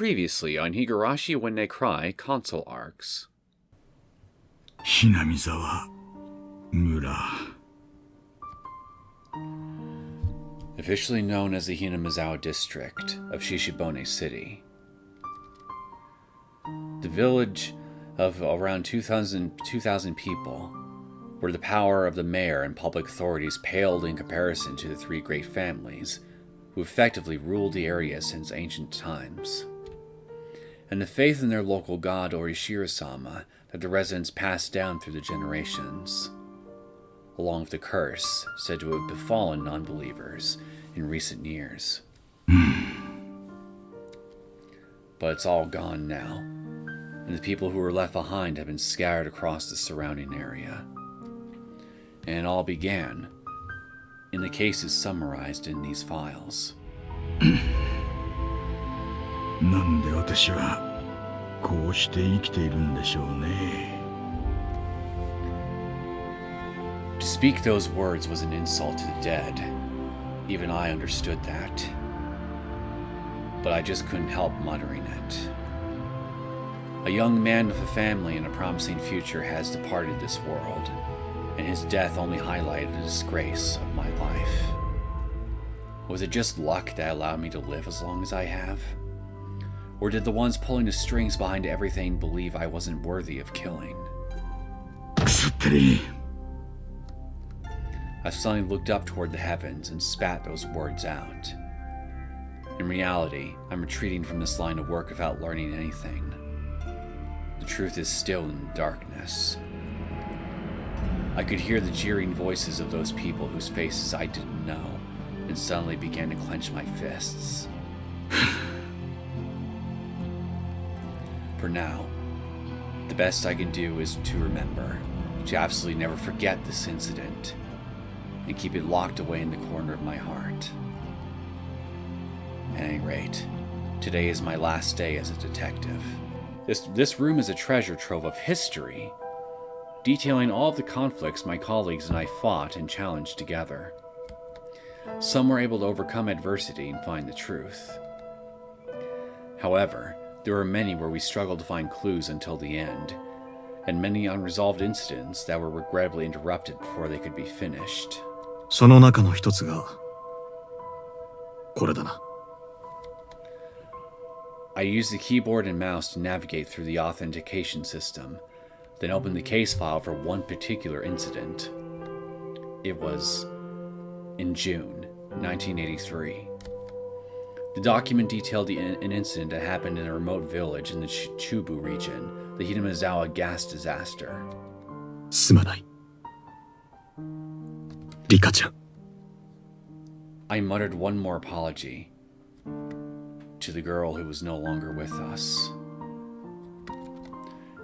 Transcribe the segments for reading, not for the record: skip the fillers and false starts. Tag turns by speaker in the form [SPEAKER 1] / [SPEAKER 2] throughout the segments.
[SPEAKER 1] Previously on Higurashi When They Cry console arcs.
[SPEAKER 2] Hinamizawa Mura.
[SPEAKER 1] Officially known as the Hinamizawa district of Shishibone City. The village of around 2,000 people, where the power of the mayor and public authorities paled in comparison to the three great families who effectively ruled the area since ancient times, and the faith in their local god Oyashiro-sama that the residents passed down through the generations, along with the curse said to have befallen non-believers in recent years. But it's all gone now, and the people who were left behind have been scattered across the surrounding area. And it all began in the cases summarized in these files.
[SPEAKER 2] なんで私はこうして生きているんでしょうね。
[SPEAKER 1] To speak those words was an insult to the dead. Even I understood that. But I just couldn't help muttering it. A young man with a family and a promising future has departed this world, and his death only highlighted the disgrace of my life. Was it just luck that allowed me to live as long as I have? Or did the ones pulling the strings behind everything believe I wasn't worthy of killing? I suddenly looked up toward the heavens and spat those words out. In reality, I'm retreating from this line of work without learning anything. The truth is still in the darkness. I could hear the jeering voices of those people whose faces I didn't know, and suddenly began to clench my fists. For now, the best I can do is to remember, to absolutely never forget this incident, and keep it locked away in the corner of my heart. At any rate, today is my last day as a detective. This room is a treasure trove of history, detailing all of the conflicts my colleagues and I fought and challenged together. Some were able to overcome adversity and find the truth. However, there were many where we struggled to find clues until the end, and many unresolved incidents that were regrettably interrupted before they could be finished.
[SPEAKER 2] その中の一つがこれだな。
[SPEAKER 1] I used the keyboard and mouse to navigate through the authentication system, then opened the case file for one particular incident. It was in June 1983. The document detailed an incident that happened in a remote village in the Chubu region, the Hinamizawa gas disaster.
[SPEAKER 2] すまない。リカちゃん。
[SPEAKER 1] I muttered one more apology to the girl who was no longer with us.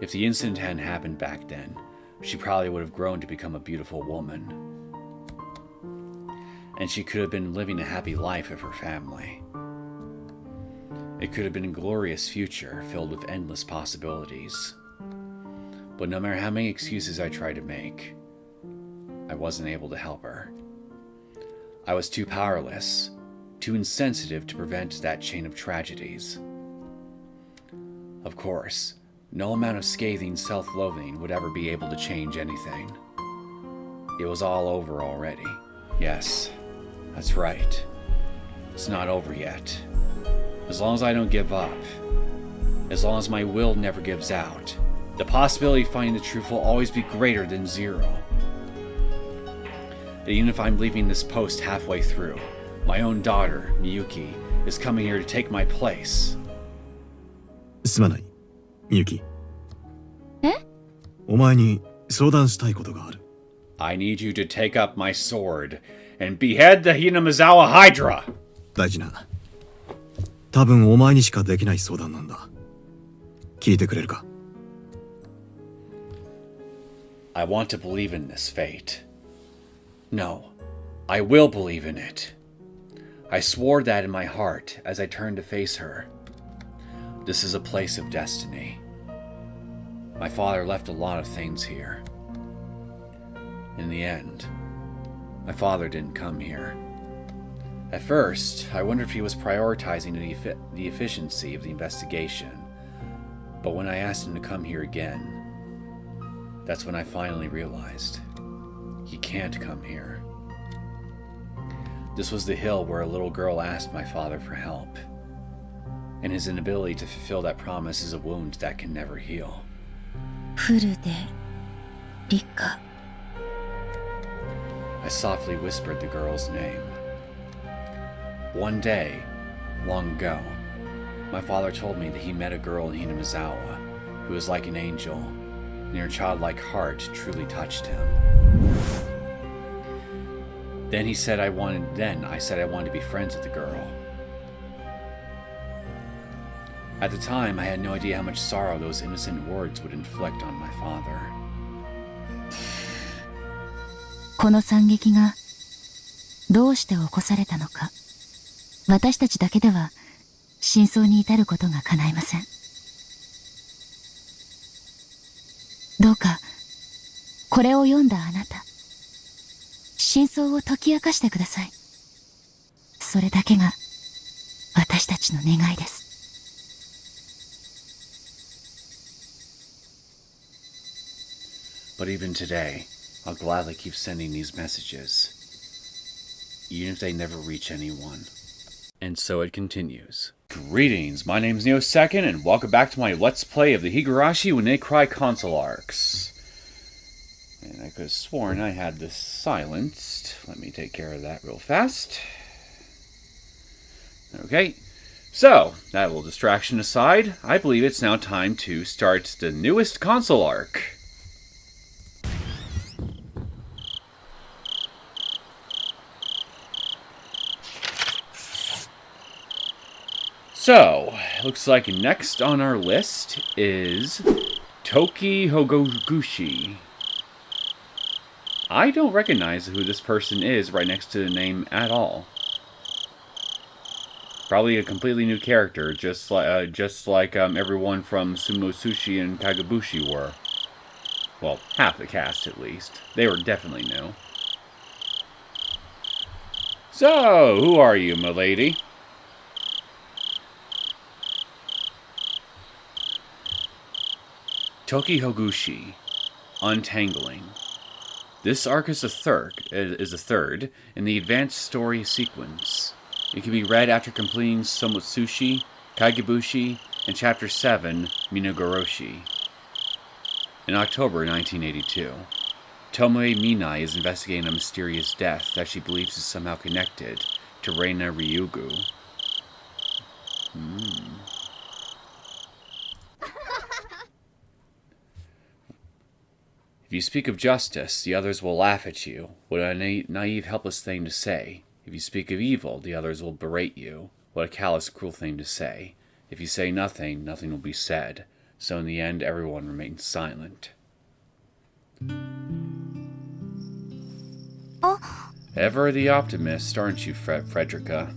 [SPEAKER 1] If the incident hadn't happened back then, she probably would have grown to become a beautiful woman. And she could have been living a happy life with her family. It could have been a glorious future filled with endless possibilities. But no matter how many excuses I tried to make, I wasn't able to help her. I was too powerless, too insensitive to prevent that chain of tragedies. Of course, no amount of scathing self-loathing would ever be able to change anything. It was all over already. Yes, that's right. It's not over yet. As long as I don't give up, as long as my will never gives out, the possibility of finding the truth will always be greater than zero. And even if I'm leaving this post halfway through, my own daughter, Miyuki, is coming here to take my place.
[SPEAKER 2] すまない、みゆき。
[SPEAKER 3] え？
[SPEAKER 2] お前に相談したいことがある。
[SPEAKER 1] I need you to take up my sword and behead the Hinamizawa Hydra!
[SPEAKER 2] 大事な。多分お前にしかできない相談なんだ。聞いてくれるか？
[SPEAKER 1] I want to believe in this fate. No, I will believe in it. I swore that in my heart as I turned to face her. This is a place of destiny. My father left a lot of things here. In the end, my father didn't come here. At first, I wondered if he was prioritizing the efficiency of the investigation, but when I asked him to come here again, that's when I finally realized he can't come here. This was the hill where a little girl asked my father for help, and his inability to fulfill that promise is a wound that can never heal. I softly whispered the girl's name. One day, long ago, my father told me that he met a girl in Hinamizawa who was like an angel, and her childlike heart truly touched him. Then I said I wanted to be friends with the girl. At the time, I had no idea how much sorrow those innocent words would inflict on my father.
[SPEAKER 3] この惨劇がどうして起こされたのか、私たちだけでは真相に至ることが叶いません。どうかこれを読んだあなた、真相を解き明かしてください。それだけが私たちの願いです。
[SPEAKER 1] But even today, I'll gladly keep sending these messages, even if they never reach anyone. And so it continues. Greetings, my name's Neosekken, and welcome back to my Let's Play of the Higurashi When They Cry console arcs. And I could have sworn I had this silenced. Let me take care of that real fast. Okay, so, that little distraction aside, I believe it's now time to start the newest console arc. So, looks like next on our list is Tokihogushi. I don't recognize who this person is right next to the name at all. Probably a completely new character, just like everyone from Sumo Sushi and Kagabushi were. Well, half the cast at least. They were definitely new. So, who are you, milady? Tokihogushi, Untangling. This arc is a third in the advanced story sequence. It can be read after completing Somotsushi, Kaigabushi, and Chapter 7, Minogoroshi. In October 1982, Tomoe Minai is investigating a mysterious death that she believes is somehow connected to Rena Ryuugu. If you speak of justice, the others will laugh at you. What a naive, helpless thing to say. If you speak of evil, the others will berate you. What a callous, cruel thing to say. If you say nothing, nothing will be said. So in the end, everyone remains silent. Ever the optimist, aren't you, Frederica?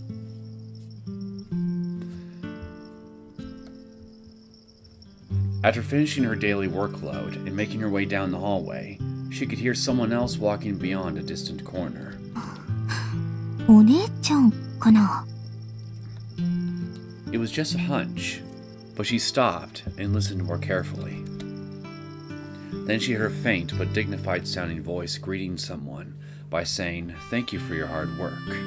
[SPEAKER 1] After finishing her daily workload and making her way down the hallway, she could hear someone else walking beyond a distant corner.
[SPEAKER 3] お姉ちゃんかな?
[SPEAKER 1] It was just a hunch, but she stopped and listened more carefully. Then she heard a faint but dignified-sounding voice greeting someone by saying, "Thank you for your hard work."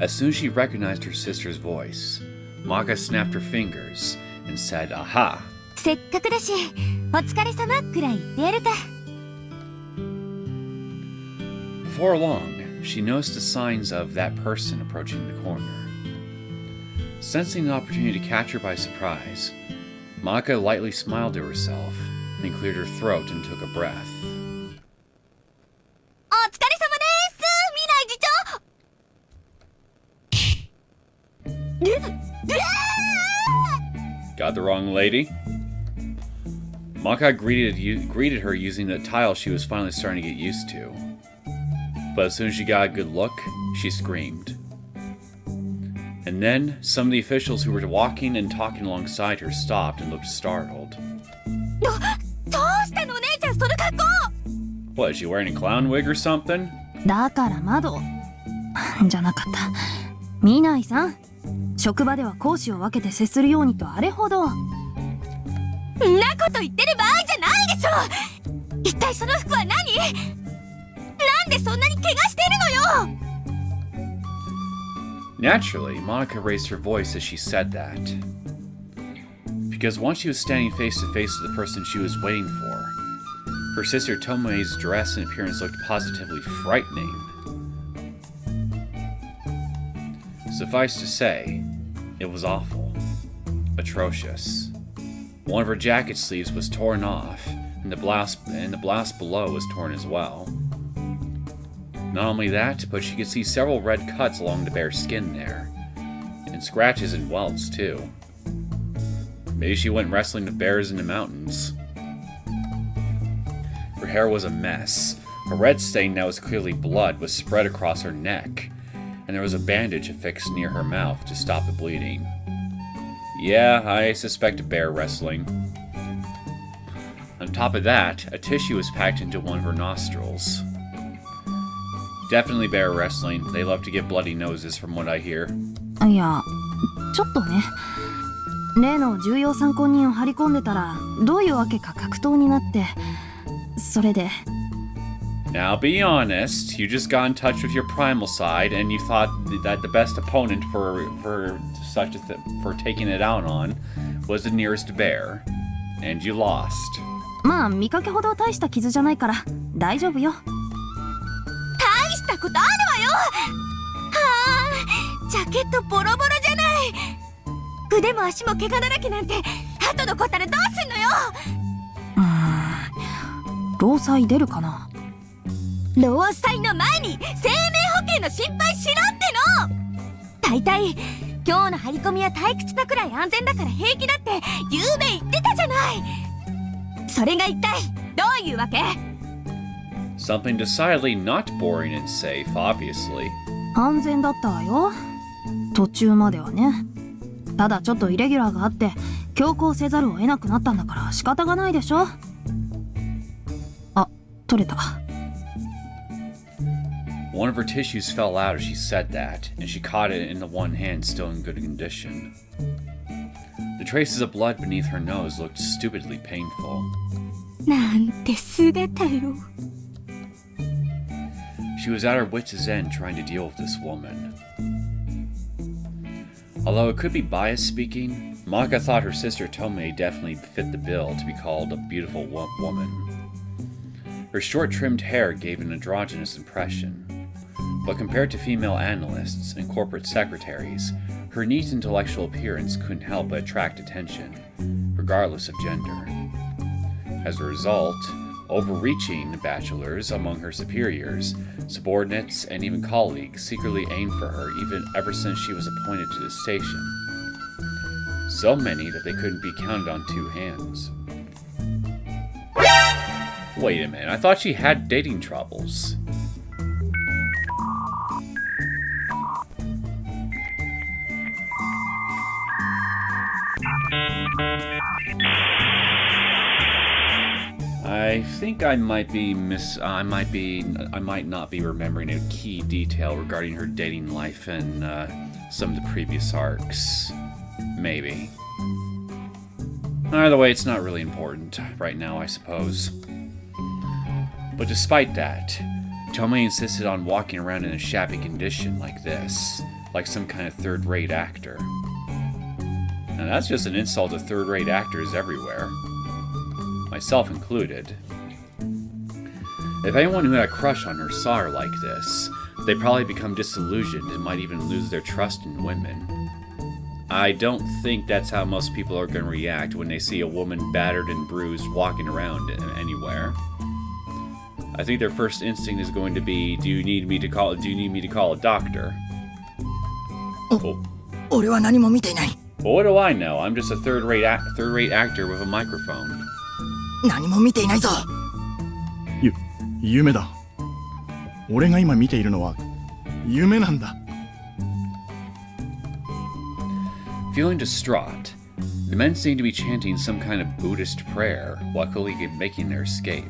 [SPEAKER 1] As soon as she recognized her sister's voice, Maka snapped her fingers and said, "Aha!"
[SPEAKER 3] せっかくだし、お疲れ様くらい言ってやるか。
[SPEAKER 1] Before long, she noticed the signs of that person approaching the corner. Sensing the opportunity to catch her by surprise, Maka lightly smiled to herself, then cleared her throat and took a breath.
[SPEAKER 3] お疲れ様です、未来次長。
[SPEAKER 1] Got the wrong lady? Maka greeted her using the tile she was finally starting to get used to. But as soon as she got a good look, she screamed. And then, some of the officials who were walking and talking alongside her stopped and looked startled. What, is she wearing a clown wig or something?
[SPEAKER 4] だから窓じゃなかった。見ないさん、職場では講師を分けて接するようにとあれほど。
[SPEAKER 3] んなこと言ってる場合じゃないでしょ。一体その服は何？なんでそんなに怪我してるのよ。
[SPEAKER 1] Naturally, Monica raised her voice as she said that. Because once she was standing face to face with the person she was waiting for, her sister Tomoe's dress and appearance looked positively frightening. Suffice to say, it was awful. Atrocious. One of her jacket sleeves was torn off, and the blouse below was torn as well. Not only that, but she could see several red cuts along the bare skin there, and scratches and welts too. Maybe she went wrestling with bears in the mountains. Her hair was a mess. A red stain that was clearly blood was spread across her neck, and there was a bandage affixed near her mouth to stop the bleeding. Yeah, I suspect bear wrestling. On top of that, a tissue was packed into one of her nostrils. Definitely bear wrestling. They love to get bloody noses from what I hear.
[SPEAKER 4] いや、ちょっとね。例の重要参考人を張り込んでたら、どういうわけか格闘になって、それで。
[SPEAKER 1] Now be honest, you just got in touch with your primal side and you thought that the best opponent for taking it out on was the nearest bear, and you lost.
[SPEAKER 4] まあ見かけほど大した傷じゃないから大丈夫よ。
[SPEAKER 3] 大したことあるわよ。はあ、ジャケットボロボロじゃない。腕も足も怪我だらけなんて後残ったらどうすんのよ。
[SPEAKER 4] 労災出るかな。
[SPEAKER 3] 労災の前に生命保険の心配しろっての。大体今日の張り込みは退屈なくらい安全だから平気だってゆうべ言ってたじゃない。それが一体どういうわけ？
[SPEAKER 1] Something decidedly not boring and safe, obviously.
[SPEAKER 4] 安全だったわよ。途中まではね。ただちょっとイレギュラーがあって強行せざるを得なくなったんだから仕方がないでしょ。あ、取れた。
[SPEAKER 1] One of her tissues fell out as she said that, and she caught it in the one hand still in good condition. The traces of blood beneath her nose looked stupidly painful.
[SPEAKER 3] なんて姿よ。
[SPEAKER 1] She was at her wits' end trying to deal with this woman. Although it could be biased speaking, Monica thought her sister Tomoe definitely fit the bill to be called a beautiful woman. Her short-trimmed hair gave an androgynous impression, but compared to female analysts and corporate secretaries, her neat intellectual appearance couldn't help but attract attention, regardless of gender. As a result, overreaching bachelors among her superiors, subordinates, and even colleagues secretly aimed for her ever since she was appointed to the station. So many that they couldn't be counted on two hands. Wait a minute, I thought she had dating troubles. I think I might not be remembering a key detail regarding her dating life in some of the previous arcs. Maybe. Either way, it's not really important right now, I suppose. But despite that, Tomoe insisted on walking around in a shabby condition like this, like some kind of third-rate actor. Now that's just an insult to third-rate actors everywhere. Myself included. If anyone who had a crush on her saw her like this, they'd probably become disillusioned and might even lose their trust in women. I don't think that's how most people are going to react when they see a woman battered and bruised walking around anywhere. I think their first instinct is going to be, do you need me to call a doctor?
[SPEAKER 5] Oh. 俺は何も見ていない。
[SPEAKER 1] But what do I know? I'm just a third-rate actor with a microphone.
[SPEAKER 5] 何も見ていないぞ。
[SPEAKER 6] 夢だ。俺が今見ているのは夢なんだ。
[SPEAKER 1] Feeling distraught, the men seemed to be chanting some kind of Buddhist prayer, luckily making their escape.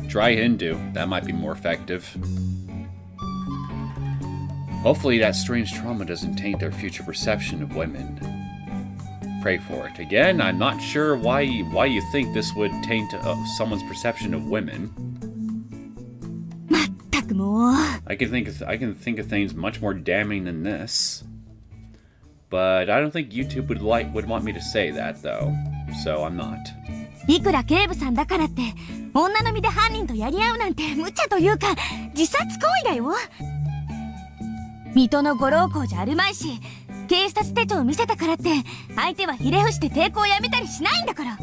[SPEAKER 1] Try Hindu, that might be more effective. Hopefully that strange trauma doesn't taint their future perception of women. Pray for it. Again, I'm not sure why you think this would taint someone's perception of women.
[SPEAKER 3] まったくもう。
[SPEAKER 1] I can think of things much more damning than this. But I don't think YouTube would want me to say that though. So I'm not.
[SPEAKER 3] いくら警部さんだからって女の身で犯人とやり合うなんて無茶というか自殺行為だよ。水戸のご老公じゃあるまいし、警察手帳を見せたからって相手はひれ伏して抵抗をやめたりしないんだから。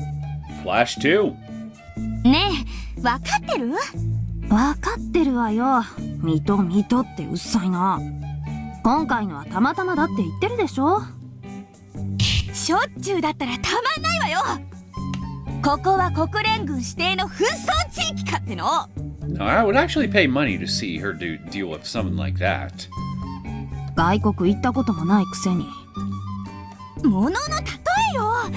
[SPEAKER 1] Flash 2.
[SPEAKER 3] ねえ、わかってる？
[SPEAKER 4] わかってるわよ。水戸ってうっさいな。今回のはたまたまだって言ってるでしょ。
[SPEAKER 3] しょっちゅうだったらたまんないわよ。ここは国連軍指定の紛争地域かっての。
[SPEAKER 1] No, I would actually pay money to see her deal with someone like that.
[SPEAKER 4] 外国行ったこともないくせに。
[SPEAKER 3] ものの例えよ。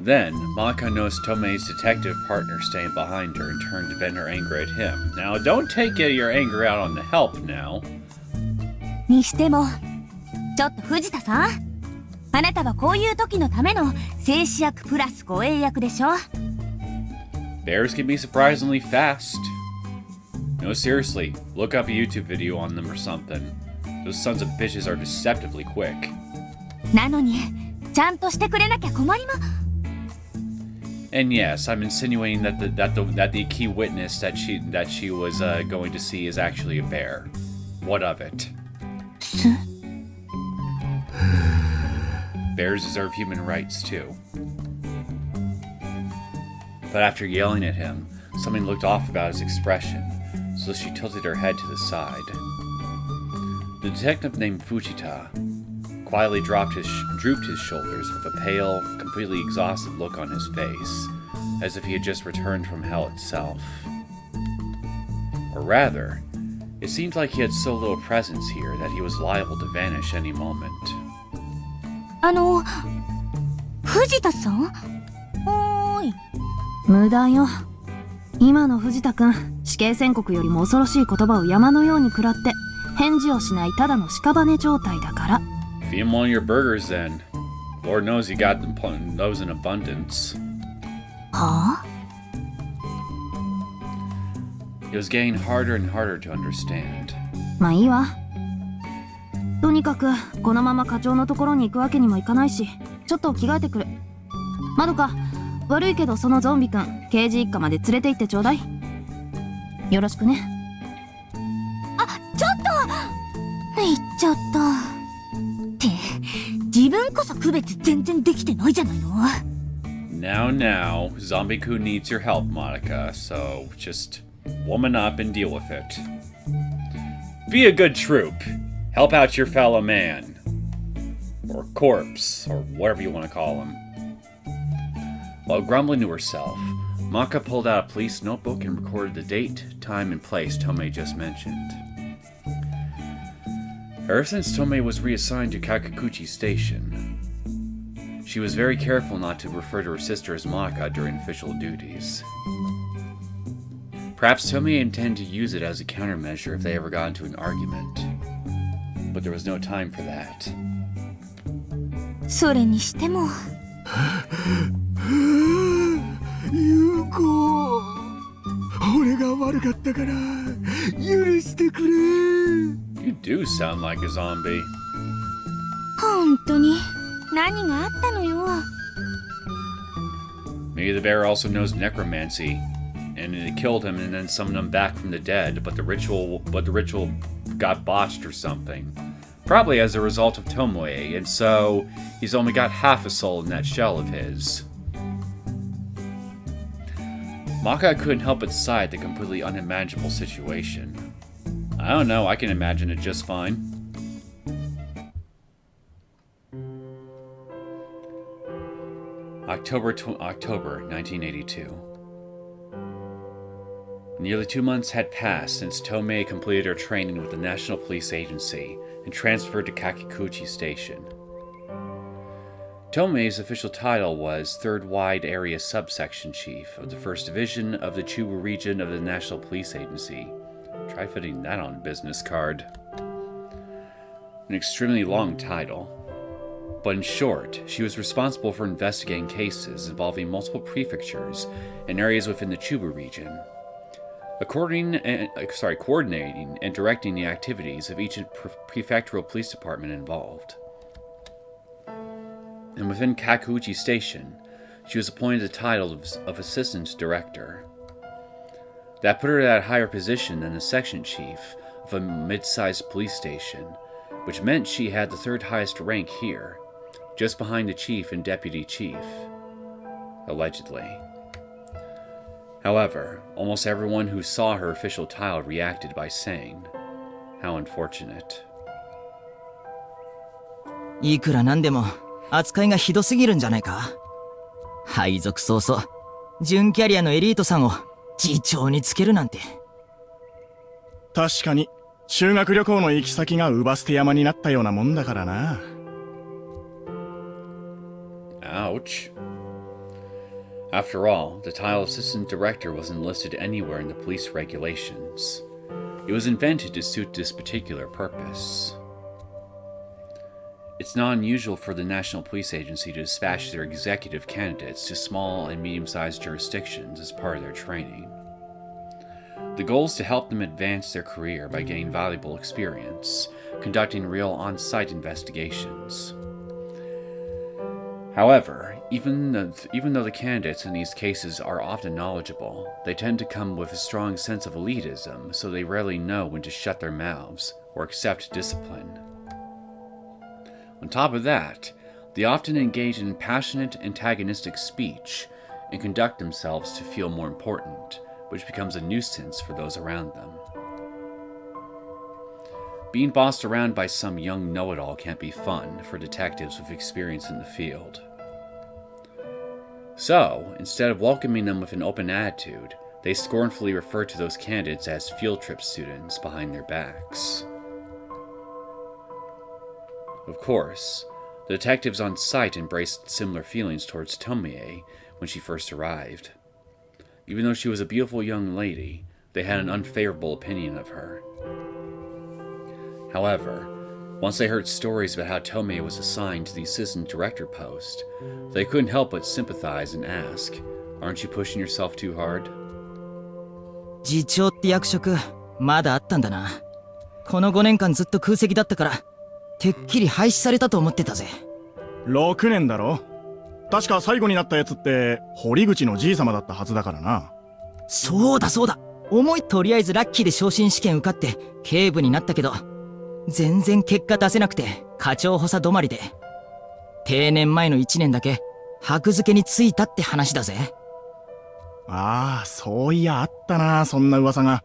[SPEAKER 1] Then, Maka noticed Tome's detective partner staying behind her and turned to vent her anger at him. Now, don't take your anger out on the help now.
[SPEAKER 3] にしても、ちょっと藤田さん、あなたはこういう時のための静止役プラス護衛役でしょ。
[SPEAKER 1] Bears can be surprisingly fast. No, seriously, look up a YouTube video on them or something. Those sons of bitches are deceptively quick.
[SPEAKER 3] なのに、ちゃんとしてくれなきゃ困りま。
[SPEAKER 1] And yes, I'm insinuating that the key witness that she was going to see is actually a bear. What of it? Bears deserve human rights too. But after yelling at him, something looked off about his expression, so she tilted her head to the side. The detective named Fujita quietly drooped his shoulders with a pale, completely exhausted look on his face, as if he had just returned from hell itself. Or rather, it seemed like he had so little presence here that he was liable to vanish any moment.
[SPEAKER 3] 藤田さん？おーい。
[SPEAKER 4] 無駄よ。今の藤田くん、死刑宣告よりも恐ろしい言葉を山のように食らって返事をしないただの屍状態だから。
[SPEAKER 1] Feed him one of your burgers then. Lord knows you got those in abundance.
[SPEAKER 3] はあ？
[SPEAKER 1] It was getting harder and harder to understand.
[SPEAKER 4] まあいいわ。とにかくこのまま課長のところに行くわけにもいかないし、ちょっと着替えてくる。まどか、悪いけどそのゾンビくん、刑事一家まで連れて行ってちょうだい。よろしくね。
[SPEAKER 3] あ、ちょっと！言っちゃった。って自分こそ区別全然できてないじゃないの。
[SPEAKER 1] Now, Zombie-kun needs your help, Modaka, so just woman up and deal with it. Be a good troop. Help out your fellow man. Or corpse, or whatever you want to call him. While grumbling to herself, Maka pulled out a police notebook and recorded the date, time, and place Tomoe just mentioned. Ever since Tomoe was reassigned to Kakukuchi Station, she was very careful not to refer to her sister as Maka during official duties. Perhaps Tomoe intended to use it as a countermeasure if they ever got into an argument, but there was no time for that.
[SPEAKER 3] それにしても。
[SPEAKER 5] 優子、俺が悪かったから許してくれ。
[SPEAKER 1] You do sound like a zombie.
[SPEAKER 3] 本当に何があったのよ。
[SPEAKER 1] Maybe the bear also knows necromancy, and it killed him and then summoned him back from the dead, but the ritual got botched or something. Probably as a result of Tomoe, and so he's only got half a soul in that shell of his. Maka couldn't help but sigh at the completely unimaginable situation. I don't know, I can imagine it just fine. October 1982. Nearly 2 months had passed since Tomoe completed her training with the National Police Agency and transferred to Kakukuchi Station. Tomoe's official title was 3rd Wide Area Subsection Chief of the 1st Division of the Chubu Region of the National Police Agency. Try fitting that on a business card. an extremely long title. But in short, she was responsible for investigating cases involving multiple prefectures and areas within the Chubu region, coordinating and directing the activities of each prefectural police department involved. And within Kakuuchi Station, she was appointed the title of Assistant Director. That put her at a higher position than the section chief of a mid-sized police station, which meant she had the third highest rank here, just behind the chief and deputy chief, allegedly. However, almost everyone who saw her official title reacted by saying, "How unfortunate."
[SPEAKER 7] いくらなんでも扱いがひどすぎるんじゃないか。配属早々、準キャリアのエリートさんを次長につけるなんて。
[SPEAKER 6] 確かに修学旅行の行き先が姥捨て山になったようなもんだからな。
[SPEAKER 1] Ouch. After all, the title Assistant Director wasn't listed anywhere in the police regulations. It was invented to suit this particular purpose. It's not unusual for the National Police Agency to dispatch their executive candidates to small and medium-sized jurisdictions as part of their training. The goal is to help them advance their career by gaining valuable experience, conducting real on-site investigations. However, even though the candidates in these cases are often knowledgeable, they tend to come with a strong sense of elitism, so they rarely know when to shut their mouths or accept discipline. On top of that, they often engage in passionate, antagonistic speech and conduct themselves to feel more important, which becomes a nuisance for those around them. Being bossed around by some young know-it-all can't be fun for detectives with experience in the field. So, instead of welcoming them with an open attitude, they scornfully refer to those candidates as field trip students behind their backs. Of course, the detectives on site embraced similar feelings towards Tomoe when she first arrived. Even though she was a beautiful young lady, they had an unfavorable opinion of her. However, once they heard stories about how Tomoe was assigned to the assistant director post, they couldn't help but sympathize and ask, "Aren't you pushing yourself too hard?"
[SPEAKER 7] 次長って役職、まだあったんだな。この5年間ずっと空席だったから、てっきり廃止されたと思ってたぜ。
[SPEAKER 6] 6年だろ。確か最後になったやつって堀口のじいさまだったはずだからな。
[SPEAKER 7] そうだ。とりあえずラッキーで昇進試験受かって警部になったけど、全然結果出せなくて課長補佐止まりで、定年前の1年だけ箔付けについたって話だぜ。
[SPEAKER 6] ああ、そういやあったな、そんな噂が。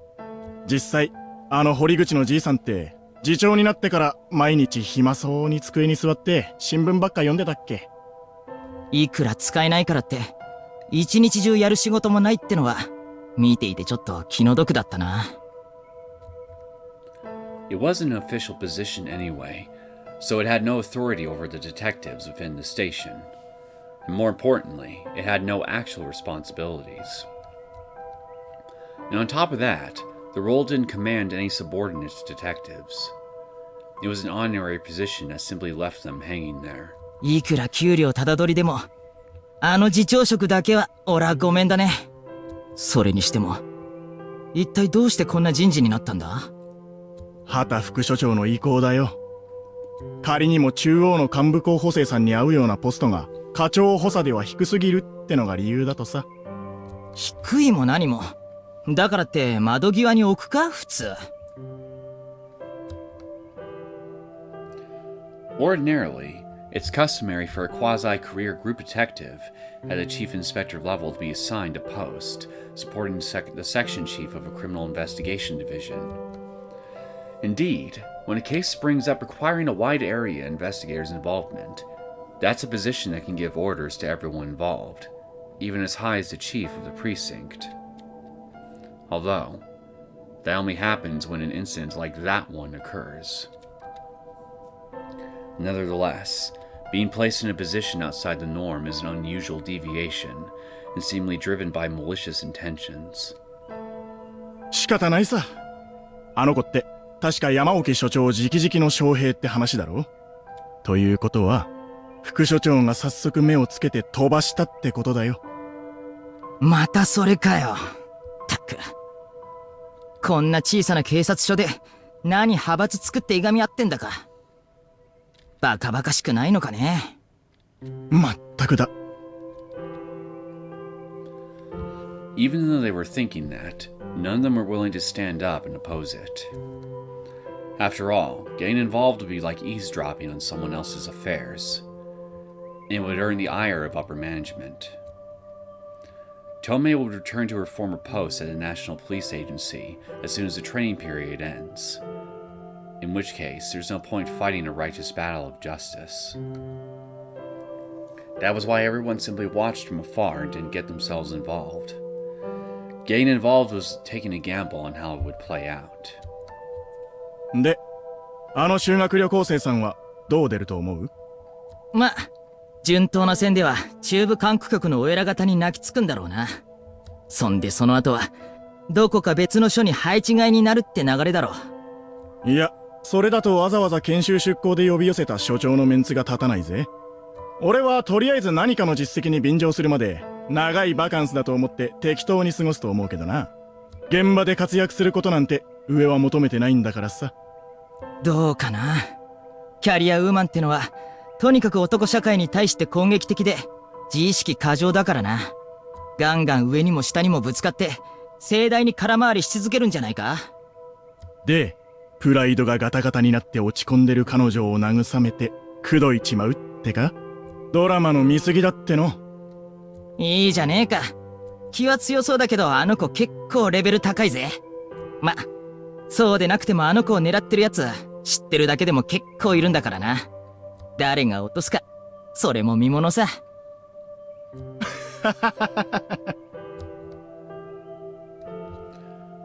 [SPEAKER 6] 実際あの堀口のじいさんって次長になってから毎日暇そうに机に座って新聞ばっか読んでたっけ。
[SPEAKER 7] いくら使えないからって一日中やる仕事もないってのは見ていてちょっと気の毒だったな。
[SPEAKER 1] It wasn't an official position anyway, so it had no authority over the detectives within the station. And more importantly, it had no actual responsibilities. And on top of that, the role didn't command any subordinate detectives. It was an honorary position that simply left them hanging there.
[SPEAKER 7] いくら給料ただ取りでも、あの次長職だけは俺はごめんだね。それにしても、一体どうしてこんな人事になったんだ？
[SPEAKER 6] 畑副所長の意向だよ。仮にも中央の幹部候補生さんに合うようなポストが課長補佐では低すぎるってのが理由だとさ。
[SPEAKER 7] 低いも何も。だからって窓際に置くか普通。
[SPEAKER 1] Ordinarily, it's customary for a quasi-career group detective at the chief inspector level to be assigned a post supporting the section chief of a criminal investigation division. Indeed, when a case springs up requiring a wide area investigator's involvement, that's a position that can give orders to everyone involved, even as high as the chief of the precinct. Although, that only happens when an incident like that one occurs. Nevertheless, being placed in a position outside the norm is an unusual deviation, and seemingly driven by malicious intentions.
[SPEAKER 6] 仕方ないさ。あの子って確か山沖所長直々の招聘って話だろ。ということは副所長が早速目をつけて飛ばしたってことだよ。
[SPEAKER 7] またそれかよ。たく。こんな小さな警察署で何派閥作っていがみ合ってんだか。バカバカしくないのかね。
[SPEAKER 6] まったくだ。
[SPEAKER 1] Even though they were thinking that, none of them were willing to stand up and oppose it. After all, getting involved would be like eavesdropping on someone else's affairs, and it would earn the ire of upper management. Tomoe would return to her former post at the National Police Agency as soon as the training period ends, in which case there's no point fighting a righteous battle of justice. That was why everyone simply watched from afar and didn't get themselves involved. Getting involved was taking a gamble on how it would play out.
[SPEAKER 6] で、あの修学旅行生さんはどう出ると思う？
[SPEAKER 7] ま、順当な線では中部管区局のお偉方に泣きつくんだろうな。そんでその後はどこか別の署に配置換えになるって流れだろう。
[SPEAKER 6] いや、それだとわざわざ研修出向で呼び寄せた所長のメンツが立たないぜ。俺はとりあえず何かの実績に便乗するまで長いバカンスだと思って適当に過ごすと思うけどな。現場で活躍することなんて上は求めてないんだからさ。
[SPEAKER 7] どうかな。キャリアウーマンってのはとにかく男社会に対して攻撃的で自意識過剰だからな。ガンガン上にも下にもぶつかって盛大に空回りし続けるんじゃないか。
[SPEAKER 6] で、プライドがガタガタになって落ち込んでる彼女を慰めて口説いちまうってか。ドラマの見過ぎだっての。
[SPEAKER 7] いいじゃねえか。気は強そうだけどあの子結構レベル高いぜ。ま、そうでなくてもあの子を狙ってるやつ知ってるだけでも結構いるんだからな。誰が落とすかそれも見ものさ。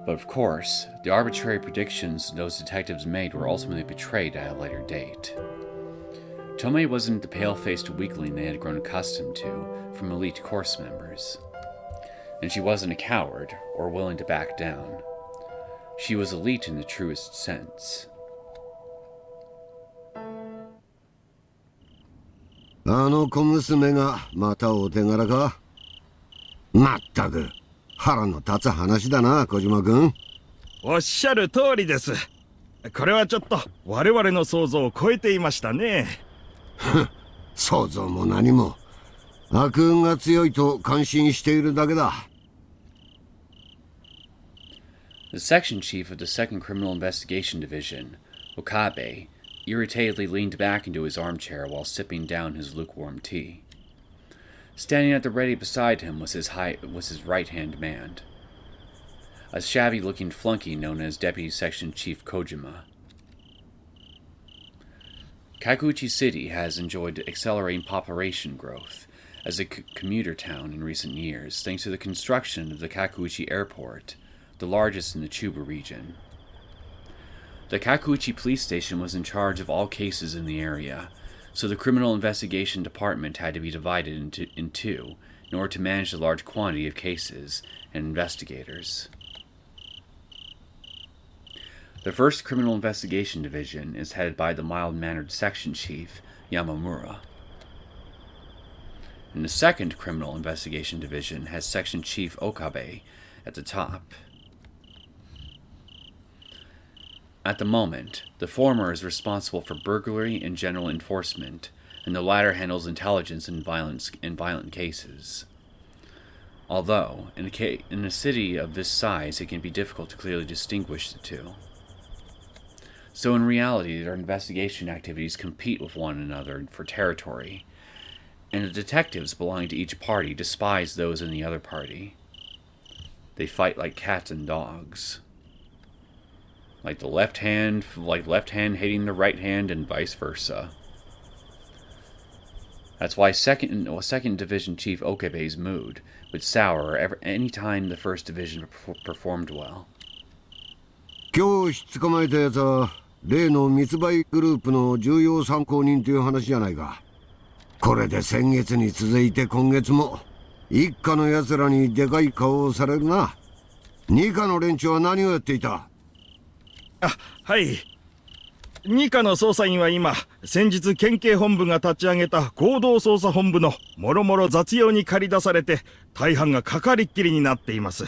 [SPEAKER 1] But of course, the arbitrary predictions those detectives made were ultimately betrayed at a later date. Tomoe wasn't the pale-faced weakling they had grown accustomed to from elite course members. And she wasn't a coward or willing to back down. She was elite in the truest sense.
[SPEAKER 5] あの小娘がまたお手柄か。まったく腹の立つ話だな、小島君。
[SPEAKER 8] おっしゃる通りです。これはちょっと我々の想像を超えていましたね。
[SPEAKER 5] 想像も何も悪運が強いと感心しているだけだ。
[SPEAKER 1] The section chief of the 2nd Criminal Investigation Division, Okabe, irritatedly leaned back into his armchair while sipping down his lukewarm tea. Standing at the ready beside him was his right-hand man, a shabby-looking flunky known as Deputy Section Chief Kojima. Kakuichi City has enjoyed accelerating population growth as a commuter town in recent years, thanks to the construction of the Kakuichi Airport, the largest in the Chuba region. The Kakuichi police station was in charge of all cases in the area, so the criminal investigation department had to be divided in two in order to manage the large quantity of cases and investigators. The 1st Criminal Investigation Division is headed by the mild-mannered section chief, Yamamura. And the 2nd Criminal Investigation Division has Section Chief Okabe at the top. At the moment, the former is responsible for burglary and general enforcement, and the latter handles intelligence in violent cases. Although, in a city of this size, it can be difficult to clearly distinguish the two. So in reality, their investigation activities compete with one another for territory, and the detectives belonging to each party despise those in the other party. They fight like cats and dogs. Like left hand hating the right hand and vice versa. That's why second Division Chief Okabe's mood would sour any time the 1st Division performed well.
[SPEAKER 5] 今日捕まえたやつは例の密売グループの重要参考人という話じゃないか。これで先月に続いて今月も一課の奴らにでかい顔をされるな。二課の連中は何をやっていた？
[SPEAKER 8] はい。二課の捜査員は今、先日県警本部が立ち上げた合同捜査本部のもろもろ雑用に駆り出されて、大半がかかりっきりになっています。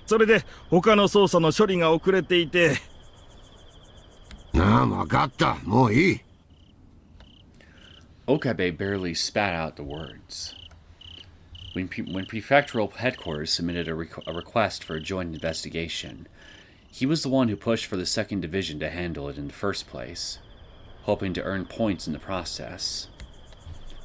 [SPEAKER 8] それで他の捜査の処理が遅れていて。
[SPEAKER 5] ああ、わかった。もういい。
[SPEAKER 1] Okabe barely spat out the words. When prefectural headquarters submitted a request for a joint investigation, he was the one who pushed for the 2nd Division to handle it in the first place, hoping to earn points in the process.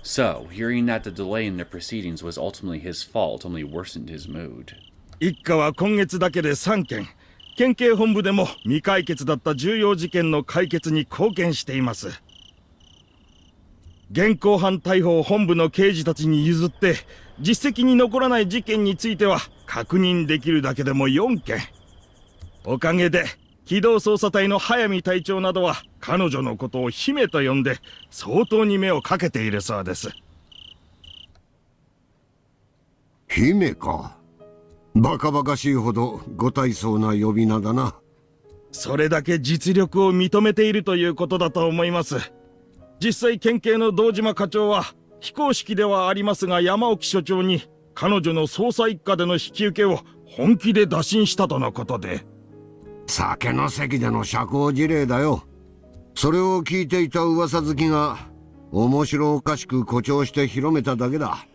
[SPEAKER 1] So, hearing that the delay in their proceedings was ultimately his fault only worsened his mood.
[SPEAKER 8] 一課は今月だけで3件、県警本部でも未解決だった重要事件の解決に貢献しています。現行犯逮捕を本部の刑事たちに譲って、実績に残らない事件については確認できるだけでも4件。おかげで機動捜査隊の速水隊長などは彼女のことを姫と呼んで相当に目をかけているそうです。
[SPEAKER 5] 姫か。バカバカしいほどご大層な呼び名だな。
[SPEAKER 8] それだけ実力を認めているということだと思います。実際県警の堂島課長は非公式ではありますが山沖所長に彼女の捜査一課での引き受けを本気で打診したとのことで。
[SPEAKER 5] 酒の席での社交辞令だよ。それを聞いていた噂好きが面白おかしく誇張して広めただけだ。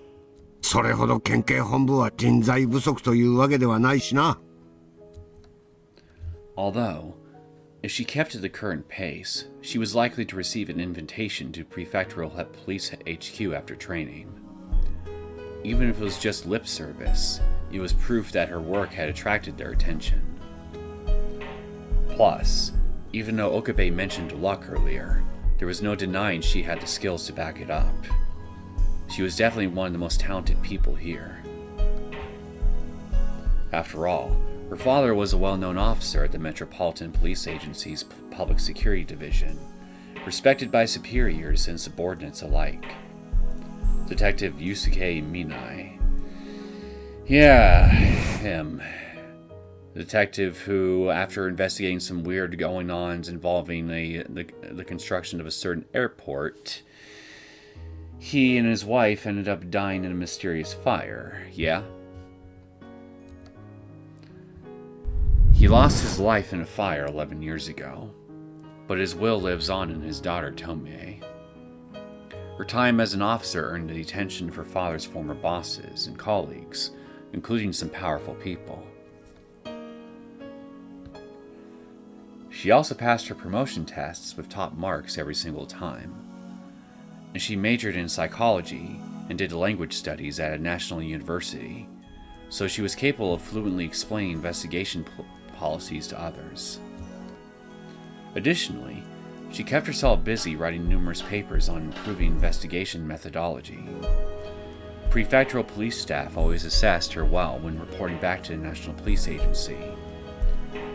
[SPEAKER 5] それほど県警本部は人材不足というわけではないしな。
[SPEAKER 1] Although, if she kept to the current pace, she was likely to receive an invitation to Prefectural Police HQ after training. Even if it was just lip service, it was proof that her work had attracted their attention. Plus, even though Okabe mentioned luck earlier, there was no denying she had the skills to back it up. She was definitely one of the most talented people here. After all, her father was a well-known officer at the Metropolitan Police Agency's Public Security Division, respected by superiors and subordinates alike. Detective Yusuke Minai. Yeah, him. The detective who, after investigating some weird going-ons involving the construction of a certain airport, he and his wife ended up dying in a mysterious fire, yeah? He lost his life in a fire 11 years ago, but his will lives on in his daughter Tomoe. Her time as an officer earned the attention of her father's former bosses and colleagues, including some powerful people. She also passed her promotion tests with top marks every single time. And she majored in psychology and did language studies at a national university, so she was capable of fluently explaining investigation policies to others. Additionally, she kept herself busy writing numerous papers on improving investigation methodology. Prefectural police staff always assessed her well when reporting back to the National Police Agency.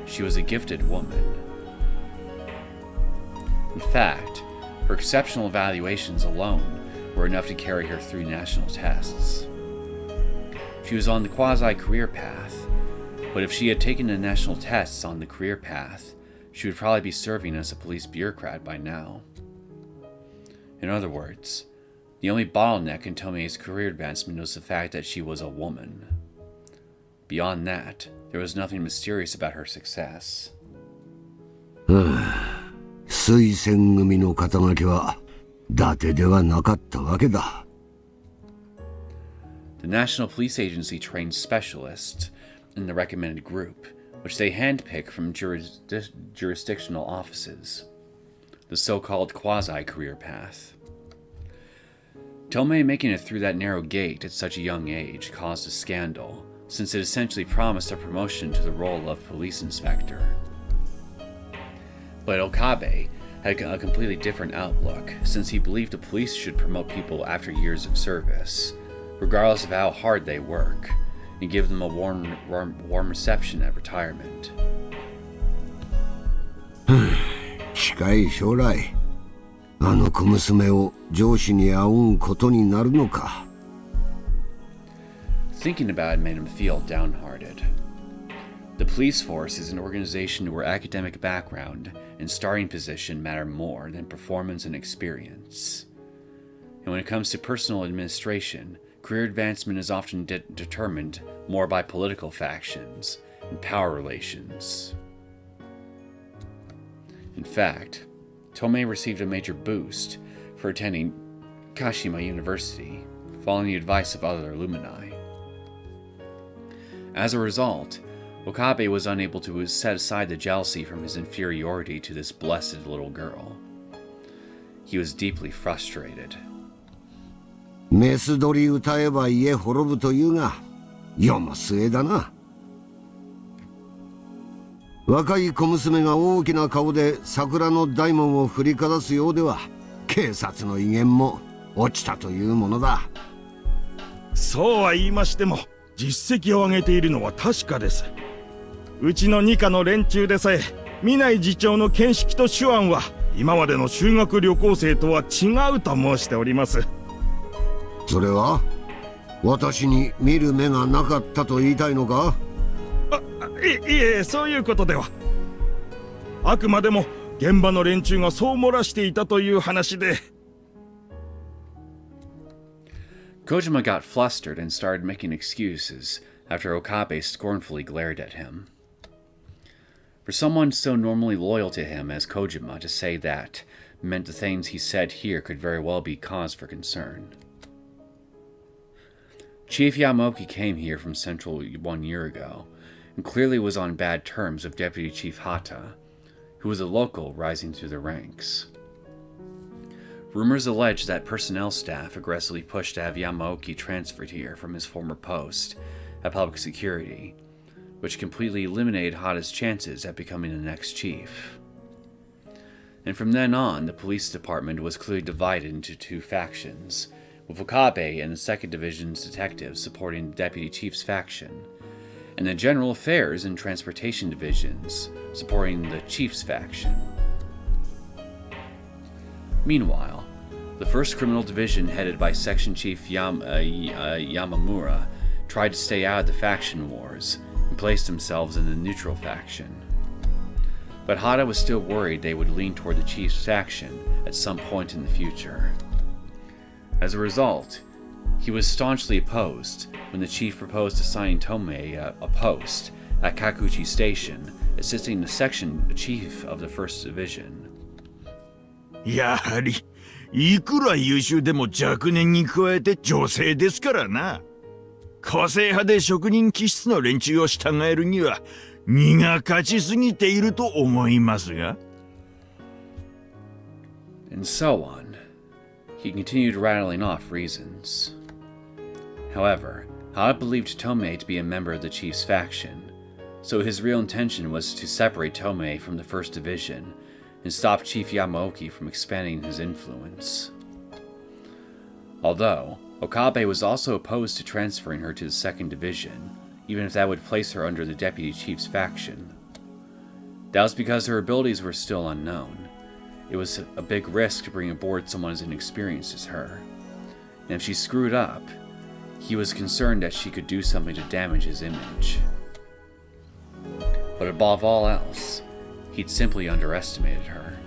[SPEAKER 1] She was a gifted woman. In fact, her exceptional evaluations alone were enough to carry her through national tests. She was on the quasi-career path, but if she had taken the national tests on the career path, she would probably be serving as a police bureaucrat by now. In other words, the only bottleneck in Tomoe's career advancement was the fact that she was a woman. Beyond that, there was nothing mysterious about her success.
[SPEAKER 5] 推薦組の肩書きは伊達ではなかったわけだ。
[SPEAKER 1] The National Police Agency trains specialists in the recommended group, which they handpick from jurisdictional offices, the so-called quasi-career path. Tomoe making it through that narrow gate at such a young age caused a scandal, since it essentially promised a promotion to the role of police inspector. But Okabe had a completely different outlook, since he believed the police should promote people after years of service, regardless of how hard they work, and give them a warm reception at retirement.
[SPEAKER 5] 近い将来、あの小娘を上司に仰ぐことになるのか。
[SPEAKER 1] Thinking about it made him feel downhearted. The police force is an organization where academic background and starting position matter more than performance and experience. And when it comes to personal administration, career advancement is often determined more by political factions and power relations. In fact, Tomoe received a major boost for attending Kashima University, following the advice of other alumni. As a result, Okabe was unable to set aside the jealousy from his inferiority to this blessed little girl. He was deeply frustrated.
[SPEAKER 5] メス取り歌えば家滅ぶというが、世も末だな。若い小娘が大きな顔で桜の大門を振りかざすようでは、警察の威厳も落ちたというものだ。
[SPEAKER 8] そうは言いましても、実績を上げているのは確かです。うちの二課の連中でさえ、南内次長の見識と手腕は今までの修学旅行生とは違うと申しております。
[SPEAKER 5] それは私に見る目がなかったと言いたいのか？
[SPEAKER 8] いえ、そういうことでは。あくまでも現場の連中がそう漏らしていたという話で。
[SPEAKER 1] Kojima got flustered and started making excuses after Okabe scornfully glared at him. For someone so normally loyal to him as Kojima to say that meant the things he said here could very well be cause for concern. Chief Yamaoki came here from Central 1 year ago, and clearly was on bad terms with Deputy Chief Hata, who was a local rising through the ranks. Rumors allege that personnel staff aggressively pushed to have Yamaoki transferred here from his former post at Public Security, which completely eliminated Hata's chances at becoming the next chief. And from then on, the police department was clearly divided into two factions, with Okabe and the 2nd Division's detectives supporting the Deputy Chief's faction, and the General Affairs and Transportation Divisions supporting the Chief's faction. Meanwhile, the 1st Criminal Division headed by Section Chief Yamamura tried to stay out of the faction wars and placed themselves in the neutral faction. But Hata was still worried they would lean toward the Chief's faction at some point in the future. As a result, he was staunchly opposed when the chief proposed assigning Tomoe a post at Kakuchi Station, assisting the section chief of the 1st Division.
[SPEAKER 9] やはりいくら優秀でも若年に加えて女性ですからな。個性派で職人気質の連中を従えるには荷が勝ちすぎていると思いますが。
[SPEAKER 1] And so on. He continued rattling off reasons. However, Hata believed Tomoe to be a member of the chief's faction, so his real intention was to separate Tomoe from the 1st Division and stop Chief Yamaoki from expanding his influence. Although, Okabe was also opposed to transferring her to the 2nd Division, even if that would place her under the Deputy Chief's faction. That was because her abilities were still unknown. It was a big risk to bring aboard someone as inexperienced as her, and if she screwed up, he was concerned that she could do something to damage his image. But above all else, he'd simply underestimated her.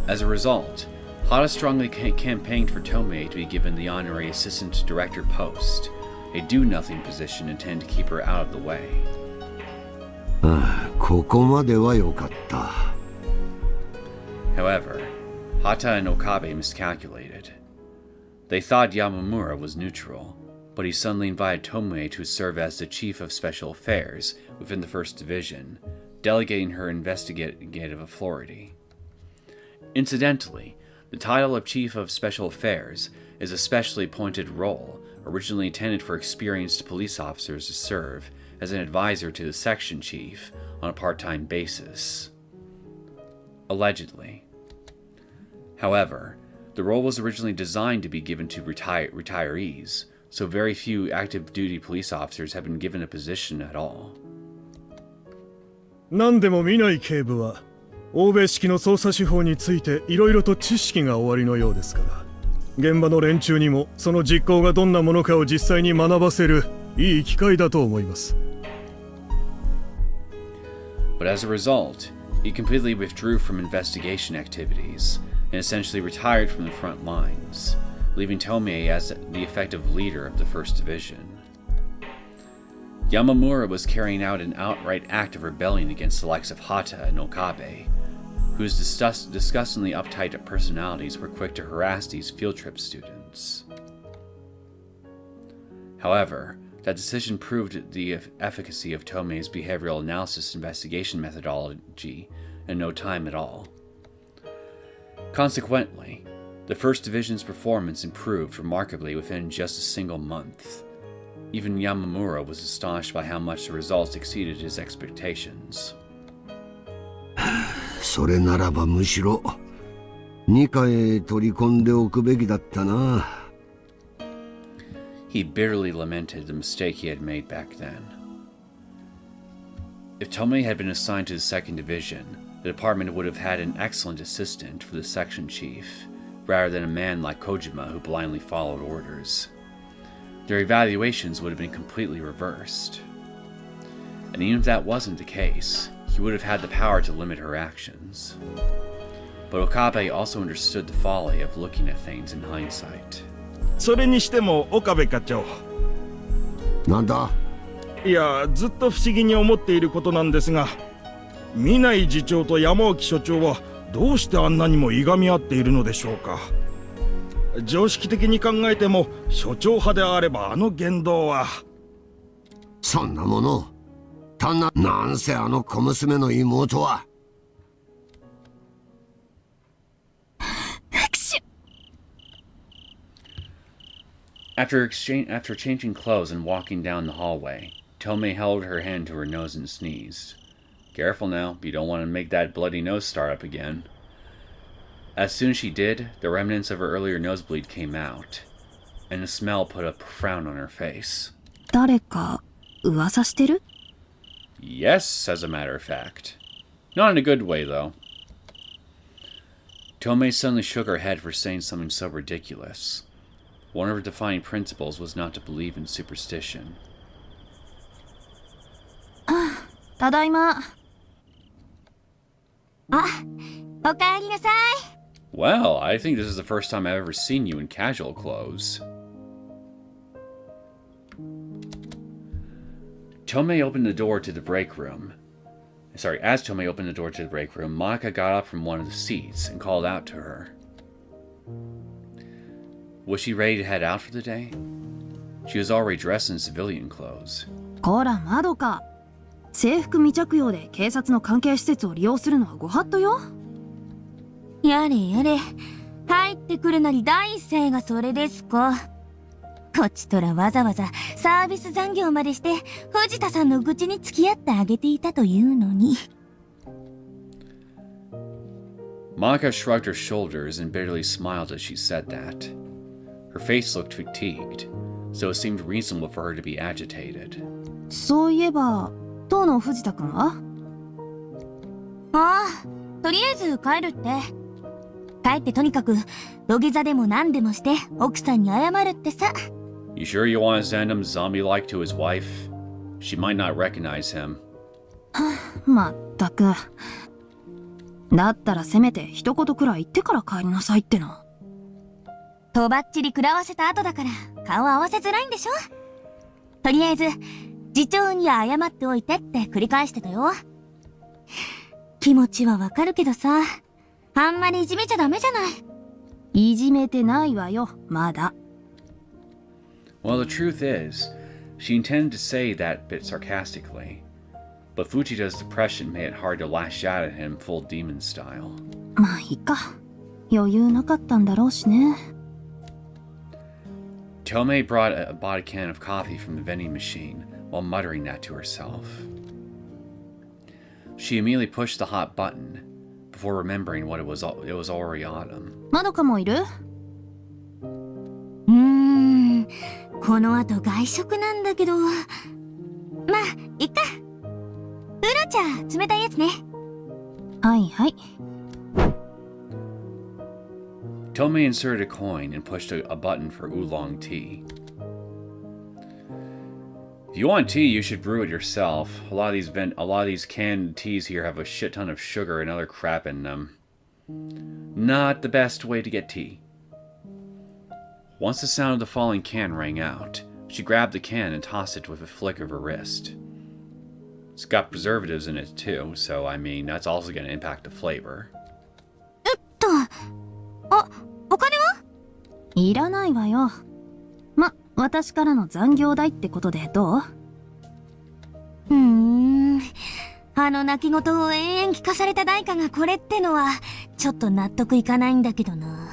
[SPEAKER 1] As a result, Hata strongly campaigned for Tomoe to be given the honorary assistant director post, a do-nothing position intended to keep her out of the way.
[SPEAKER 5] ここまでは良かった。
[SPEAKER 1] However, Hata and Okabe miscalculated. They thought Yamamura was neutral, but he suddenly invited Tomoe to serve as the Chief of Special Affairs within the 1st Division, delegating her investigative authority. Incidentally, the title of Chief of Special Affairs is a specially appointed role originally intended for experienced police officers to serve as an advisor to the section chief on a part-time basis. Allegedly. However, the role was originally designed to be given to retirees, so very few active-duty police officers have been given a position at all.
[SPEAKER 10] 何でも見ない警部は欧米式の捜査手法についていろいろと知識がおありのようですから、現場の連中にもその実行がどんなものかを実際に学ばせるいい機会だと思います。
[SPEAKER 1] But as a result, he completely withdrew from investigation activities and essentially retired from the front lines, leaving Tomoe as the effective leader of the 1st Division. Yamamura was carrying out an outright act of rebellion against the likes of Hata and Okabe, whose disgustingly uptight personalities were quick to harass these field trip students. However, that decision proved the efficacy of Tomoe's behavioral analysis investigation methodology in no time at all. Consequently, the 1st Division's performance improved remarkably within just a single month. Even Yamamura was astonished by how much the results exceeded his expectations.
[SPEAKER 5] それならばむしろ二課へ取り込んでおくべきだったな。
[SPEAKER 1] He bitterly lamented the mistake he had made back then. If Tomoe had been assigned to the 2nd Division, the department would have had an excellent assistant for the section chief, rather than a man like Kojima who blindly followed orders. Their evaluations would have been completely reversed. And even if that wasn't the case, he would have had the power to limit her actions. But Okabe also understood the folly of looking at things in hindsight.
[SPEAKER 8] それにしても岡部課長。
[SPEAKER 5] なんだ？
[SPEAKER 8] いや、ずっと不思議に思っていることなんですが、南井次長と山沖所長はどうしてあんなにもいがみ合っているのでしょうか。常識的に考えても所長派であればあの言動は。
[SPEAKER 5] そんなものなんせあの小娘の妹は。
[SPEAKER 1] After changing clothes and walking down the hallway, Tomoe held her hand to her nose and sneezed. Careful now, you don't want to make that bloody nose start up again. As soon as she did, the remnants of her earlier nosebleed came out, and the smell put a frown on her face.
[SPEAKER 4] 誰か噂してる?
[SPEAKER 1] Yes, as a matter of fact. Not in a good way, though. Tomoe suddenly shook her head for saying something so ridiculous. One of her defining principles was not to believe in superstition.
[SPEAKER 4] ただいま。
[SPEAKER 3] あ、おかえりなさい。
[SPEAKER 1] Well, I think this is the first time I've ever seen you in casual clothes. Tomoe opened the door to the break room. As Tomoe opened the door to the break room, Modaka got up from one of the seats and called out to her. Was she ready to head out for the day? She was already dressed in civilian clothes.
[SPEAKER 4] こら、まどか。制服未着用で警察の関係施設を利用するのはご法度よ。
[SPEAKER 3] やれやれ。入ってくるなり第一声がそれですか。こっちとらわざわざサービス残業までして藤田さんの愚痴に付き合ってあげていたというのに。
[SPEAKER 1] Modaka shrugged her shoulders and bitterly smiled as she said that. Her face looked fatigued, so it seemed reasonable for her to be agitated.
[SPEAKER 4] そういえば、当の藤田くんは？
[SPEAKER 3] ああ、とりあえず帰るって。帰ってとにかく土下座でも何でもして奥さんに謝るってさ。
[SPEAKER 1] You sure you want to send him zombie-like to his wife? She might not recognize him.
[SPEAKER 4] まったく。だったらせめて一言くらい言ってから帰りなさいっての。
[SPEAKER 3] とばっちり食らわせた後だから顔合わせづらいんでしょ。とりあえず次長には謝っておいてって繰り返してたよ。気持ちはわかるけどさ、あんまりいじめちゃダメじゃない。
[SPEAKER 4] いじめてないわよ、まだ。
[SPEAKER 1] Well, the truth is, she intended to say that bit sarcastically, but Fujita's depression made it hard to lash out at him full demon style.
[SPEAKER 4] まあいいか。余裕なかったんだろうしね。
[SPEAKER 1] Tomoe bought a can of coffee from the vending machine while muttering that to herself. She immediately pushed the hot button before remembering it was already autumn.
[SPEAKER 4] まどかもいる？
[SPEAKER 3] この後外食なんだけど。まあ、いっか。ウーロン茶、冷たいやつね。
[SPEAKER 4] はいはい。
[SPEAKER 1] Tomoe inserted a coin and pushed a button for oolong tea. If you want tea, you should brew it yourself. A lot of these canned teas here have a shit ton of sugar and other crap in them. Not the best way to get tea. Once the sound of the falling can rang out, she grabbed the can and tossed it with a flick of her wrist. It's got preservatives in it too, so I mean, that's also going to impact the flavor.
[SPEAKER 4] お金はいらないわよ。私からの残業代ってことでどう？
[SPEAKER 11] あの泣き言を延々聞かされた代価がこれってのはちょっと納得いかないんだけどな。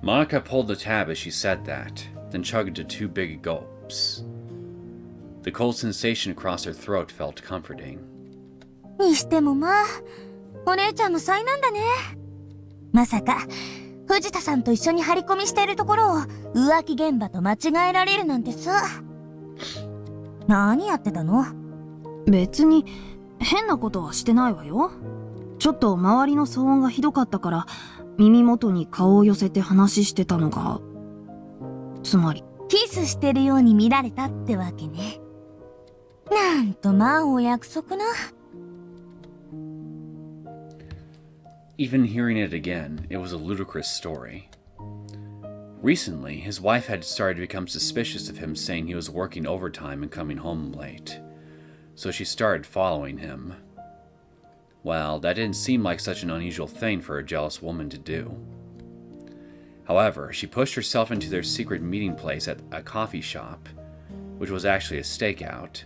[SPEAKER 1] Monica pulled the tab as she said that, then chugged to 2 big gulps. The cold sensation across her throat felt comforting.
[SPEAKER 11] にしてもまあ、お姉ちゃんも災難だね。まさか藤田さんと一緒に張り込みしているところを浮気現場と間違えられるなんてさ。何やってたの？
[SPEAKER 4] 別に変なことはしてないわよ。ちょっと周りの騒音がひどかったから耳元に顔を寄せて話してたのが、つまり
[SPEAKER 11] キスしてるように見られたってわけね。なんとまあお約束な。
[SPEAKER 1] Even hearing it again, it was a ludicrous story. Recently, his wife had started to become suspicious of him, saying he was working overtime and coming home late. So she started following him. Well, that didn't seem like such an unusual thing for a jealous woman to do. However, she pushed herself into their secret meeting place at a coffee shop, which was actually a stakeout,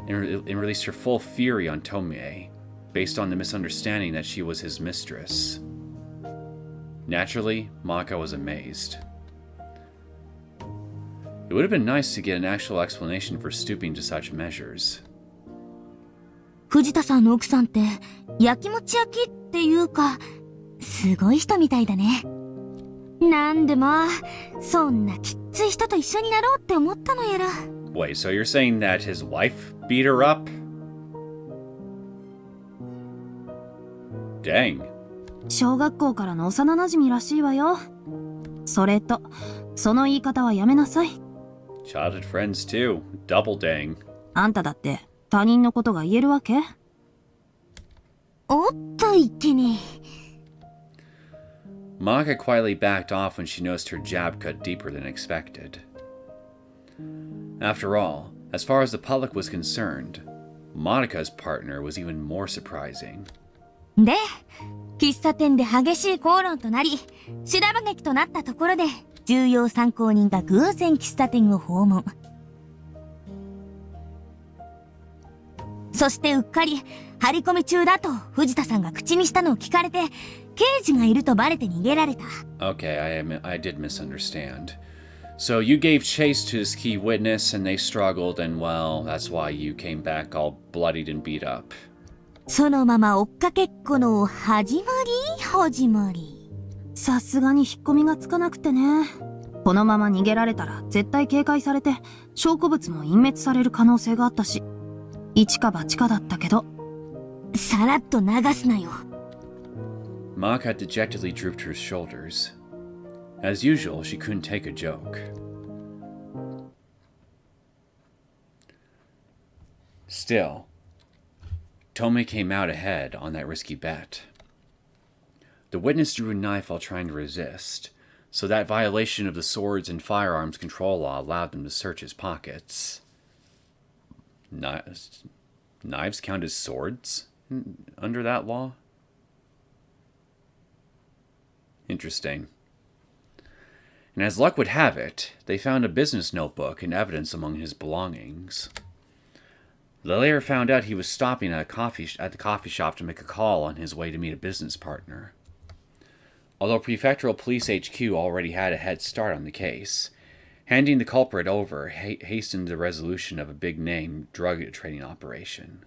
[SPEAKER 1] and released her full fury on Tomoe, based on the misunderstanding that she was his mistress. Naturally, Maka was amazed. It would have been nice to get an actual explanation for stooping to such measures.
[SPEAKER 11] 藤田さんの奥さんって焼きもち焼きっていうかすごい人みたいだね。なんでまあそんなきっつい人と一緒になろうって思ったのやら。
[SPEAKER 1] Wait, so you're saying that his wife beat her up? Dang.
[SPEAKER 4] 小学校からの幼馴染らしいわよ。それとその言い方はやめなさい。
[SPEAKER 1] Childhood friends too. Double dang.
[SPEAKER 4] あんただって他人のことが言えるわけ？
[SPEAKER 11] おっといけねえ。
[SPEAKER 1] Maka quietly backed off when she noticed her jab cut deeper than expected. After all, as far as the public was concerned, Monika's partner was even more surprising.
[SPEAKER 11] で、喫茶店で激しい口論となり、修羅場劇となったところで、重要参考人が偶然喫茶店を訪問。そしてうっかり、張り込み中だと藤田さんが口にしたのを聞かれて、刑事がいるとバレて逃げられた。
[SPEAKER 1] Okay, I did misunderstand. So you gave chase to this key witness and they struggled and well, that's why you came back all bloodied and beat up.
[SPEAKER 11] そのまま追っかけっこの始まり。
[SPEAKER 4] さすがに引っ込みがつかなくてね。このまま逃げられたら絶対警戒されて証拠物も隠滅される可能性があったし、一か八かだったけど。
[SPEAKER 11] さらっと流すなよ。
[SPEAKER 1] Maka dejectedly drooped her shoulders. As usual, she couldn't take a joke. Still, Tomoe came out ahead on that risky bet. The witness drew a knife while trying to resist, so that violation of the Swords and Firearms Control Law allowed them to search his pockets. Knives count as swords under that law? Interesting. And as luck would have it, they found a business notebook and evidence among his belongings. They later found out he was stopping at the coffee shop to make a call on his way to meet a business partner. Although Prefectural Police HQ already had a head start on the case, handing the culprit over hastened the resolution of a big-name drug trading operation.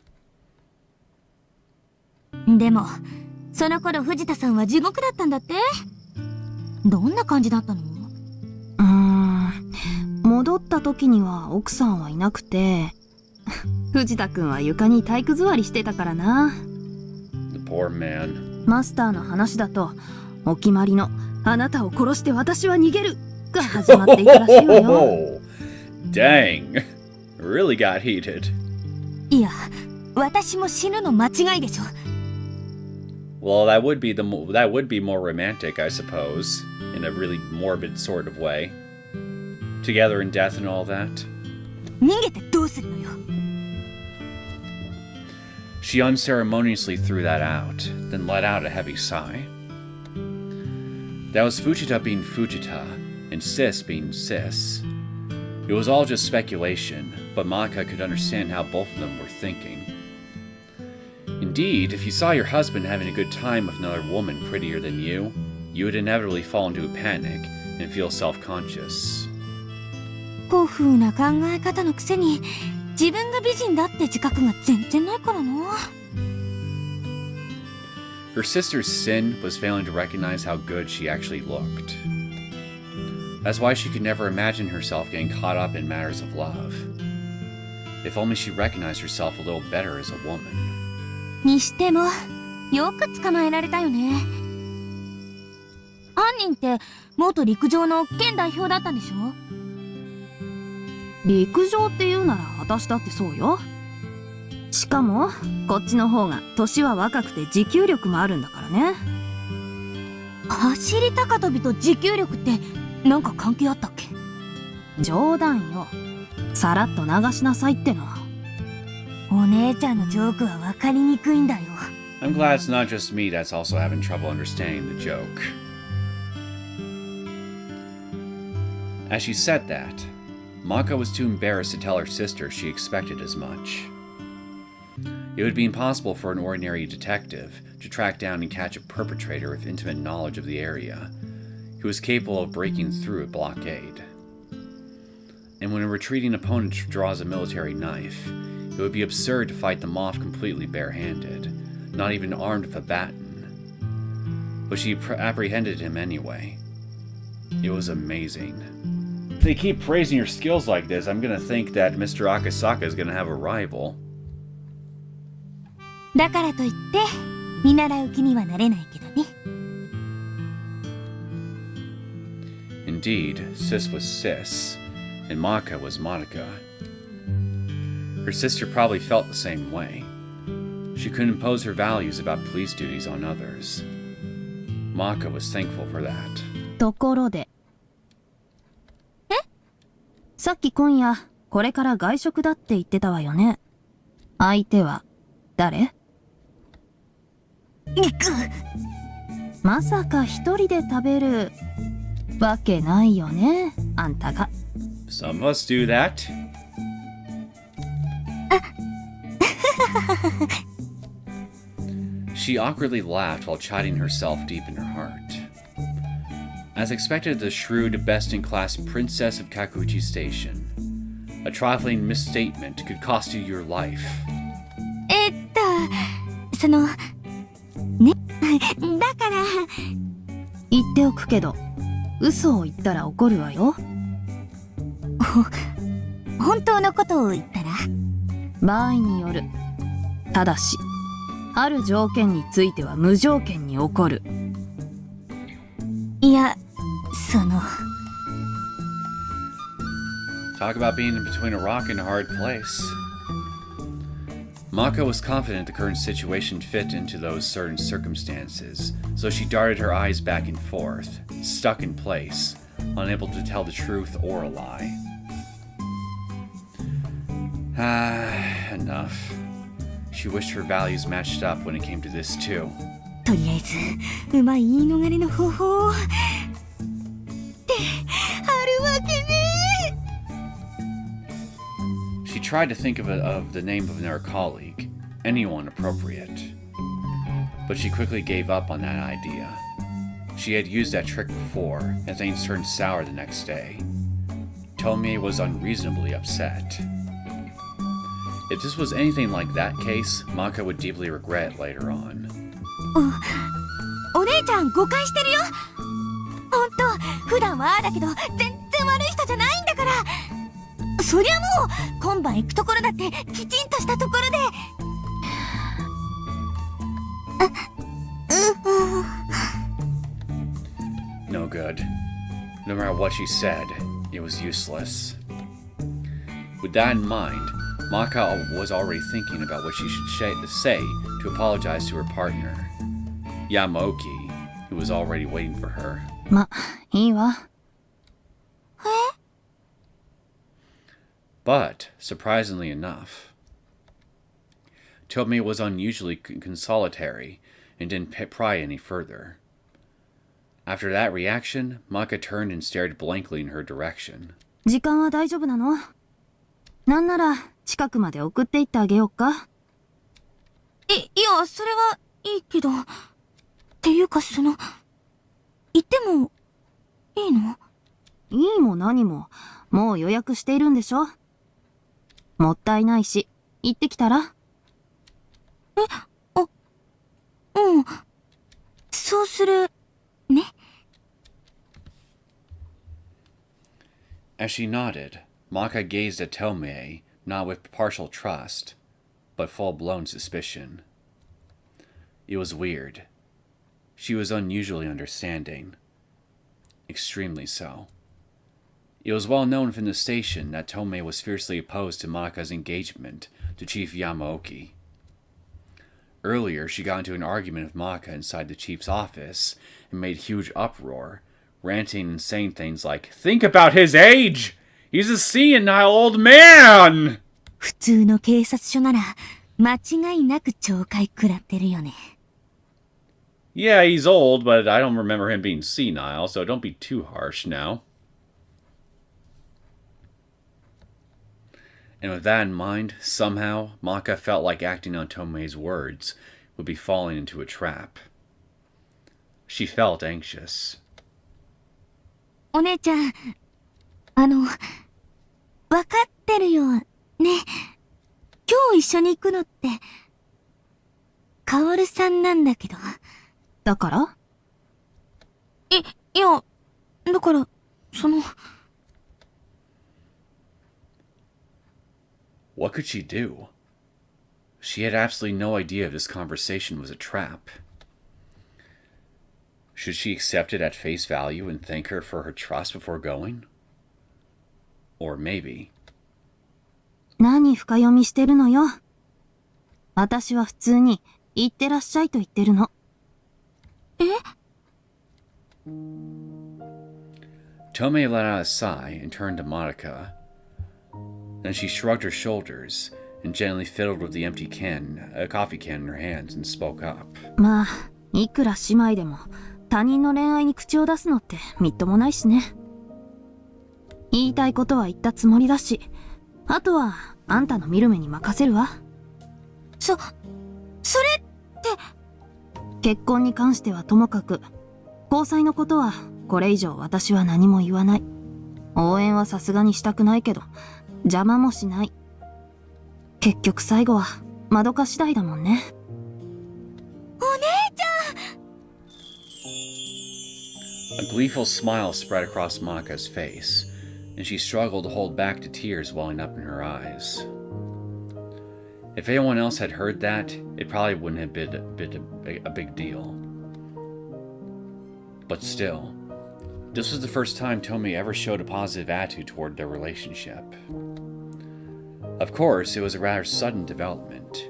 [SPEAKER 11] でも、その頃藤田さんは地獄だったんだって？どんな感じだったの？
[SPEAKER 4] 戻った時には奥さんはいなくて、藤田くんは床に体育座りしてたからな。
[SPEAKER 1] The poor man.
[SPEAKER 4] マスターの話だと、お決まりのあなたを殺して私は逃げるが始まっていたらしいわよ。
[SPEAKER 1] Oh, dang. Really got heated.
[SPEAKER 11] いや、私も死ぬの間違いでしょ。
[SPEAKER 1] Well, that would be more romantic, I suppose, in a really morbid sort of way. Together in death and all that.
[SPEAKER 11] 逃げてどうするのよ。
[SPEAKER 1] She unceremoniously threw that out, then let out a heavy sigh. That was Fujita being Fujita, and Sis being Sis. It was all just speculation, but Modaka could understand how both of them were thinking. Indeed, if you saw your husband having a good time with another woman prettier than you would inevitably fall into a panic and feel self-conscious.
[SPEAKER 11] 古風な考え方のくせに、自分が美人だって自覚が全然ないからな。
[SPEAKER 1] Her sister's sin was failing to recognize how good she actually looked. That's why she could never imagine herself getting caught up in matters of love. If only she recognized herself a little better as a woman.
[SPEAKER 11] にしても、よく捕まえられたよね。犯人って元陸上の県代表だったんでしょ？
[SPEAKER 4] 陸上って言うなら私だってそうよ。しかもこっちの方が年は若くて持久力もあるんだからね。
[SPEAKER 11] 走り高跳びと持久力ってなんか関係あったっけ？
[SPEAKER 4] 冗談よ。さらっと流しなさいっての。
[SPEAKER 11] お姉ちゃんのジョークは分かりにくいんだよ。
[SPEAKER 1] I'm glad it's not just me that's also having trouble understanding the joke. As she said that, Maka was too embarrassed to tell her sister she expected as much. It would be impossible for an ordinary detective to track down and catch a perpetrator with intimate knowledge of the area, who was capable of breaking through a blockade. And when a retreating opponent draws a military knife, it would be absurd to fight them off completely barehanded, not even armed with a baton. But she apprehended him anyway. It was amazing. If they keep praising your skills like this, I'm gonna think that Mr. Akasaka is gonna have a rival.
[SPEAKER 11] だからといって見習う気にはなれないけどね。
[SPEAKER 1] Indeed, Sis was Sis, and Maka was Modaka. Her sister probably felt the same way. She couldn't impose her values about police duties on others. Maka was thankful for that.
[SPEAKER 4] ところで。さっき今夜これから外食だって言ってたわよね。相手は誰？まさか一人で食べるわけないよね、あんたが。
[SPEAKER 1] Some of us do that. She awkwardly laughed while chiding herself deep in her heart. As expected, the shrewd, best-in-class princess of Kakuchi Station. A trifling misstatement could cost you your life.
[SPEAKER 11] そのね、だから
[SPEAKER 4] 言っておくけど、嘘を言ったら怒るわよ。
[SPEAKER 11] 本当のことを言ったら？
[SPEAKER 4] 場合による。ただし、ある条件については無条件に怒る。
[SPEAKER 11] いや、その。
[SPEAKER 1] Talk about being in between a rock and a hard place. Maka was confident the current situation fit into those certain circumstances, so she darted her eyes back and forth, stuck in place, unable to tell the truth or a lie. Enough. She wished her values matched up when it came to this too.
[SPEAKER 11] とりあえず、うまい言い逃れの方法ってあるわけね。
[SPEAKER 1] She tried to think of the name of their colleague, anyone appropriate. But she quickly gave up on that idea. She had used that trick before, and things turned sour the next day. Tomoe was unreasonably upset. If this was anything like that case, Maka would deeply regret later on.
[SPEAKER 11] お姉ちゃん誤解してるよ。ほんと、普段はああだけど全然悪い人じゃないんだから。そりゃもう今晩行くところだってきちんとしたところで。
[SPEAKER 1] No good. No matter what she said, it was useless. With that in mind, Maka was already thinking about what she should say to apologize to her partner, Yamaoki, who was already waiting for her.
[SPEAKER 4] ま、いいわ。
[SPEAKER 1] But, surprisingly enough, Tomoe was unusually consolatory and didn't pry any further. After that reaction, Maka turned and stared blankly in her direction.
[SPEAKER 4] 時間は大丈夫なの？なんなら近くまで送って行ってあげようか？
[SPEAKER 11] いや、それはいいけど。っていうか行ってもいいの？
[SPEAKER 4] いいも何も、もう予約しているんでしょ？もったいないし、行ってきたら？
[SPEAKER 11] うん。そうするね。
[SPEAKER 1] As she nodded, Maka gazed at Tomoe, not with partial trust, but full-blown suspicion. It was weird. She was unusually understanding. Extremely so. It was well known from the station that Tomoe was fiercely opposed to Maka's engagement to Chief Yamaoki. Earlier, she got into an argument with Maka inside the chief's office and made huge uproar, ranting and saying things like, "Think about his age! He's a senile old man!"
[SPEAKER 11] 普通の警察署なら間違いなく懲戒食らってるよね。
[SPEAKER 1] Yeah, he's old, but I don't remember him being senile, so don't be too harsh now. And with that in mind, somehow, Maka felt like acting on Tomoe's words would be falling into a trap. She felt anxious.
[SPEAKER 11] お姉ちゃん、わかってるよ。ね。今日一緒に行くのって、カオルさんなんだけど。
[SPEAKER 4] だから？
[SPEAKER 11] いや、だから、
[SPEAKER 1] What could she do? She had absolutely no idea if this conversation was a trap. Should she accept it at face value and thank her for her trust before going? Or maybe...
[SPEAKER 4] 何深読みしてるのよ。私は普通に、行ってらっしゃいと言ってるの。
[SPEAKER 1] Tomoe let out a sigh and turned to Modaka. Then she shrugged her shoulders and gently fiddled with the empty coffee can in her hands and spoke up.
[SPEAKER 4] まあ、いくら姉妹でも、他人の恋愛に口を出すのってみっともないしね。言いたいことは言ったつもりだし、あとはあんたの見る目に任せるわ。
[SPEAKER 11] それって。
[SPEAKER 4] 結婚に関してはともかく、交際のことはこれ以上私は何も言わない。応援はさすがにしたくないけど、邪魔もしない。結局最後はまどか次第だもんね。
[SPEAKER 11] お姉ちゃん！
[SPEAKER 1] A gleeful smile spread across Maka's face, and she struggled to hold back the tears welling up in her eyes. If anyone else had heard that, it probably wouldn't have been a big deal. But still, this was the first time Tomoe ever showed a positive attitude toward their relationship. Of course, it was a rather sudden development,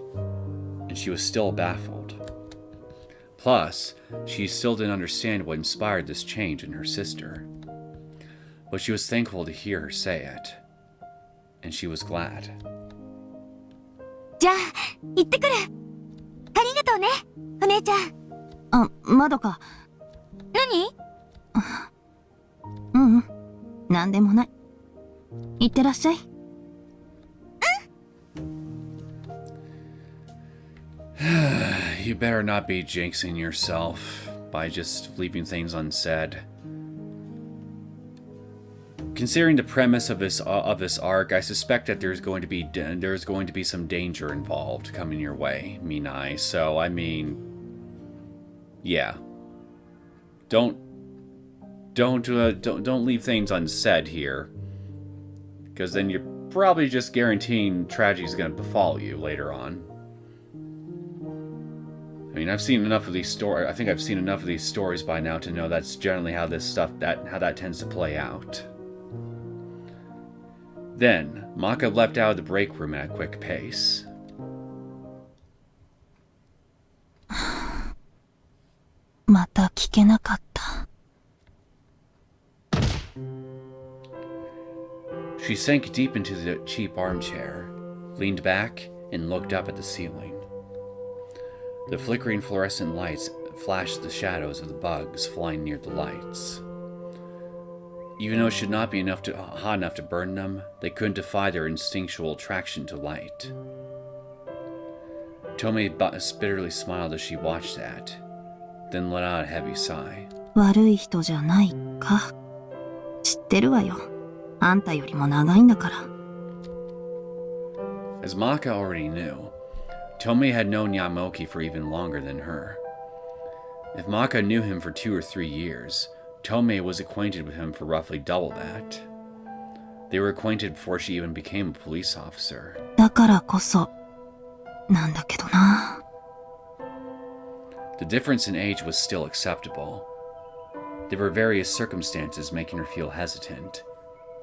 [SPEAKER 1] and she was still baffled. Plus, she still didn't understand what inspired this change in her sister. But she was thankful to hear her say it, and she was glad.
[SPEAKER 11] じゃあ、行ってくる。ありがとうね、お姉ちゃん。
[SPEAKER 4] あ、まどか。
[SPEAKER 11] 何？
[SPEAKER 4] なんでもない。行ってらっしゃい。
[SPEAKER 1] You better not be jinxing yourself by just leaving things unsaid. Considering the premise of this arc, I suspect that there's going to be some danger involved coming your way, Minai. So I mean, yeah. Don't leave things unsaid here, because then you're probably just guaranteeing tragedy's going to befall you later on. I mean, I've seen enough of these stories. I think I've seen enough of these stories by now to know that's generally how how that tends to play out. Then, Maka leapt out of the break room at a quick pace. She sank deep into the cheap armchair, leaned back, and looked up at the ceiling. The flickering fluorescent lights flashed the shadows of the bugs flying near the lights. Even though it should not be hot enough to burn them, they couldn't defy their instinctual attraction to light. Tomoe bitterly smiled as she watched that, then let out a heavy sigh.
[SPEAKER 4] 悪い人じゃないか。知ってるわよ。あんたよりも長いんだから。
[SPEAKER 1] As Maka already knew, Tomoe had known Yamaoki for even longer than her. If Maka knew him for 2 or 3 years, Tomoe was acquainted with him for roughly double that. They were acquainted before she even became a police officer.
[SPEAKER 4] だからこそ、なんだけどな。
[SPEAKER 1] The difference in age was still acceptable. There were various circumstances making her feel hesitant,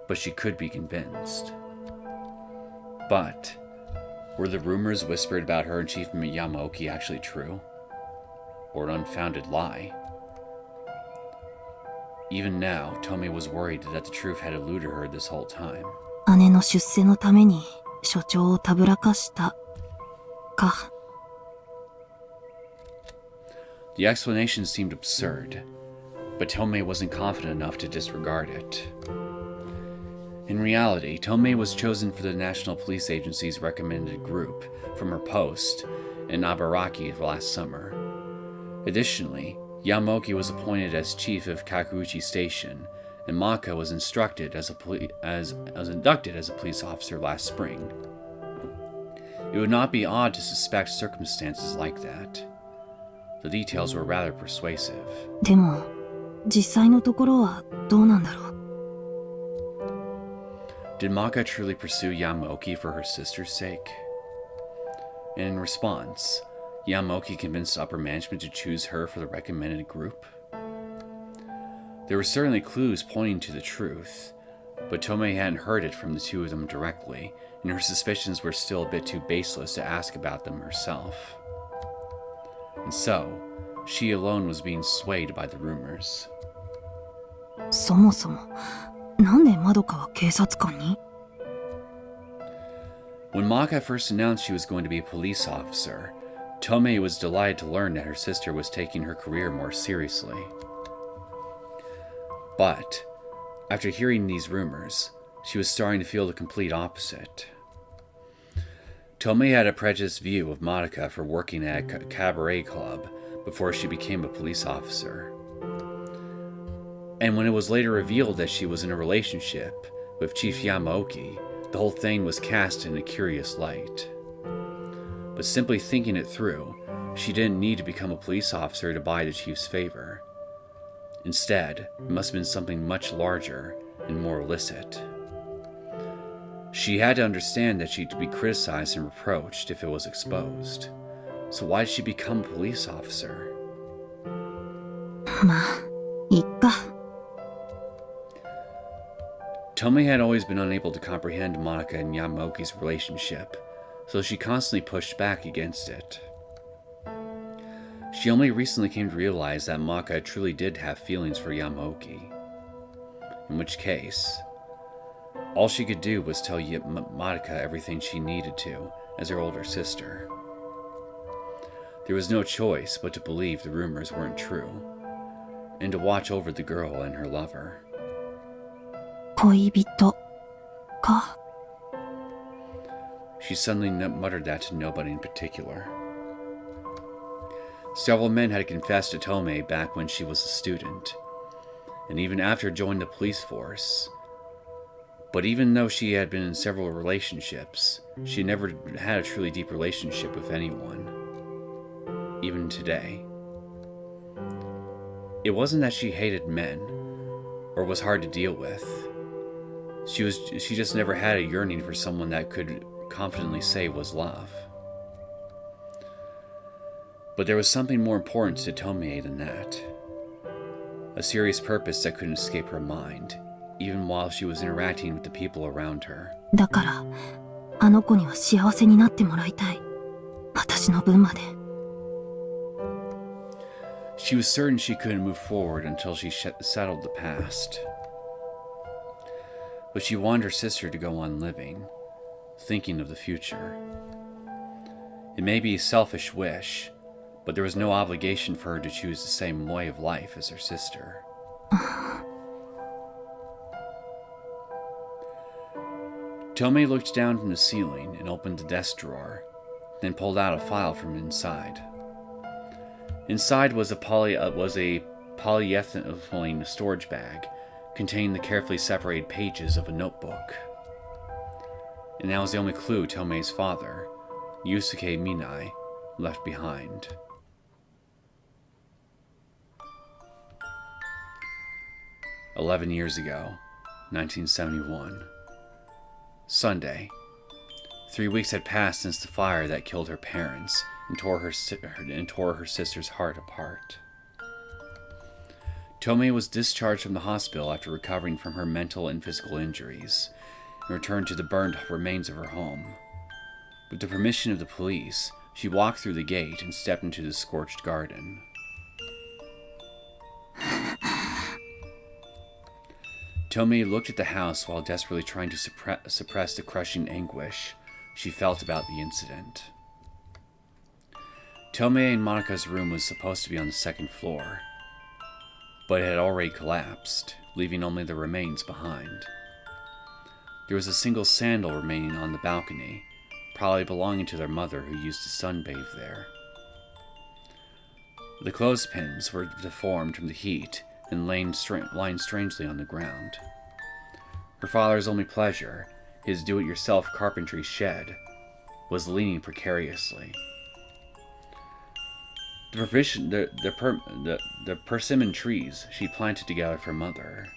[SPEAKER 1] but she could be convinced. But were the rumors whispered about her and Chief Yamaoki actually true? Or an unfounded lie? Even now, Tomoe was worried that the truth had eluded her this whole time.
[SPEAKER 4] 姉の出世のために所長をたぶらかしたか。
[SPEAKER 1] The explanation seemed absurd, but Tomoe wasn't confident enough to disregard it. In reality, Tomoe was chosen for the National Police Agency's recommended group from her post in Abaraki last summer. Additionally, Yamaoki was appointed as chief of Kakuuchi Station, and Maka was inducted as a police officer last spring. It would not be odd to suspect circumstances like that. The details were rather persuasive.
[SPEAKER 4] でも、実際のところはどうなんだろう。
[SPEAKER 1] Did Maka truly pursue Yamaoki for her sister's sake? And in response, Yamaoki convinced upper management to choose her for the recommended group? There were certainly clues pointing to the truth, but Tomoe hadn't heard it from the two of them directly, and her suspicions were still a bit too baseless to ask about them herself. And so, she alone was being swayed by the rumors.
[SPEAKER 4] そもそも、なんでまどかは警察官に？
[SPEAKER 1] When Maka first announced she was going to be a police officer, Tomoe was delighted to learn that her sister was taking her career more seriously. But, after hearing these rumors, she was starting to feel the complete opposite. Tomoe had a prejudiced view of Modaka for working at a cabaret club before she became a police officer. And when it was later revealed that she was in a relationship with Chief Yamaoki, the whole thing was cast in a curious light. But simply thinking it through, she didn't need to become a police officer to buy the chief's favor. Instead, it must have been something much larger and more illicit. She had to understand that she'd be criticized and reproached if it was exposed. So why did she become a police officer?
[SPEAKER 4] まあ、いっか。
[SPEAKER 1] Tomoe had always been unable to comprehend Modaka and Yamaoki's relationship, so she constantly pushed back against it. She only recently came to realize that Maka truly did have feelings for Yamaoki. In which case, all she could do was tell Modaka everything she needed to, as her older sister. There was no choice but to believe the rumors weren't true, and to watch over the girl and her lover.
[SPEAKER 4] 恋人か。
[SPEAKER 1] She suddenly muttered that to nobody in particular. Several men had confessed to Tomoe back when she was a student, and even after joining the police force. But even though she had been in several relationships, she never had a truly deep relationship with anyone. Even today. It wasn't that she hated men, or was hard to deal with. She just never had a yearning for someone that could confidently say was love. But there was something more important to Tomoe than that. A serious purpose that couldn't escape her mind, even while she was interacting with the people around her.
[SPEAKER 4] だから、あの子には幸せになってもらいたい。私の分まで。
[SPEAKER 1] She was certain she couldn't move forward until she settled the past. But she wanted her sister to go on living, thinking of the future. It may be a selfish wish, but there was no obligation for her to choose the same way of life as her sister. Tomoe looked down from the ceiling and opened the desk drawer, then pulled out a file from inside. Inside was a polyethylene storage bag containing the carefully separated pages of a notebook. And that was the only clue Tomoe's father, Yusuke Minai, left behind. "11 years ago, 1971. Sunday. 3 weeks had passed since the fire that killed her parents and tore her sister's heart apart. Tomoe was discharged from the hospital after recovering from her mental and physical injuries and returned to the burned remains of her home. With the permission of the police, she walked through the gate and stepped into the scorched garden. Tomoe looked at the house while desperately trying to suppress the crushing anguish she felt about the incident. Tomoe and Monika's room was supposed to be on the second floor, but it had already collapsed, leaving only the remains behind. There was a single sandal remaining on the balcony, probably belonging to their mother who used to sunbathe there. The clothespins were deformed from the heat and lying strangely on the ground. Her father's only pleasure, his do-it-yourself carpentry shed, was leaning precariously. The persimmon trees she planted together for mother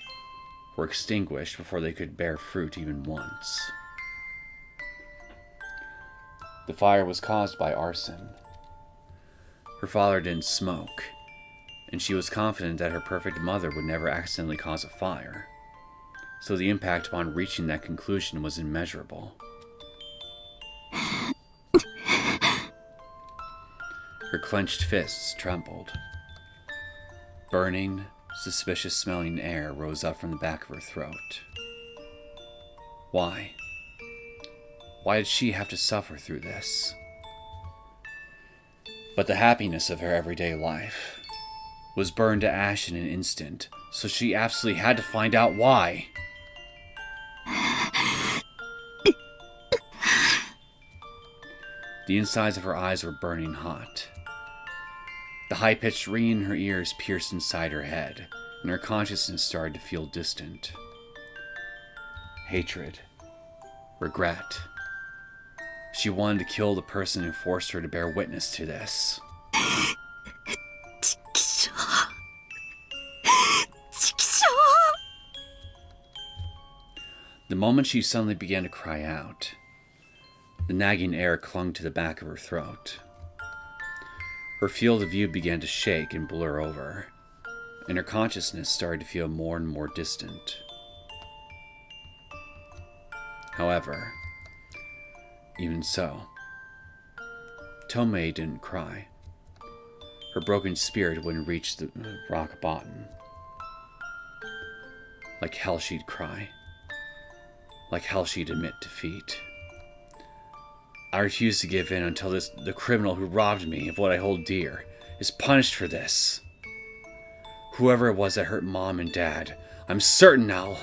[SPEAKER 1] were extinguished before they could bear fruit even once. The fire was caused by arson. Her father didn't smoke, and she was confident that her perfect mother would never accidentally cause a fire, so the impact upon reaching that conclusion was immeasurable. Her clenched fists trembled. Burning, suspicious-smelling air rose up from the back of her throat. Why? Why did she have to suffer through this? But the happiness of her everyday life was burned to ash in an instant, so she absolutely had to find out why. The insides of her eyes were burning hot. The high-pitched ringing in her ears pierced inside her head, and her consciousness started to feel distant. Hatred. Regret. She wanted to kill the person who forced her to bear witness to this. The moment she suddenly began to cry out, the nagging air clung to the back of her throat. Her field of view began to shake and blur over, and her consciousness started to feel more and more distant. However, even so, Tomoe didn't cry. Her broken spirit wouldn't reach the rock bottom. Like hell she'd cry. Like hell she'd admit defeat. I refuse to give in until the criminal who robbed me of what I hold dear is punished for this. Whoever it was that hurt Mom and Dad, I'm certain I'll...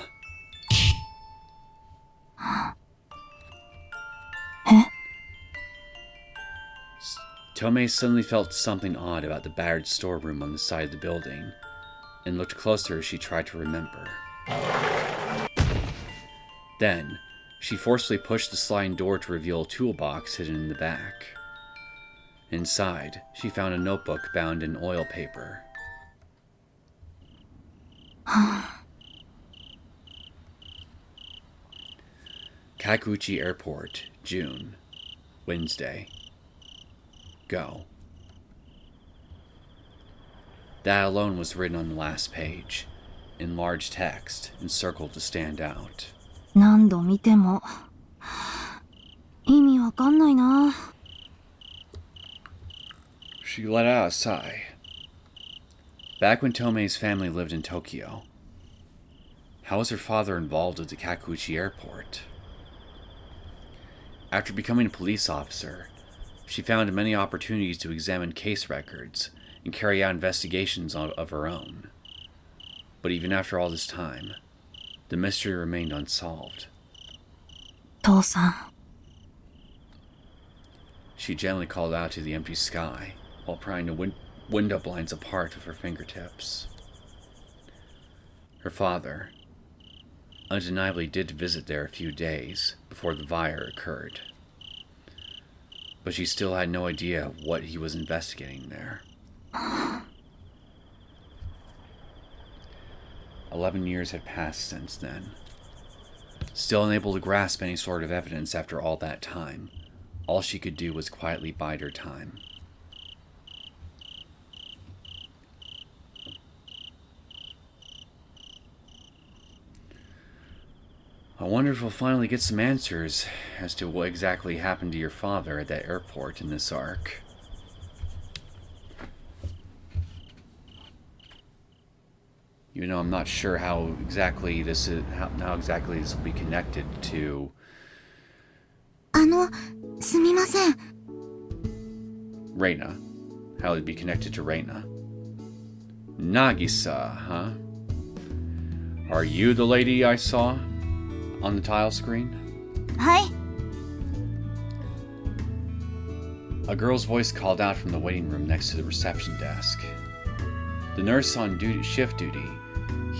[SPEAKER 1] Tomoe suddenly felt something odd about the battered storeroom on the side of the building, and looked closer as she tried to remember. Then, she forcefully pushed the sliding door to reveal a toolbox hidden in the back. Inside, she found a notebook bound in oil paper. Kakuchi Airport, June. Wednesday. Go. That alone was written on the last page, in large text, and circled to stand out.
[SPEAKER 4] 何度見ても意味わかんないな。
[SPEAKER 1] She let out a sigh. Back when Tome's family lived in Tokyo, how was her father involved at the Kakuichi airport? After becoming a police officer, she found many opportunities to examine case records and carry out investigations of her own. But even after all this time, the mystery remained unsolved.
[SPEAKER 4] 父さん。
[SPEAKER 1] She gently called out to the empty sky while prying the window blinds apart with her fingertips. Her father undeniably did visit there a few days before the fire occurred, but she still had no idea what he was investigating there. 11 years had passed since then. Still unable to grasp any sort of evidence after all that time, all she could do was quietly bide her time. I wonder if we'll finally get some answers as to what exactly happened to your father at that airport in this arc. Even though I'm not sure how exactly this will be connected to.
[SPEAKER 11] すみません。
[SPEAKER 1] Rena. How it'd be connected to Rena. Nagisa, huh? Are you the lady I saw on the tile screen?
[SPEAKER 11] はい。
[SPEAKER 1] A girl's voice called out from the waiting room next to the reception desk. The nurse on shift duty,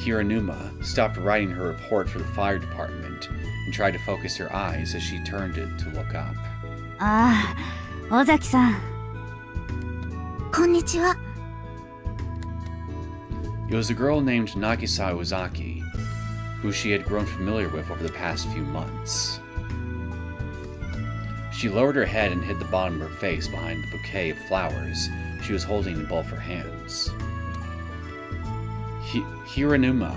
[SPEAKER 1] Hiranuma, stopped writing her report for the fire department and tried to focus her eyes as she turned it to look up.
[SPEAKER 11] ああ、尾崎さん。こんにちは。
[SPEAKER 1] It was a girl named Nagisa Ozaki, who she had grown familiar with over the past few months. She lowered her head and hid the bottom of her face behind the bouquet of flowers she was holding in both her hands. Hiranuma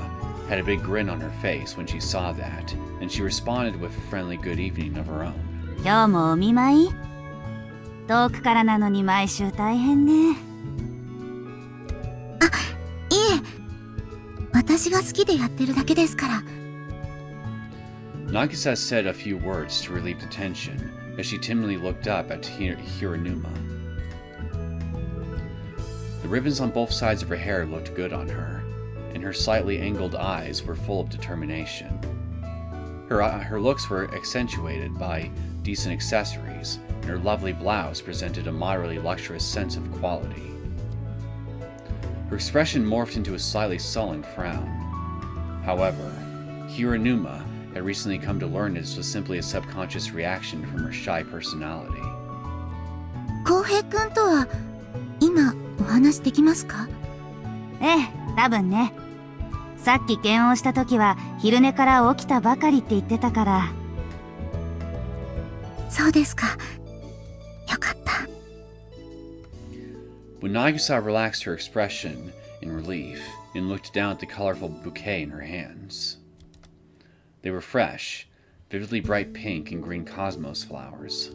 [SPEAKER 1] had a big grin on her face when she saw that, and she responded with a friendly good evening of her own.
[SPEAKER 11] 今日もお見舞い？遠くからなのに毎週大変ね。あ、いえ。私が好きでやってるだけですから。
[SPEAKER 1] Nagisa said a few words to relieve the tension as she timidly looked up at Hiranuma. The ribbons on both sides of her hair looked good on her, and her slightly angled eyes were full of determination. Her looks were accentuated by decent accessories, and her lovely blouse presented a moderately luxurious sense of quality. Her expression morphed into a slightly sullen frown. However, Hiranuma had recently come to learn this was simply a subconscious reaction from her shy personality.
[SPEAKER 11] 浩平くんとは今お話できますか？ええ、多分ね。さっき検温した時は昼寝から起きたばかりって言ってたから。そうですか。よかった。
[SPEAKER 1] When Nagisa relaxed her expression in relief and looked down at the colorful bouquet in her hands. They were fresh, vividly bright pink and green cosmos flowers.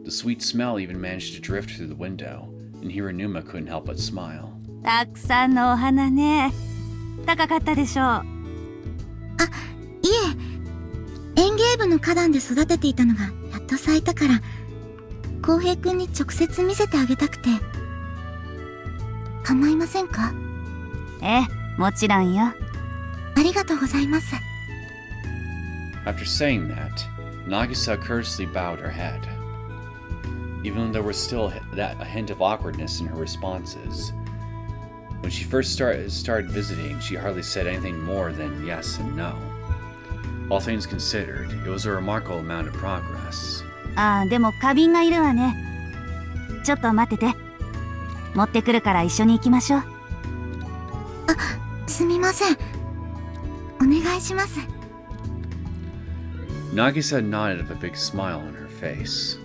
[SPEAKER 1] The sweet smell even managed to drift through the window, and Hiranuma couldn't help but smile.
[SPEAKER 11] たくさんのお花ね。高かったでしょう。あ、いえ。園芸部の花壇で育てていたのがやっと咲いたから、浩平くんに直接見せてあげたくて。構いませんか？ええ、もちろんよ。ありがとうございます。
[SPEAKER 1] After saying that, Nagisa courteously bowed her head. Even though there was still a hint of awkwardness in her responses. When she first started visiting, she hardly said anything more than yes and no. All things considered, it was a remarkable amount of progress.
[SPEAKER 11] ああ、でも花瓶がいるわね。ちょっと待ってて。持ってくるから一緒に行きましょう。あ、すみません。お願いします。
[SPEAKER 1] Nagisa nodded with a big smile on her face.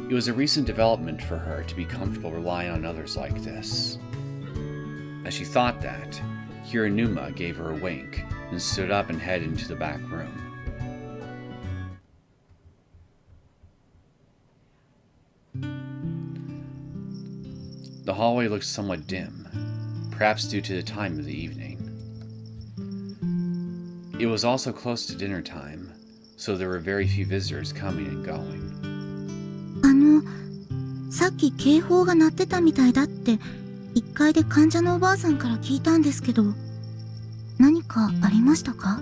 [SPEAKER 1] It was a recent development for her to be comfortable relying on others like this. As she thought that, Hiranuma gave her a wink and stood up and headed into the back room. The hallway looked somewhat dim, perhaps due to the time of the evening. It was also close to dinner time, so there were very few visitors coming and going.
[SPEAKER 11] さっき警報が鳴ってたみたいだって1階で患者のおばあさんから聞いたんですけど、何かありましたか？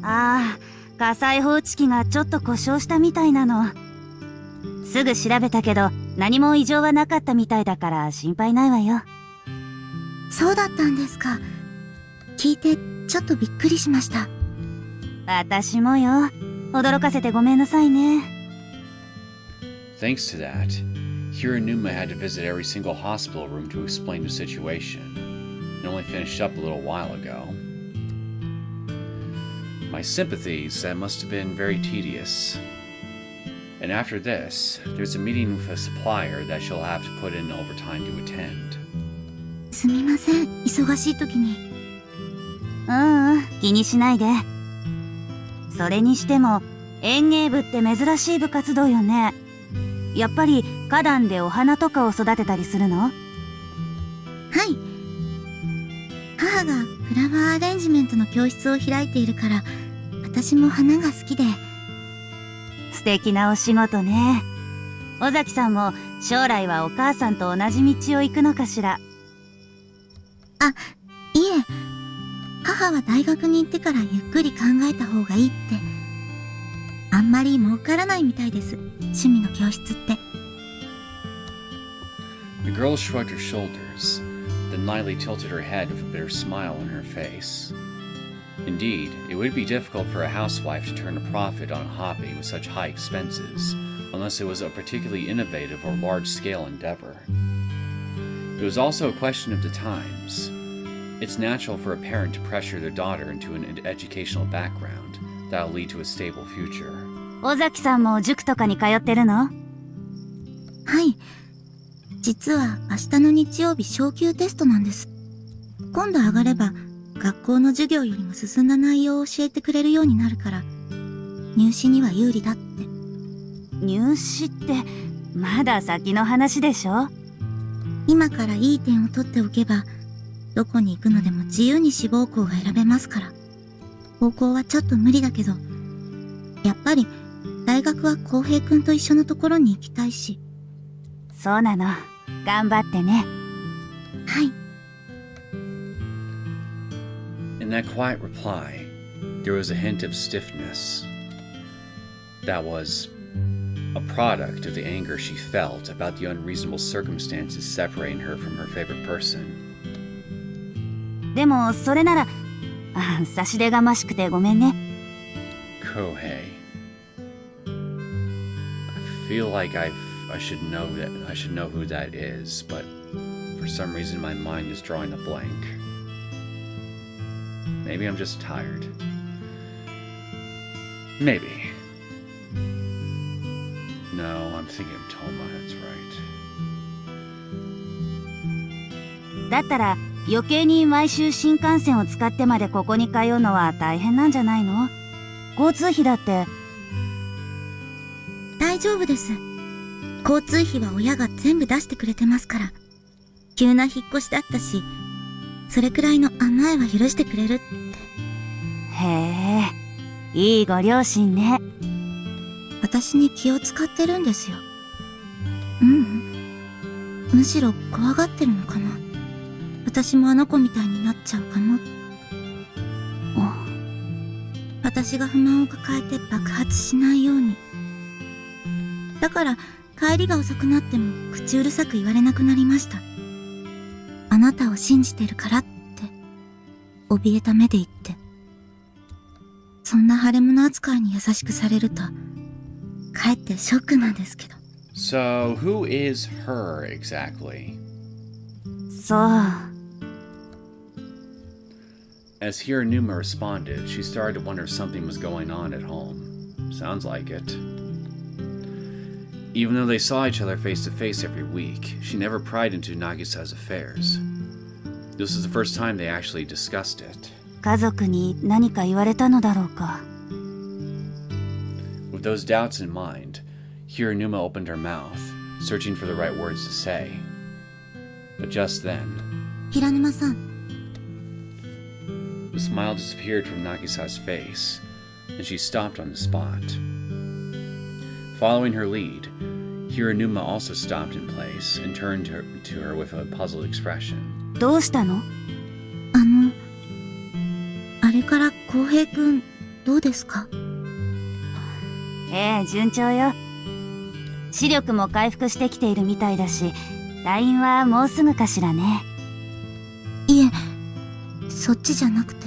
[SPEAKER 12] ああ、火災報知器がちょっと故障したみたいなの。すぐ調べたけど何も異常はなかったみたいだから心配ないわよ。
[SPEAKER 11] そうだったんですか。聞いてちょっとびっくりしました。
[SPEAKER 12] 私もよ。驚かせてごめんなさいね。
[SPEAKER 1] Thanks to that, Hiranuma had to visit every single hospital room to explain the situation, and only finished up a little while ago. My sympathies, that must have been very tedious. And after this, there's a meeting with a supplier that she'll have to put in overtime to attend.
[SPEAKER 11] すみません、忙しい時に。
[SPEAKER 12] 気にしないで。それにしても園芸部って珍しい部活動よね。やっぱり花壇でお花とかを育てたりするの？
[SPEAKER 11] はい。母がフラワーアレンジメントの教室を開いているから、私も花が好きで。
[SPEAKER 12] 素敵なお仕事ね。尾崎さんも将来はお母さんと同じ道を行くのかしら？
[SPEAKER 11] あ、いえ。母は大学に行ってからゆっくり考えた方がいいって。あんまり儲からないみたいです。趣味の教室って。
[SPEAKER 1] The girl shrugged her shoulders, then lightly tilted her head with a bitter smile on her face. Indeed, it would be difficult for a housewife to turn a profit on a hobby with such high expenses, unless it was a particularly innovative or large-scale endeavor. It was also a question of the times. It's natural for a parent to pressure their daughter into an educational background that'll lead to a stable future.
[SPEAKER 12] 尾崎さんも塾とかに通ってるの？
[SPEAKER 11] はい。実は明日の日曜日昇級テストなんです。今度上がれば学校の授業よりも進んだ内容を教えてくれるようになるから、入試には有利だって。
[SPEAKER 12] 入試ってまだ先の話でしょ？
[SPEAKER 11] 今からいい点を取っておけば、どこに行くのでも自由に志望校が選べますから。高校はちょっと無理だけど、やっぱり大学は浩平くんと一緒のところに行きたいし。
[SPEAKER 12] そうなの。頑張ってね。
[SPEAKER 11] はい。
[SPEAKER 1] In that quiet reply, there was a hint of stiffness. That was a product of the anger she felt about the unreasonable circumstances separating her from her favorite person.
[SPEAKER 12] でもそれなら、差し出がましくてごめんね。
[SPEAKER 1] Kohei. I feel like I should know who that is, but for some reason my mind is drawing a blank. Maybe I'm just tired. Maybe. No, I'm thinking of Tomoe, that's right.
[SPEAKER 12] だったら余計に毎週新幹線を使ってまでここに通うのは大変なんじゃないの？交通費だって。
[SPEAKER 11] 大丈夫です。交通費は親が全部出してくれてますから。急な引っ越しだったし、それくらいの甘えは許してくれるって。
[SPEAKER 12] へえ、いいご両親ね。
[SPEAKER 11] 私に気を使ってるんですよ。むしろ怖がってるのかな。私もあの子みたいになっちゃうかも。私が不満を抱えて爆発しないように。だから帰りが遅くなっても口うるさく言われなくなりました。あなたを信じてるからって怯えた目で言って。そんな腫れ物扱いに優しくされるとかえってショックなんですけど。
[SPEAKER 1] So, who is her exactly?
[SPEAKER 12] そう。
[SPEAKER 1] As Hiranuma responded, she started to wonder if something was going on at home. Sounds like it. Even though they saw each other face to face every week, she never pried into Nagisa's affairs. This was the first time they actually discussed it.
[SPEAKER 12] 家族に何か言われたのだろうか。
[SPEAKER 1] With those doubts in mind, Hiranuma opened her mouth, searching for the right words to say. But just then,
[SPEAKER 11] 平沼さん、
[SPEAKER 1] the smile disappeared from Nagisa's face, and she stopped on the spot. Following her lead, Hiranuma also stopped in place and turned to her with a puzzled expression.
[SPEAKER 12] どうしたの？
[SPEAKER 11] あれから浩平くんどうですか？
[SPEAKER 12] ええ、順調よ。視力も回復してきているみたいだし、退院はもうすぐかしらね。
[SPEAKER 11] いえ、そっちじゃなくて。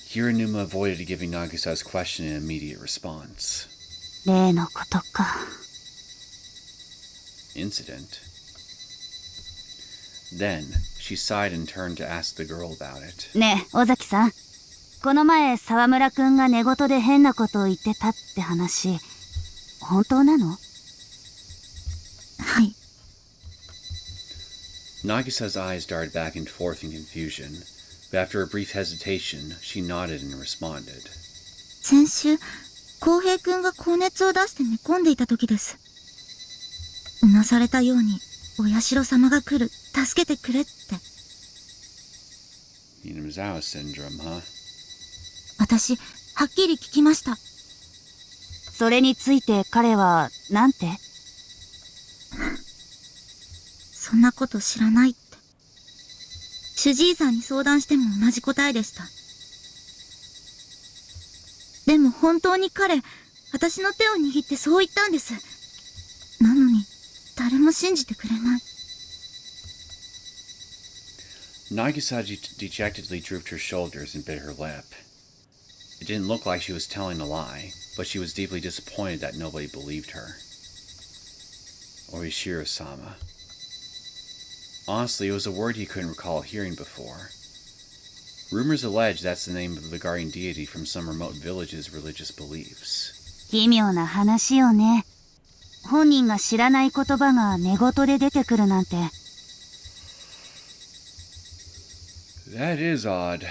[SPEAKER 1] Hiranuma avoided giving Nagisa's question an immediate response.
[SPEAKER 12] 例のことか。
[SPEAKER 1] Incident. Then, she sighed and turned to ask the girl about it.
[SPEAKER 12] ねえ、尾崎さん。この前、沢村くんが寝言で変なことを言ってたって話、本当なの？
[SPEAKER 11] はい。
[SPEAKER 1] Nagisa's eyes darted back and forth in confusion, but after a brief hesitation, she nodded and responded.
[SPEAKER 11] 先週、浩平くんが高熱を出して寝込んでいた時です。うなされたように、お社様が来る、助けてくれって。
[SPEAKER 1] Hiranuma syndrome, huh?
[SPEAKER 11] 私、はっきり聞きました。
[SPEAKER 12] それについて彼は、なんて？
[SPEAKER 11] そんなこと知らないって。主治医さんに相談しても同じ答えでした。でも本当に彼、私の手を握ってそう言ったんです。なのに、誰も信じてくれない。
[SPEAKER 1] Nagisa dejectedly drooped her shoulders and bit her lip. It didn't look like she was telling a lie, but she was deeply disappointed that nobody believed her. Oyashiro-sama. Honestly, it was a word he couldn't recall hearing before. Rumors allege that's the name of the guardian deity from some remote village's religious beliefs.
[SPEAKER 12] 奇妙な話よね。本人が知らない言葉が寝言で出てくるなんて。
[SPEAKER 1] That is odd.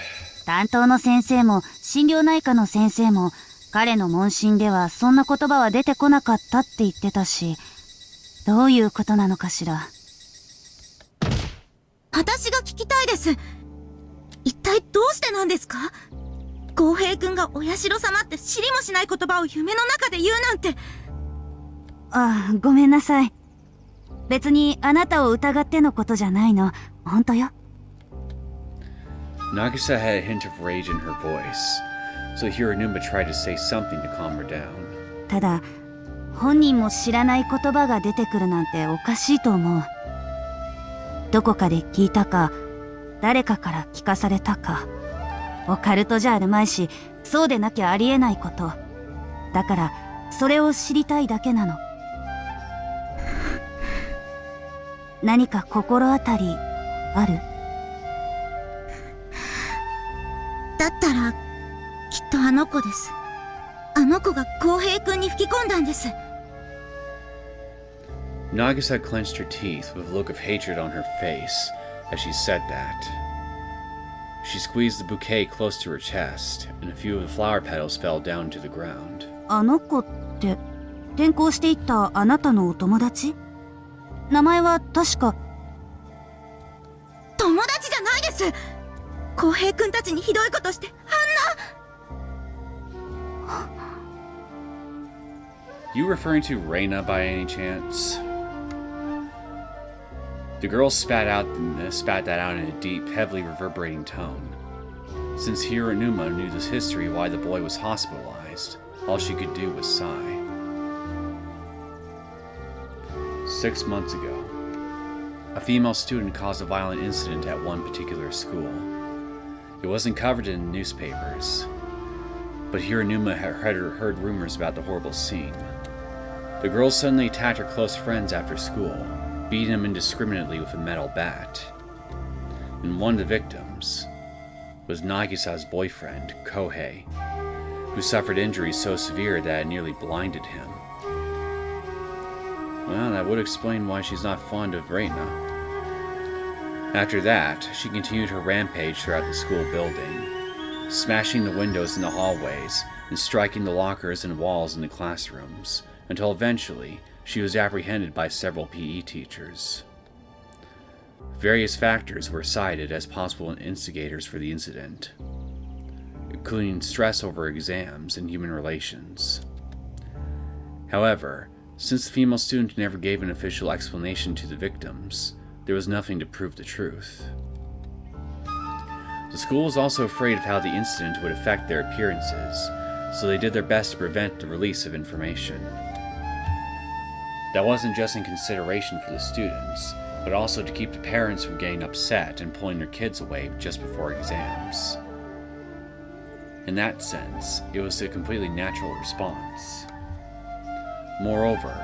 [SPEAKER 12] 担当の先生も心療内科の先生も彼の問診ではそんな言葉は出てこなかったって言ってたし、どういうことなのかしら。
[SPEAKER 11] 私が聞きたいです。一体どうしてなんですか？浩平くんがお社様って知りもしない言葉を夢の中で言うなんて。
[SPEAKER 12] ああ、ごめんなさい。別にあなたを疑ってのことじゃないの。本当よ。
[SPEAKER 1] Nagisa had a hint of rage in her voice, so Hiranuma tried to say something to calm her down.
[SPEAKER 12] ただ、本人も知らない言葉が出てくるなんておかしいと思う。どこかで聞いたか、誰かから聞かされたか。オカルトじゃあるまいし、そうでなきゃありえないこと。だから、それを知りたいだけなの。何か心当たり、ある？
[SPEAKER 11] だったら、きっとあの子です。あの子が浩平くんに吹き込んだんです。
[SPEAKER 1] Nagisa clenched her teeth with a look of hatred on her face as she said that. She squeezed the bouquet close to her chest, and a few of the flower petals fell down to the ground.
[SPEAKER 12] あの子って、転校していったあなたのお友達？名前は確か。
[SPEAKER 11] 友達じゃないです。浩平くんたちにひどいことして、
[SPEAKER 1] You referring to Rena by any chance? The girl spat that out in a deep, heavily reverberating tone. Since Hiranuma knew this history why the boy was hospitalized, all she could do was sigh. 6 months ago, a female student caused a violent incident at one particular school. It wasn't covered in the newspapers, but Hiranuma had heard rumors about the horrible scene. The girl suddenly attacked her close friends after school, beating them indiscriminately with a metal bat. And one of the victims was Nagisa's boyfriend, Kohei, who suffered injuries so severe that it nearly blinded him. Well, that would explain why she's not fond of Rena. After that, she continued her rampage throughout the school building, smashing the windows in the hallways and striking the lockers and walls in the classrooms, until eventually she was apprehended by several PE teachers. Various factors were cited as possible instigators for the incident, including stress over exams and human relations. However, since the female student never gave an official explanation to the victims, there was nothing to prove the truth. The school was also afraid of how the incident would affect their appearances, so they did their best to prevent the release of information. That wasn't just in consideration for the students, but also to keep the parents from getting upset and pulling their kids away just before exams. In that sense, it was a completely natural response. Moreover,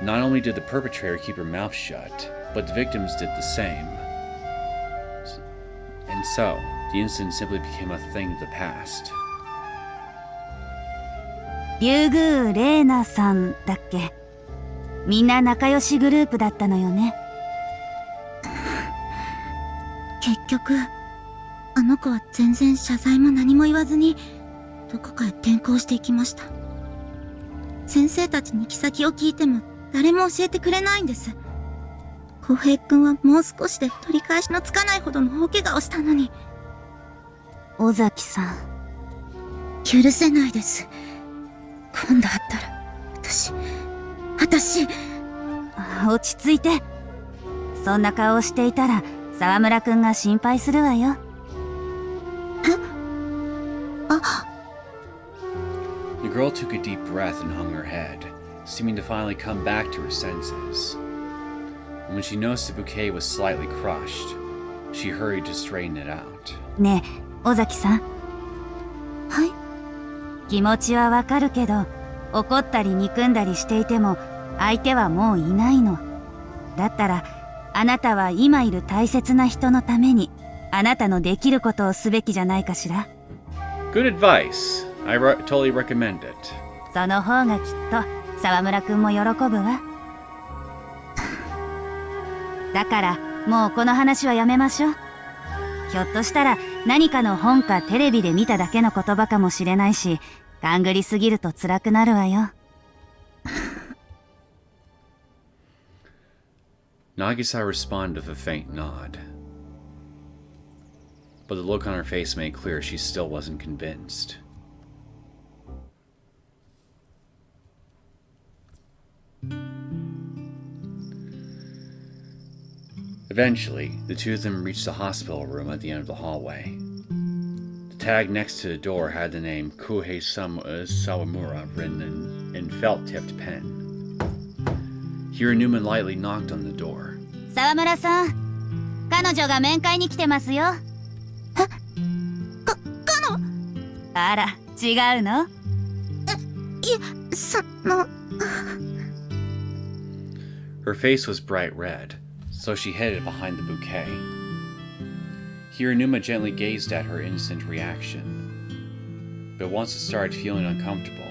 [SPEAKER 1] not only did the perpetrator keep her mouth shut, but the victims did the same. And so, the incident simply became a thing of the past.
[SPEAKER 12] リュウグウ・レーナさんだっけ？みんな仲良しグループだったのよね。
[SPEAKER 11] 結局あの子は全然謝罪も何も言わずにどこかへ転校していきました。先生たちに行き先を聞いても誰も教えてくれないんです。浩平くんはもう少しで取り返しのつかないほどの大怪我をしたのに。
[SPEAKER 12] 尾崎さん。
[SPEAKER 11] 許せないです。今度会ったら私
[SPEAKER 12] 落ち着いて。そんな顔をしていたら沢村くんが心配するわよ。
[SPEAKER 1] The girl took a deep breath and hung her head, seeming to finally come back to her senses. When she noticed the bouquet was slightly crushed, she hurried to straighten it out.
[SPEAKER 12] ねえ、尾崎さん。
[SPEAKER 11] はい。
[SPEAKER 12] 気持ちはわかるけど、怒ったり憎んだりしていても、相手はもういないの。だったら、あなたは今いる大切な人のために、あなたのできることをすべきじゃないかしら。
[SPEAKER 1] Good advice. I totally recommend it.
[SPEAKER 12] その方がきっと、沢村くんも喜ぶわ。だから、もうこの話はやめましょう。ひょっとしたら何かの本かテレビで見ただけの言葉かもしれないし、勘ぐりすぎると辛くなるわよ。
[SPEAKER 1] Nagisa responded with a faint nod. But the look on her face made clear she still wasn't convinced. Eventually, the two of them reached the hospital room at the end of the hallway. The tag next to the door had the name Sawamura written in felt-tipped pen. Hiranuma lightly knocked on the door.
[SPEAKER 12] 沢村さん、彼女が面会に来てますよ。あら、違うの？Her
[SPEAKER 1] face was bright red, so she hid it behind the bouquet. Hiranuma gently gazed at her innocent reaction. But once it started feeling uncomfortable,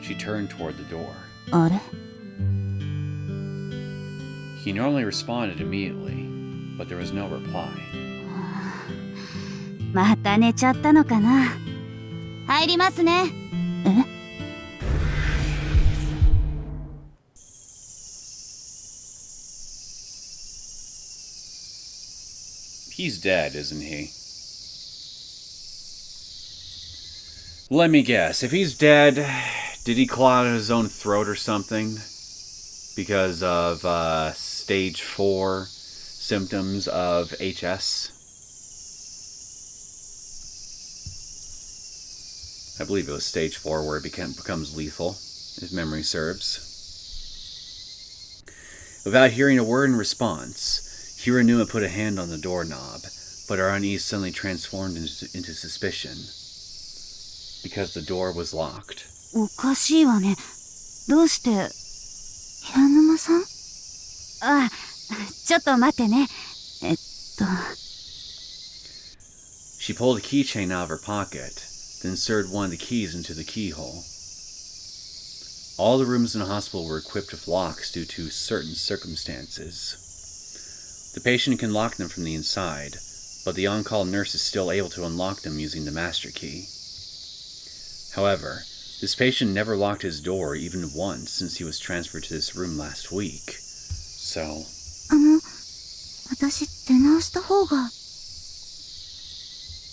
[SPEAKER 1] she turned toward the door.
[SPEAKER 12] あれ？
[SPEAKER 1] He normally responded immediately, but there was no reply.
[SPEAKER 12] また寝ちゃったのかな。入りますね。
[SPEAKER 1] He's dead, isn't he? Let me guess. If he's dead, did he claw out his own throat or something? Because of stage 4 symptoms of HS? I believe it was stage 4 where it becomes lethal, if memory serves. Without hearing a word in response, Hiranuma put a hand on the doorknob, but her unease suddenly transformed into suspicion, because the door was locked.
[SPEAKER 12] おかしいわね。どうして？
[SPEAKER 11] 平沼さん？
[SPEAKER 12] あ、ちょっと待ってね。
[SPEAKER 1] She pulled a keychain out of her pocket, then inserted one of the keys into the keyhole. All the rooms in the hospital were equipped with locks due to certain circumstances. The patient can lock them from the inside, but the on-call nurse is still able to unlock them using the master key. However, this patient never locked his door even once since he was transferred to this room last week. So...
[SPEAKER 11] 私出直した方が。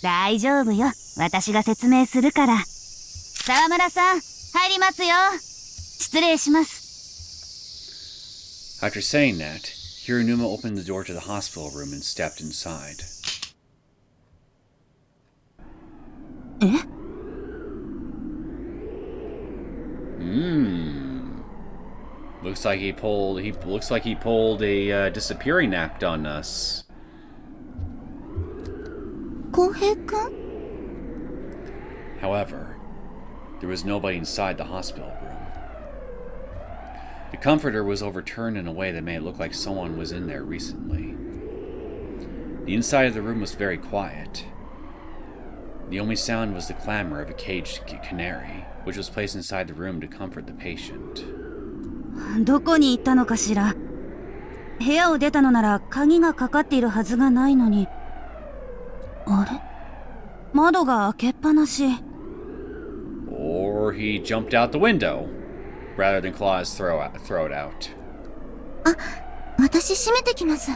[SPEAKER 12] 大丈夫よ。私が説明するから。沢村さん、入りますよ。失礼します。
[SPEAKER 1] After saying that, Hiranuma opened the door to the hospital room and stepped inside.
[SPEAKER 12] え？
[SPEAKER 1] Looks like he pulled a disappearing act on us.
[SPEAKER 11] 浩平くん？
[SPEAKER 1] However, there was nobody inside the hospital room. The comforter was overturned in a way that made it look like someone was in there recently. The inside of the room was very quiet. The only sound was the clamor of a caged canary, which was placed inside the room to comfort the patient.
[SPEAKER 12] どこに行ったのかしら。部屋を出たのなら鍵がかかっているはずがないのに。あれ？窓が開けっぱなし。
[SPEAKER 1] Or he jumped out the window, rather than Claw's throw it out.
[SPEAKER 11] あ、私閉めてきます。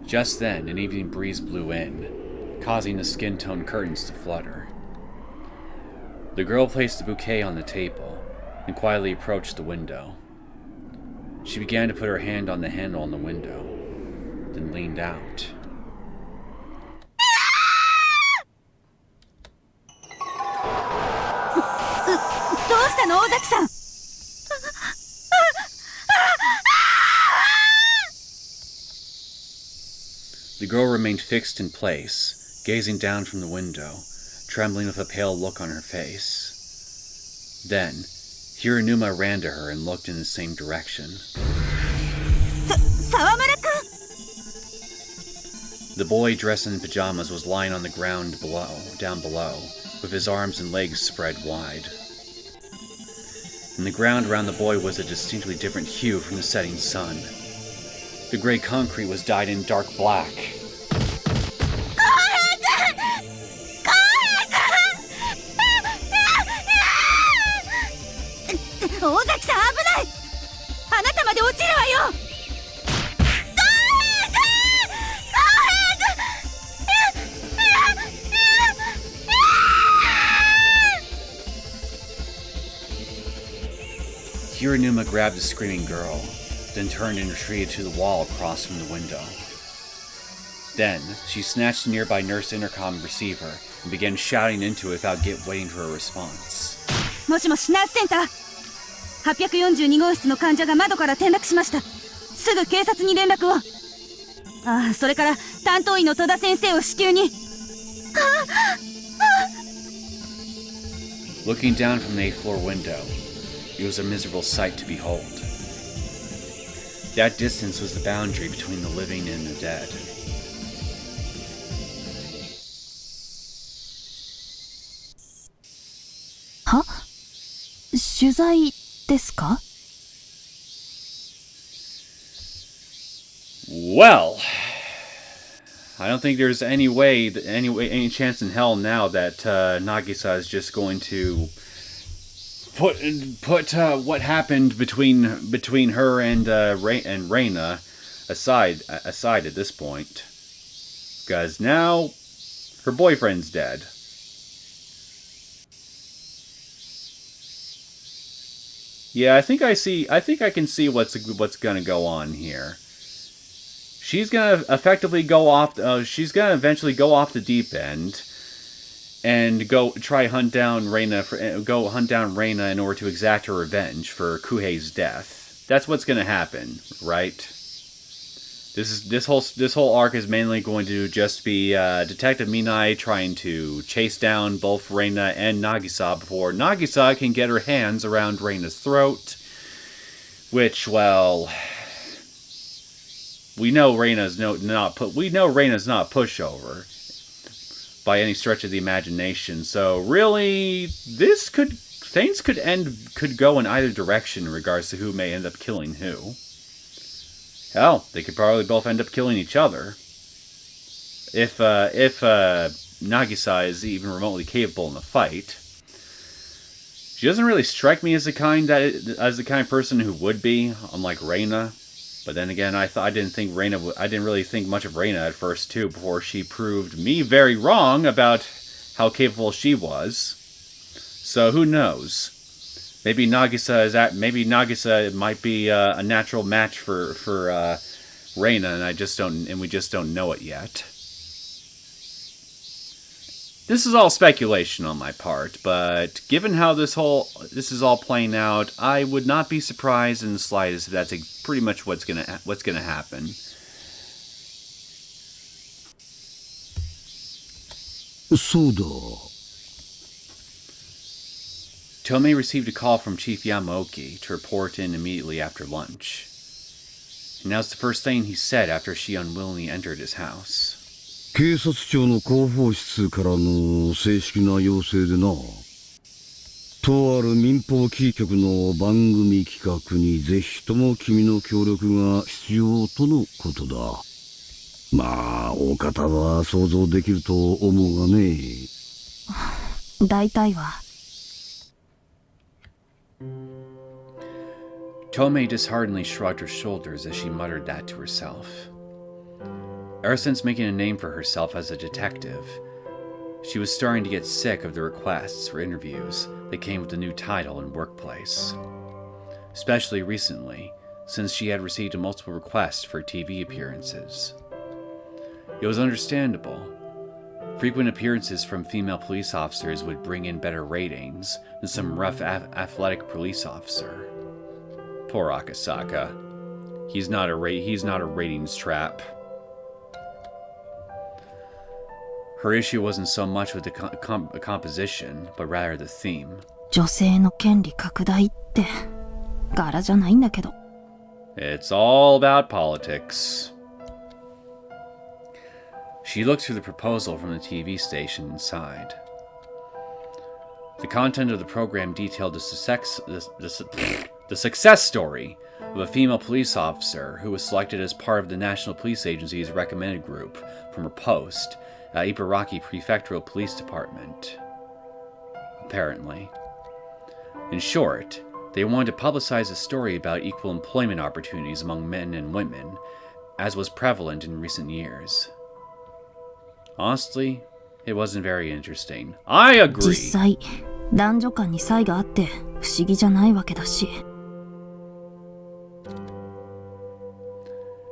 [SPEAKER 1] Just then, an evening breeze blew in, causing the skin-toned curtains to flutter. The girl placed the bouquet on the table and quietly approached the window. She began to put her hand on the handle on the window, then leaned out.
[SPEAKER 12] どうしたの、尾崎さん。
[SPEAKER 1] The girl remained fixed in place, gazing down from the window, trembling with a pale look on her face. Then, Hiranuma ran to her and looked in the same direction.
[SPEAKER 12] 沢村くん。
[SPEAKER 1] The boy dressed in pajamas was lying on the ground down below, with his arms and legs spread wide. And the ground around the boy was a distinctly different hue from the setting sun. The gray concrete was dyed in dark black.
[SPEAKER 12] 尾崎さん、危ない。あなたまで落ちるわよ。
[SPEAKER 1] Hiranuma grabbed the screaming girl, then turned and retreated to the wall across from the window. Then, she snatched the nearby nurse intercom receiver and began shouting into it without waiting for a response.
[SPEAKER 12] もしもし、ナースセンター。842号室の患者が窓から転落しました。すぐ警察に連絡を。ああ、それから担当医の戸田先生を至急に。
[SPEAKER 1] Looking down from the 8th floor window, it was a miserable sight to behold. That distance was the boundary between the living and the dead.
[SPEAKER 4] は？取材ですか？
[SPEAKER 1] Well, I don't think there's any chance in hell now that Nagisa is just going to put what happened between her and Rena aside at this point, because now her boyfriend's dead. Yeah, I think I can see what's gonna go on here. She's gonna effectively go off. She's gonna eventually go off the deep end and go hunt down Rena in order to exact her revenge for Kuhei's death. That's what's gonna happen, right? This whole arc is mainly going to just be Detective Minai trying to chase down both Rena and Nagisa before Nagisa can get her hands around Rena's throat. Which, well, we know Rena's not pushover. by any stretch of the imagination. So really, things could go in either direction in regards to who may end up killing who. Hell, they could probably both end up killing each other. If Nagisa is even remotely capable in a fight. She doesn't really strike me as the kind of person who would be, unlike Rena. But then again, I didn't really think much of Rena at first too, before she proved me very wrong about how capable she was. So who knows? Maybe Nagisa might be a natural match for Rena, and we just don't know it yet. This is all speculation on my part, but given how this is all playing out, I would not be surprised in the slightest if that's pretty much what's gonna happen. Tomoe received a call from Chief Yamaoki to report in immediately after lunch. And that was the first thing he said after she unwillingly entered his house.
[SPEAKER 5] 警察庁の広報室からの正式な要請でな。とある民放キー局の番組企画にぜひとも君の協力が必要とのことだ。まあ、大方は想像できると思うがね。
[SPEAKER 4] 大体は。
[SPEAKER 1] Tomoe disheartenedly shrugged her shoulders as she muttered that to herself. Ever since making a name for herself as a detective, she was starting to get sick of the requests for interviews that came with the new title and workplace. Especially recently, since she had received multiple requests for TV appearances. It was understandable. Frequent appearances from female police officers would bring in better ratings than some rough athletic police officer. Poor Akasaka. He's not a ratings trap. Her issue wasn't so much with the composition, but rather the theme.
[SPEAKER 4] 女性の権利拡大って柄じゃないんだけど。
[SPEAKER 1] It's all about politics. She looked through the proposal from the TV station inside. The content of the program detailed the success story of a female police officer who was selected as part of the National Police Agency's recommended group from her post at Ibaraki Prefectural Police Department. Apparently. In short, they wanted to publicize a story about equal employment opportunities among men and women, as was prevalent in recent years. Honestly, it wasn't very interesting. I agree.
[SPEAKER 4] 実際、男女間に差異があって不思議じゃないわけだし。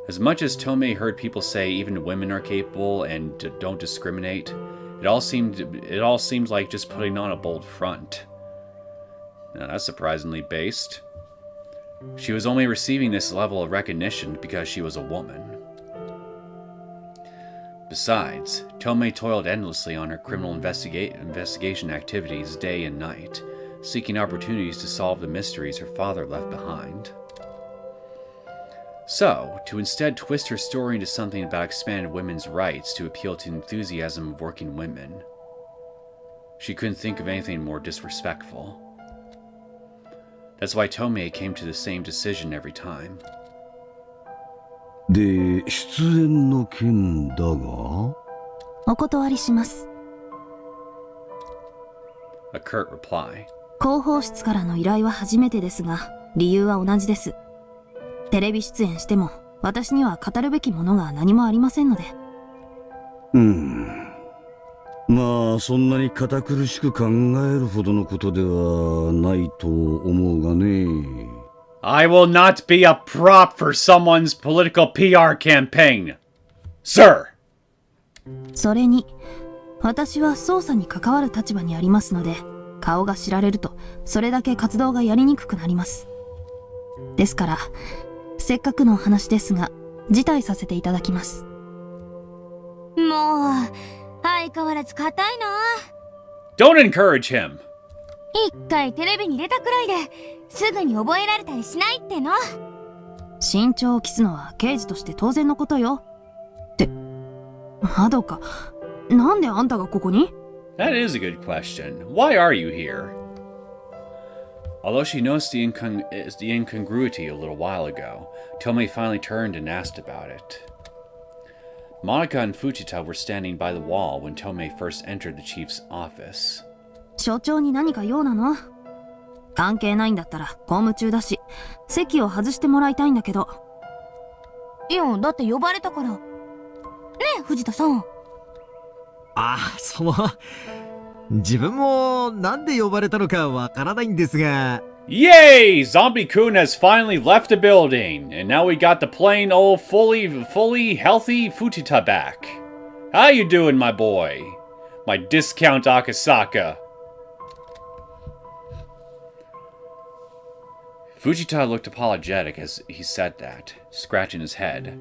[SPEAKER 1] As much as Tomoe heard people say even women are capable and don't discriminate, it all seemed like just putting on a bold front. Now, that's surprisingly based. She was only receiving this level of recognition because she was a woman. Besides, Tomoe toiled endlessly on her criminal investigation activities day and night, seeking opportunities to solve the mysteries her father left behind. So, to instead twist her story into something about expanded women's rights to appeal to the enthusiasm of working women, she couldn't think of anything more disrespectful. That's why Tomoe came to the same decision every time.
[SPEAKER 5] で、出演の件だが
[SPEAKER 4] お断りします。
[SPEAKER 1] A curt reply.
[SPEAKER 4] 広報室からの依頼は初めてですが、理由は同じです。テレビ出演しても私には語るべきものが何もありませんので。
[SPEAKER 5] まあそんなに堅苦しく考えるほどのことではないと思うがね。
[SPEAKER 1] I will not be a prop for someone's political PR campaign, sir.
[SPEAKER 4] それに私は捜査に関わる立場にありますので、顔が知られるとそれだけ活動がやりにくくなります。ですからせっかくのお話ですが辞退させていただきます。
[SPEAKER 11] もう相変わらず硬いな。
[SPEAKER 1] Don't encourage him.
[SPEAKER 11] 一回テレビに出たくらいですぐに覚えられたりしないっての。
[SPEAKER 4] 身長を期すのは刑事として当然のことよ。ってまどか、なんであんたがここに？
[SPEAKER 1] That is a good question. Why are you here? Although she noticed the incongruity a little while ago, Tomoe finally turned and asked about it. Modaka and Fujita were standing by the wall when Tomoe first entered the chief's office.
[SPEAKER 4] 所長に何か用なの？関係ないんだったら公務中だし、席を外してもらいたいんだけど。
[SPEAKER 11] いや、だって呼ばれたから。ねえ、藤田さん。
[SPEAKER 2] あ、自分もなんで呼ばれたのかわからないんですが。
[SPEAKER 1] Yay! Zombie-kun has finally left the building, and now we got the plain old fully healthy Fujita back. How you doing, my boy? My discount Akasaka. Fujita looked apologetic as he said that, scratching his head.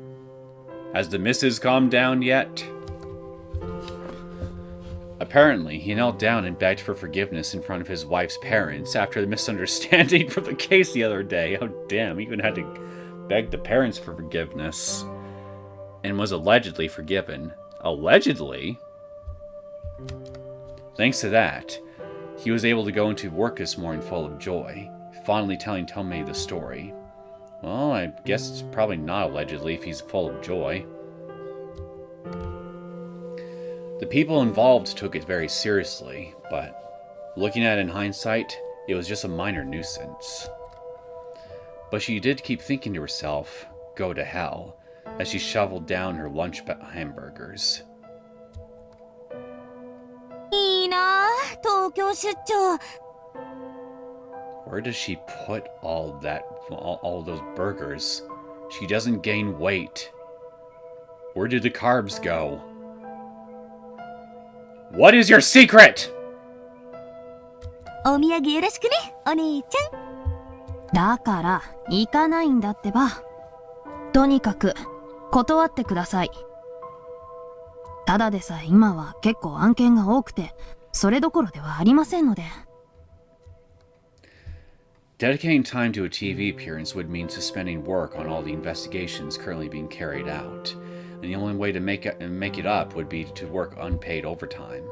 [SPEAKER 1] Has the missus calmed down yet? Apparently, he knelt down and begged for forgiveness in front of his wife's parents after the misunderstanding from the case the other day. Oh damn, he even had to beg the parents for forgiveness. And was allegedly forgiven. Allegedly? Thanks to that, he was able to go into work this morning full of joy, fondly telling Tomoe the story. Well, I guess it's probably not allegedly if he's full of joy. The people involved took it very seriously, but looking at it in hindsight, it was just a minor nuisance. But she did keep thinking to herself, go to hell, as she shoveled down her lunch hamburgers.
[SPEAKER 11] いいなあ、東京出張。
[SPEAKER 1] Where does she put all those burgers? She doesn't gain weight. Where did the carbs go? What is your secret?
[SPEAKER 11] お土産よろしくね、お姉ちゃん。
[SPEAKER 4] だから行かないんだってば。とにかく断ってください。ただでさえ今は結構案件が多くて、それどころではありませんので。
[SPEAKER 1] Dedicating time to a TV appearance would mean suspending work on all the investigations currently being carried out, and the only way to make it up would be to work unpaid overtime.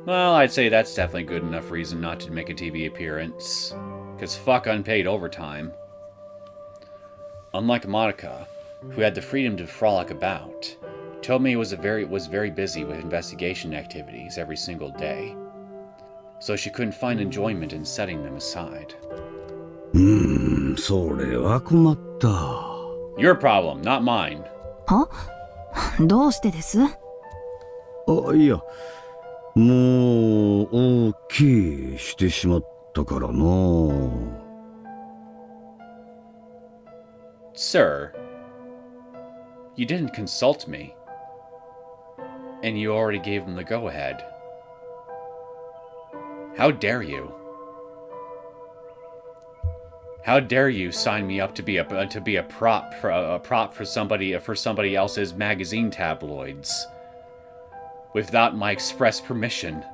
[SPEAKER 1] Well, I'd say that's definitely good enough reason not to make a TV appearance, because fuck unpaid overtime. Unlike Modaka, who had the freedom to frolic about, Tomoe was very busy with investigation activities every single day, so she couldn't find enjoyment in setting them aside.
[SPEAKER 5] それは困った。
[SPEAKER 1] Your problem, not mine.
[SPEAKER 4] は？どうしてです？
[SPEAKER 5] いや、もう大きいしてしまったからな。
[SPEAKER 1] Sir, you didn't consult me, and you already gave him the go-ahead. How dare you? How dare you sign me up to be a prop for somebody else's magazine tabloids without my express permission?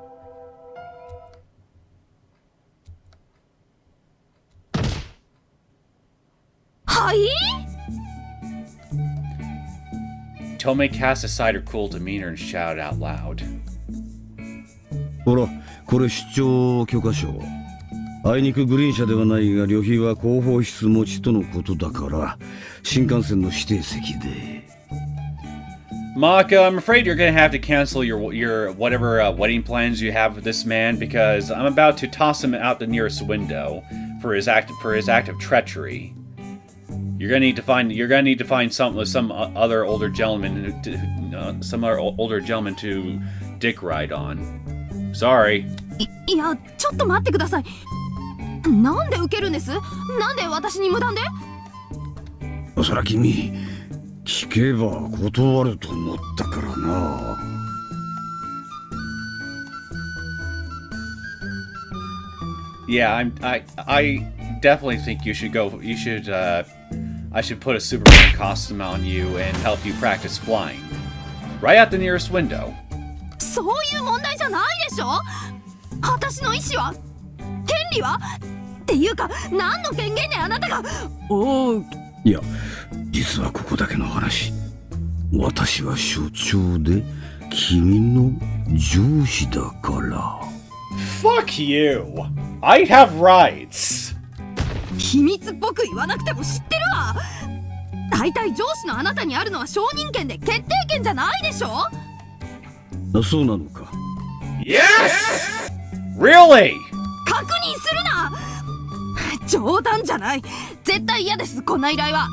[SPEAKER 1] Tomoe cast aside her cool demeanor and shouted out loud.
[SPEAKER 5] ほら、これ出張許可証。あいにくグリーン車ではないが、旅費は広報室持ちとのことだから、新幹線の指定席で。
[SPEAKER 1] Maka, I'm afraid you're gonna have to cancel your whatever wedding plans you have with this man, because I'm about to toss him out the nearest window for his act of treachery. You're gonna need to find some other older gentleman to dick ride on. Sorry.
[SPEAKER 4] いや、ちょっと待ってください。なんで受けるんです？なんで私に無断で？
[SPEAKER 5] そら君、聞けば断ると思ったからな。
[SPEAKER 1] Yeah, I definitely think you should go. I should put a Superman costume on you and help you practice flying, right out the nearest window.
[SPEAKER 4] そういう問題じゃないでしょ。私の意思は、権利はっていうか、何の権限であなたが。
[SPEAKER 5] いや、実はここだけの話。私は所長で君の上司だから。
[SPEAKER 1] Fuck you! I have rights!
[SPEAKER 4] 秘密っぽく言わなくても知ってるわ。大体上司のあなたにあるのは承認権で決定権じゃないでしょ。
[SPEAKER 5] そうなのか。
[SPEAKER 1] Yes! Really?
[SPEAKER 4] 確認するな。冗談じゃない。絶対嫌です、こんな依頼は。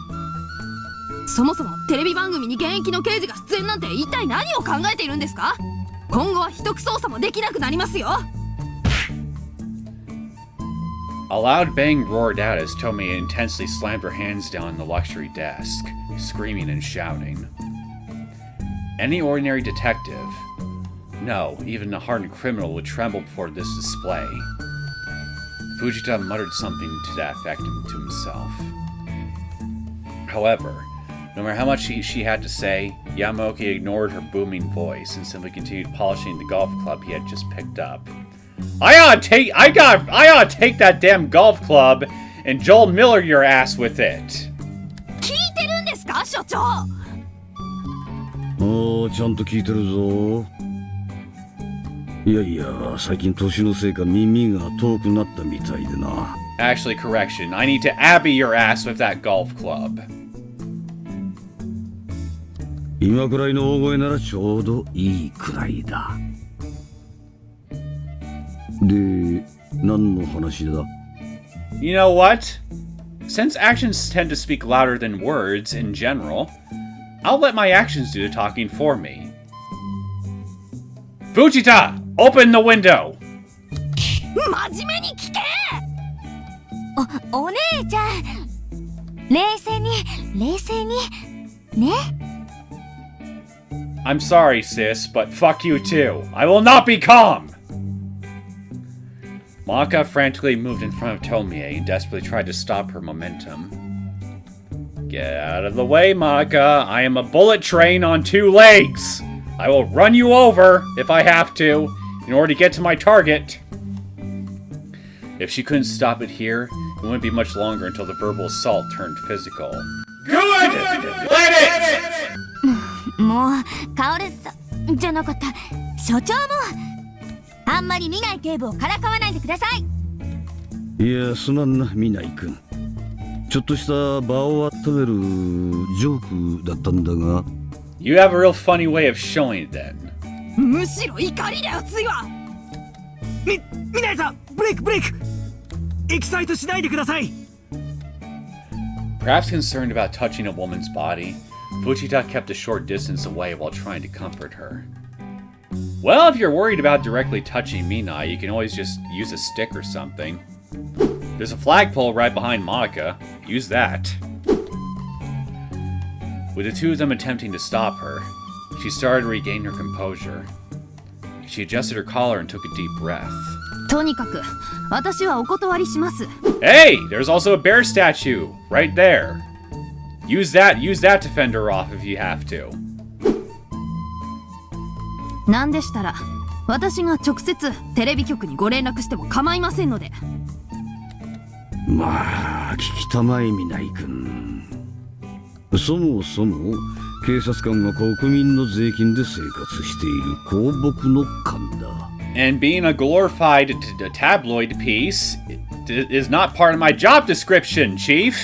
[SPEAKER 4] そもそもテレビ番組に現役の刑事が出演なんて一体何を考えているんですか。今後は秘匿捜査もできなくなりますよ。
[SPEAKER 1] A loud bang roared out as Tomoe intensely slammed her hands down on the luxury desk, screaming and shouting. Any ordinary detective, no, even a hardened criminal would tremble before this display. Fujita muttered something to that effect to himself. However, no matter how much she had to say, Yamaoka ignored her booming voice and simply continued polishing the golf club he had just picked up. I ought to take that damn golf club and Joel Miller your ass with it.
[SPEAKER 4] 聞いてるんですか、所長。
[SPEAKER 5] ちゃんと聞いてるぞ。いやいや、最近年のせいか耳が遠くなったみたいでな。
[SPEAKER 1] Actually, correction. I need to Abby your ass with that golf club.
[SPEAKER 5] 今くらいの大声ならちょうどいいくらいだ。で、何の話だ?
[SPEAKER 1] You know what? Since actions tend to speak louder than words in general, I'll let my actions do the talking for me. Fujita! Open the window!
[SPEAKER 4] 真面目に聞け。
[SPEAKER 11] お姉ちゃん、冷静にね。
[SPEAKER 1] I'm sorry, sis, but fuck you too. I will not be calm! Modaka frantically moved in front of Tomoe and desperately tried to stop her momentum. Get out of the way, Modaka. I am a bullet train on 2 legs. I will run you over, if I have to, in order to get to my target. If she couldn't stop it here, it wouldn't be much longer until the verbal assault turned physical. Good! Let it!
[SPEAKER 11] もう、カオルさんじゃなかった。所長も、あんまり見ない警部をからかわないでください。
[SPEAKER 5] いや、すまんな、見ないくん。ちょっとした場を温めるジョークだったんだが。
[SPEAKER 1] You have a real funny way of showing it then.
[SPEAKER 4] むしろ怒りだよ、ついは。みなえさん、ブレイク。エキサイトしないでください。
[SPEAKER 1] Perhaps concerned about touching a woman's body, Fujita kept a short distance away while trying to comfort her. Well, if you're worried about directly touching Minai, you can always just use a stick or something. There's a flagpole right behind Modaka. Use that. With the two of them attempting to stop her, she started to regain her composure. She adjusted her collar and took a deep breath.
[SPEAKER 4] とにかく、私はお断りします。
[SPEAKER 1] Hey! There's also a bear statue! Right there. Use that to fend her off if you have to.
[SPEAKER 4] なんでしたら、私が直接テレビ局にご連絡しても構いませんので。
[SPEAKER 5] まあ、聞きたまえみないくん。そもそも警察官は国民の税金で生活している公僕の官だ。
[SPEAKER 1] And being a glorified tabloid piece is not part of my job description, Chief.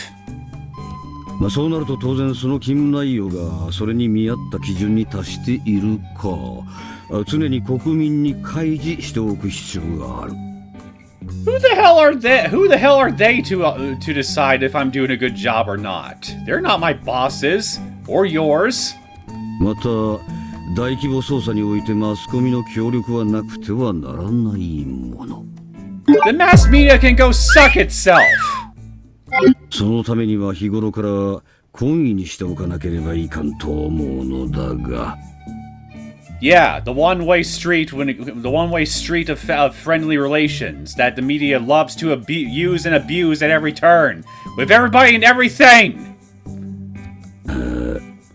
[SPEAKER 5] まあそうなると当然その勤務内容がそれに見合った基準に達しているか、常に国民に開示しておく必要がある。
[SPEAKER 1] Who the hell are they to decide if I'm doing a good job or not? They're not my bosses or yours.
[SPEAKER 5] また大規模捜査においてマスコミの協力はなくてはならないもの。
[SPEAKER 1] The mass media can go suck itself.
[SPEAKER 5] そのためには日頃から懇意にしておかなければいかんと思うのだが。
[SPEAKER 1] Yeah, the one-way street of friendly relations that the media loves to use and abuse at every turn, with everybody and everything.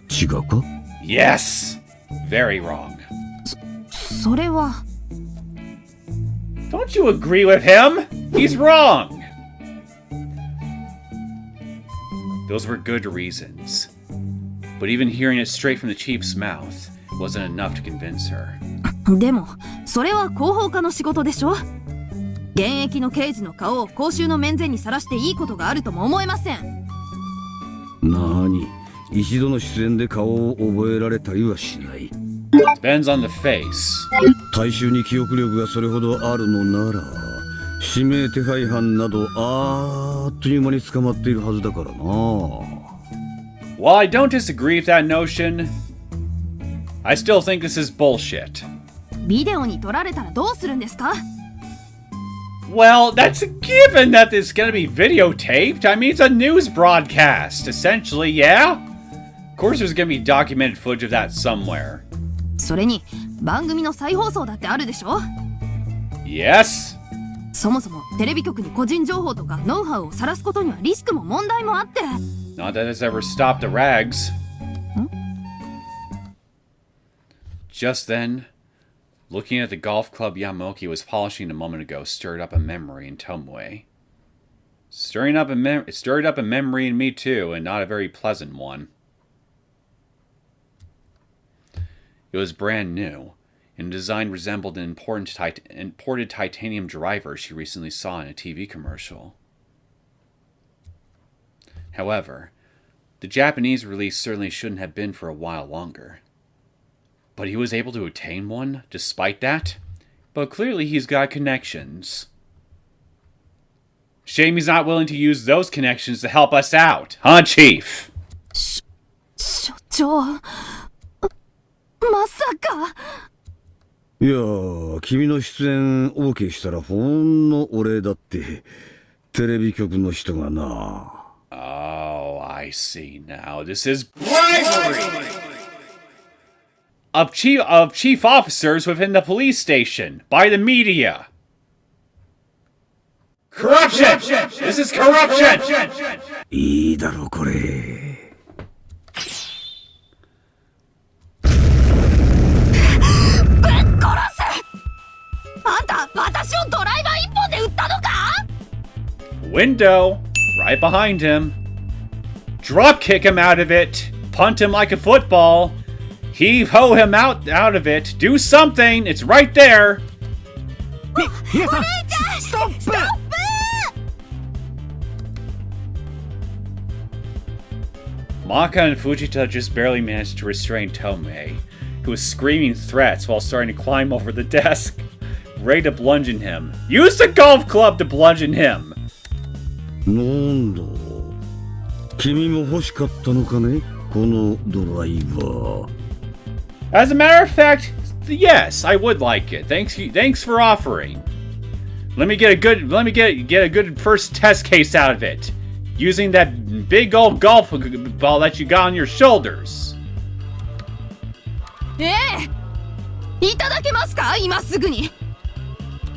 [SPEAKER 5] 違うか?
[SPEAKER 1] Yes, very wrong.
[SPEAKER 4] それは。
[SPEAKER 1] Don't you agree with him? He's wrong. Those were good reasons. But even hearing it straight from the chief's mouth wasn't enough to convince her.
[SPEAKER 4] でもそれは広報課の仕事でしょ。現役の刑事の顔を公衆の面前にさらしていいことがあるとも思えません。
[SPEAKER 13] なに、一度の出演で顔を覚えられたりはしない。
[SPEAKER 1] Depends on the face.
[SPEAKER 13] 大衆に記憶力がそれほどあるのなら、指名手配犯などあっという間に捕まっているはずだからな。
[SPEAKER 1] While I don't disagree with that notion, I still think this is bullshit.
[SPEAKER 4] ビデオに撮られたらどうするんですか？
[SPEAKER 1] Well, that's a given that it's gonna be videotaped. I mean, it's a news broadcast, essentially, yeah? Of course there's gonna be documented footage of that somewhere.
[SPEAKER 4] それに番組の再放送だってあるでしょ？
[SPEAKER 1] Yes?
[SPEAKER 4] そもそもテレビ局に個人情報とかノウハウを晒すことにはリスクも問題もあって。
[SPEAKER 1] Not that it's ever stopped the rags. Just then, looking at the golf club Yamoki was polishing a moment ago stirred up a memory in Tomoe. Stirred up a memory in me too, and not a very pleasant one. It was brand new, and the design resembled an imported titanium driver she recently saw in a TV commercial. However, the Japanese release certainly shouldn't have been for a while longer. But he was able to obtain one despite that? But clearly he's got connections. Shame he's not willing to use those connections to help us out, huh, Chief?
[SPEAKER 4] 所長、まさか。
[SPEAKER 13] いやー、君の出演 OK したらほんのお礼だってテレビ局の人がな。
[SPEAKER 1] Oh, I see now. This is bribery of chief officers within the police station by the media. Corruption! This is corruption!
[SPEAKER 13] いいだろこれ。
[SPEAKER 4] あんた、私をドライバー一本で撃ったのか？
[SPEAKER 1] Window, right behind him. Drop kick him out of it. Punt him like a football. Heave-ho him out of it. Do something. It's right there.
[SPEAKER 4] Stop!
[SPEAKER 1] Maka and Fujita just barely managed to restrain Tomoe, who was screaming threats while starting to climb over the desk, ready to bludgeon him. Use the golf club to bludgeon him!
[SPEAKER 13] なんだ、君も欲しかったのかね、このドライバー。
[SPEAKER 1] As a matter of fact, yes, I would like it. Thanks for offering. Let me get a good first test case out of it, using that big old golf ball that you got on your shoulders.
[SPEAKER 4] いただけますか？今すぐに。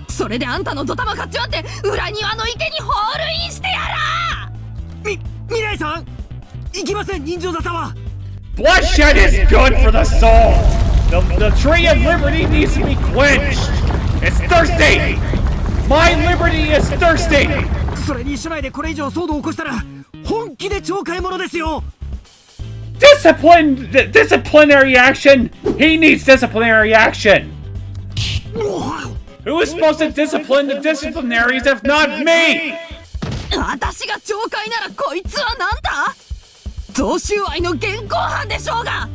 [SPEAKER 4] それであんたのドタマかっちまって裏庭の池にホールインしてやら。
[SPEAKER 14] 未来さん、行きません、人情沙汰は。
[SPEAKER 1] Bloodshed is good for the soul. The tree of liberty needs to be quenched. It's thirsty. My liberty is thirsty.
[SPEAKER 14] それに署内でこれ以上騒動を起こしたら本気で懲戒者ですよ。
[SPEAKER 1] Disciplinary action. He needs disciplinary action. Who is supposed to discipline the disciplinaries if not me?
[SPEAKER 4] 私が懲戒ならこいつはなんだ？贈収賄の現行犯でしょうが。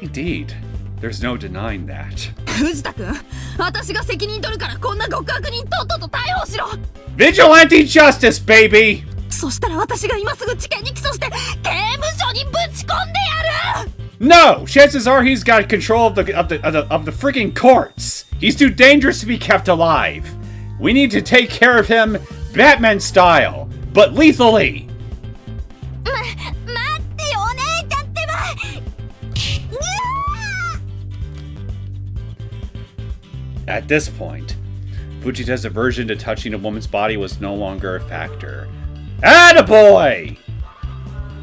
[SPEAKER 1] Indeed, there's no denying that.
[SPEAKER 4] 藤田君、私が責任取るからこんな極悪人とっとと逮捕しろ。
[SPEAKER 1] Vigilante justice, baby.
[SPEAKER 4] そしたら私が今すぐ地検に起訴して刑務所にぶち込んでやる。
[SPEAKER 1] No, chances are he's got control of the freaking courts. He's too dangerous to be kept alive. We need to take care of him, Batman style, but lethally.
[SPEAKER 11] 待ってよ、お姉ちゃんってば。
[SPEAKER 1] At this point, Fujita's aversion to touching a woman's body was no longer a factor. Attaboy!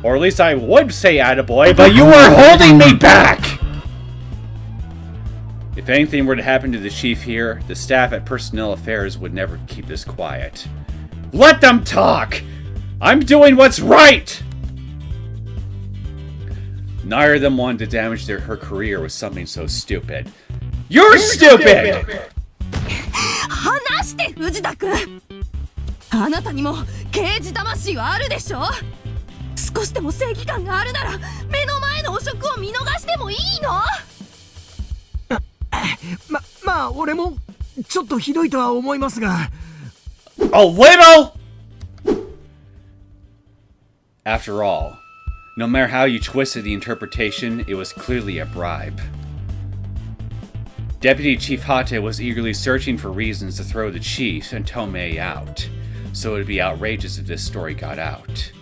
[SPEAKER 1] Or at least I would say attaboy, but you were holding me back! If anything were to happen to the chief here, the staff at Personnel Affairs would never keep this quiet. Let them talk! I'm doing what's right! Neither of them wanted to damage her career with something so stupid. You're stupid!
[SPEAKER 4] 話して藤田君。あなたにも刑事魂はあるでしょ。少しでも正義感があるなら目の前の汚職を見逃してもいいの。
[SPEAKER 14] まあ俺もちょっとひどいとは思いますが。
[SPEAKER 1] A little! After all, no matter how you twisted the interpretation, it was clearly a bribe. Deputy Chief Hate was eagerly searching for reasons to throw the chief and Tomoe out, so it would be outrageous if this story got out.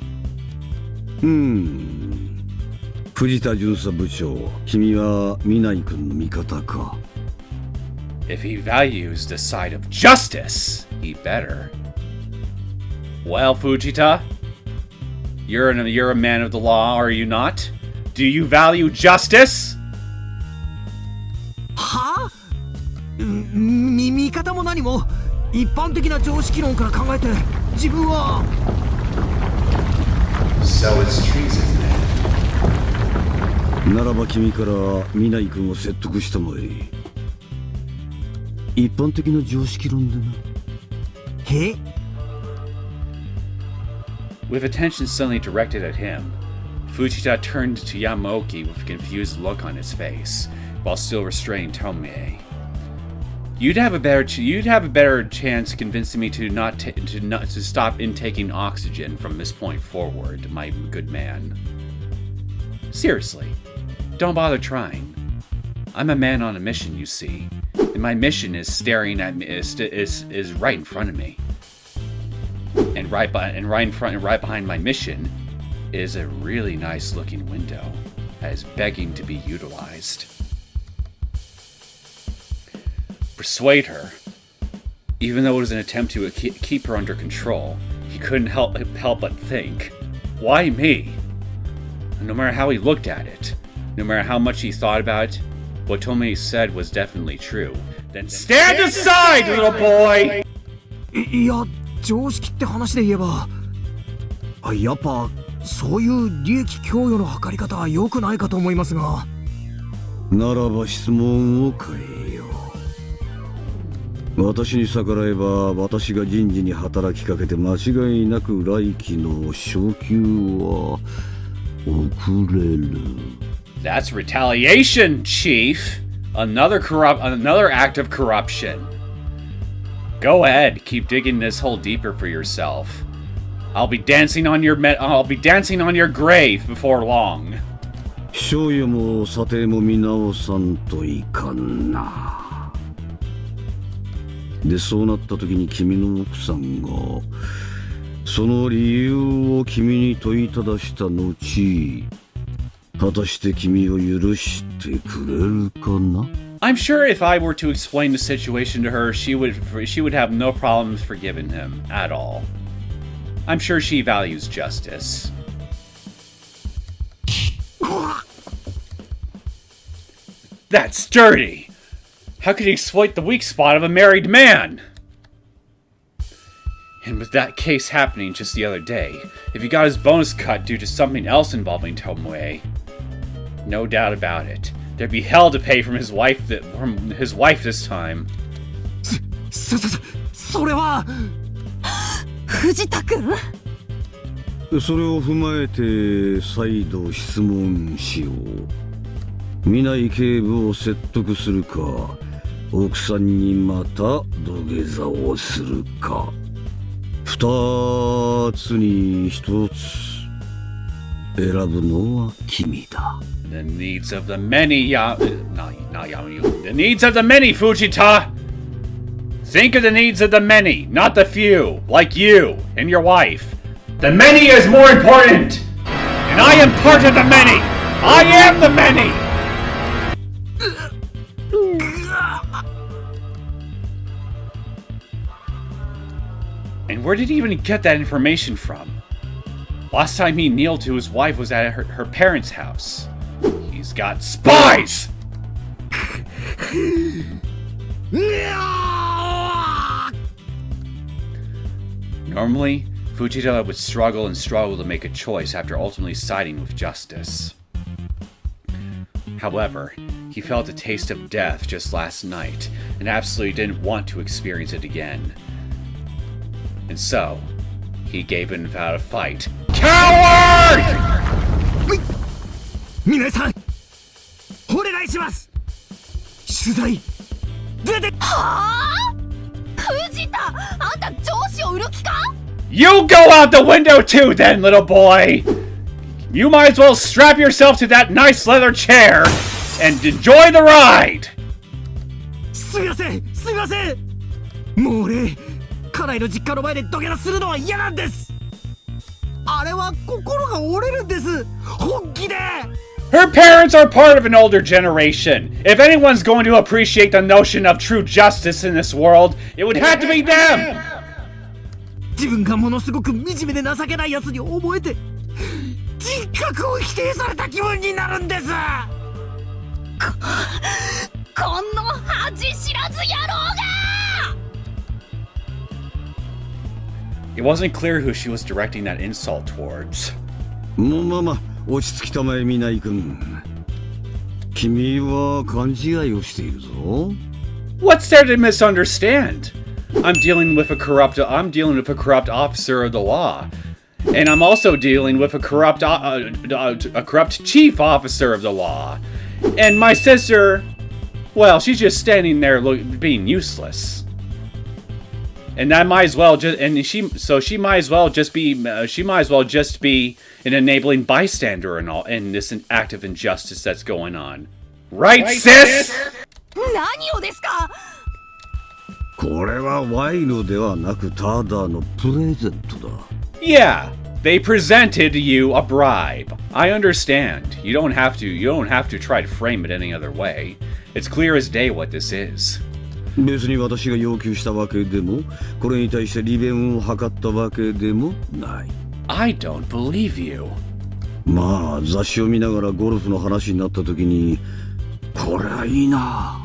[SPEAKER 13] 藤田巡査部長、君はミナイ君の味方か。
[SPEAKER 1] If he values the side of justice, he better. Well, Fujita, you're a man of the law, are you not? Do you value justice?
[SPEAKER 14] はあ？味方も何も一般的な常識論から考えて自分は。
[SPEAKER 1] So it's treason then.
[SPEAKER 13] ならば君からミナイ君を説得したまえ。一般的な常識論でな。
[SPEAKER 14] へ？
[SPEAKER 1] With attention suddenly directed at him, Fujita turned to Yamaoki with a confused look on his face, while still restraining Tomoe. You'd have a better chance convincing me to stop intaking oxygen from this point forward, my good man. Seriously, don't bother trying. I'm a man on a mission, you see, and my mission is staring at me is right in front of me. And right behind my mission is a really nice looking window that is begging to be utilized. Persuade her. Even though it was an attempt to keep her under control, he couldn't help but think, why me? And no matter how he looked at it, no matter how much he thought about it, what Tomoe said was definitely true. Then stand aside, little boy!
[SPEAKER 14] いや、常識って話で言えば、やっぱそういう利益供与の図り方は良くないかと思いますが。
[SPEAKER 13] ならば質問を変えよう。私に逆らえば私が人事に働きかけて間違いなく来期の昇給は遅れる。
[SPEAKER 1] That's retaliation, Chief. Another act of corruption. Go ahead, keep digging this hole deeper for yourself. I'll be dancing on your grave before long.
[SPEAKER 13] 賞与も査定も見直さんといかんな。で、そうなった時に君の奥さんがその理由を君に問いただした後、果たして君を許してくれるかな？
[SPEAKER 1] I'm sure if I were to explain the situation to her, she would have no problems forgiving him at all. I'm sure she values justice. That's dirty! How could he exploit the weak spot of a married man? And with that case happening just the other day, if he got his bonus cut due to something else involving Tomoe, no doubt about it, there'd be hell to pay from his wife this time.
[SPEAKER 14] それは
[SPEAKER 4] 藤田君？
[SPEAKER 13] それを踏まえて再度質問しよう。見ない警部を説得するか、奥さんにまた土下座をするか。二つに一つ選ぶのは君だ。
[SPEAKER 1] The needs of the many, the needs of the many, Fujita! Think of the needs of the many, not the few, like you and your wife. The many is more important! And I am part of the many! I am the many! And where did he even get that information from? Last time he kneeled to his wife was at her parents' house. He's got spies! Normally, Fujita would struggle to make a choice after ultimately siding with justice. However, he felt a taste of death just last night and absolutely didn't want to experience it again. And so, he gave in without a fight. Coward!
[SPEAKER 14] 皆さんお願いします。取材出て。
[SPEAKER 4] はあ、藤田、あんた上司を売る気か？
[SPEAKER 1] You go out the window too then, little boy! You might as well strap yourself to that nice leather chair and enjoy the ride!
[SPEAKER 14] すみません、すみません。もう俺、家内の実家の前で土下座するのは嫌なんです。あれは心が折れるんです。本気で。
[SPEAKER 1] Her parents are part of an older generation. If anyone's going to appreciate the notion of true justice in this world, it would have to be them!
[SPEAKER 14] 自分がものすごく惨めで情けないやつに思えて、人格を否定された気分になるんです。
[SPEAKER 4] この恥知らず野郎が！
[SPEAKER 1] It wasn't clear who she was directing that insult towards.
[SPEAKER 13] もうまあまあ落ち着きたまえみない君。君は勘違いをしているぞ。
[SPEAKER 1] What's there to misunderstand? I'm dealing with a corrupt officer of the law, and I'm also dealing with a corrupt chief officer of the law. And my sister, well, she's just standing there being useless. And I might as well she might as well just be an enabling bystander in this act of injustice that's going on. Right, sis?
[SPEAKER 4] 何をですか？
[SPEAKER 13] これは賄賂ではなくただのプレゼントだ。
[SPEAKER 1] Yeah, they presented you a bribe. I understand. You don't have to try to frame it any other way. It's clear as day what this is.
[SPEAKER 13] 別に私が要求したわけでも、これに対して利便を図ったわけでもない。
[SPEAKER 1] I don't believe you.
[SPEAKER 13] まあ雑誌を見ながらゴルフの話になった時に、これはいいな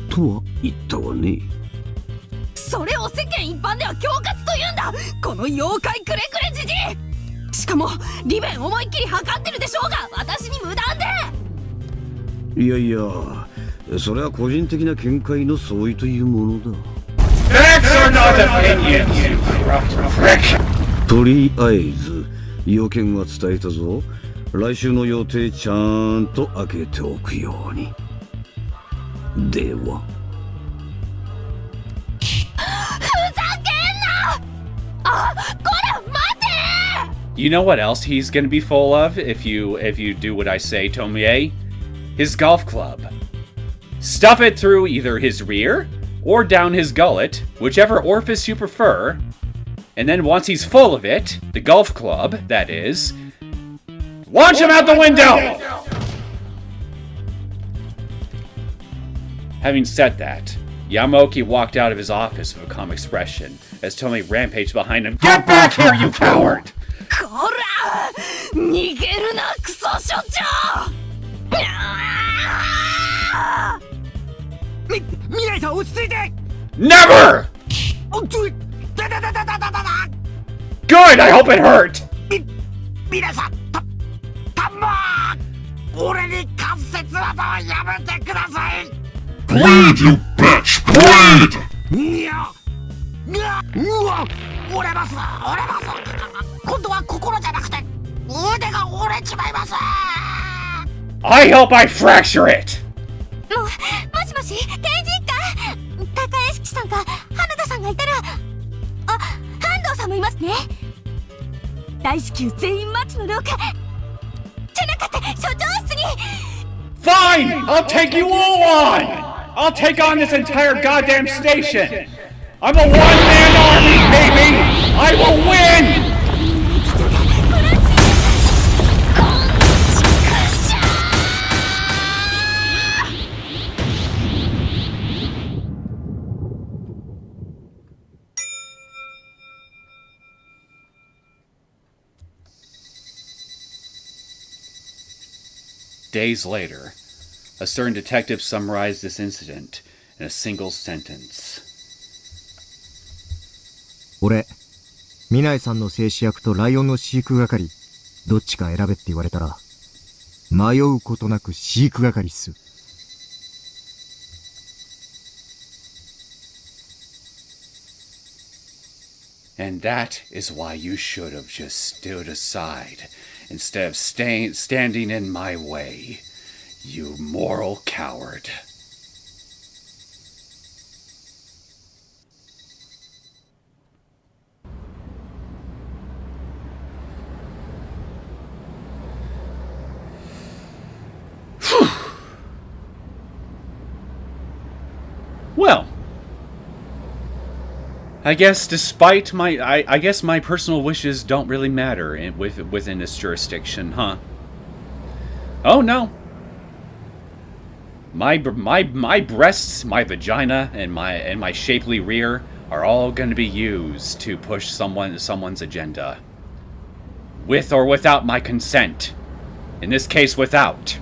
[SPEAKER 13] とは言ったわね。
[SPEAKER 4] それを世間一般では恐喝と言うんだ。この妖怪くれくれじじい。しかも利便思いっきり測ってるでしょうが、私に無断で。
[SPEAKER 13] いやいや、それは個人的な見解の相違というものだ。
[SPEAKER 1] Facts are not opinions, you corrupt prick.
[SPEAKER 13] とりあえず要件は伝えたぞ。来週の予定ちゃんと開けておくように。では。
[SPEAKER 1] You know what else he's gonna be full of if you do what I say, Tomoe? His golf club. Stuff it through either his rear or down his gullet, whichever orifice you prefer. And then once he's full of it, the golf club, that is, launch him out the window! Having said that, Yamaoki walked out of his office with a calm expression as Tomoe rampaged behind him. Get back here, you coward!
[SPEAKER 4] こら！逃げるな、クソ所長！
[SPEAKER 14] 未来さん落ち着いて！
[SPEAKER 1] Never! Good, I hope it hurt!
[SPEAKER 14] 未来さん、たんま俺に関節技はやめてください！
[SPEAKER 1] Bleed, you bitch! Bleed!
[SPEAKER 14] いや、うわ、折れます、折れます。今度は心じゃなくて腕が折れちまいます。
[SPEAKER 1] I hope I fracture it!
[SPEAKER 11] もしもし、刑事一課高屋敷さんか花田さんがいたら、あ、半藤さんもいますね。大至急全員待ちの廊下じゃなかった所長室に。
[SPEAKER 1] Fine! I'll take you all on! I'll take on this entire goddamn station! I'm a one-man army, baby! I will win! Days later, a certain detective summarized this incident in a single sentence.
[SPEAKER 2] 俺、ミナイさんの静止役とライオンの飼育係、どっちか選べって言われたら、
[SPEAKER 15] 迷うことなく飼育係っす。
[SPEAKER 1] And that is why you should have just stood aside instead of standing in my way, you moral coward. Well, I guess despite my, I guess my personal wishes don't really matter within this jurisdiction, huh? Oh no. My breasts, my vagina, and my shapely rear are all going to be used to push someone's agenda, with or without my consent. In this case, without.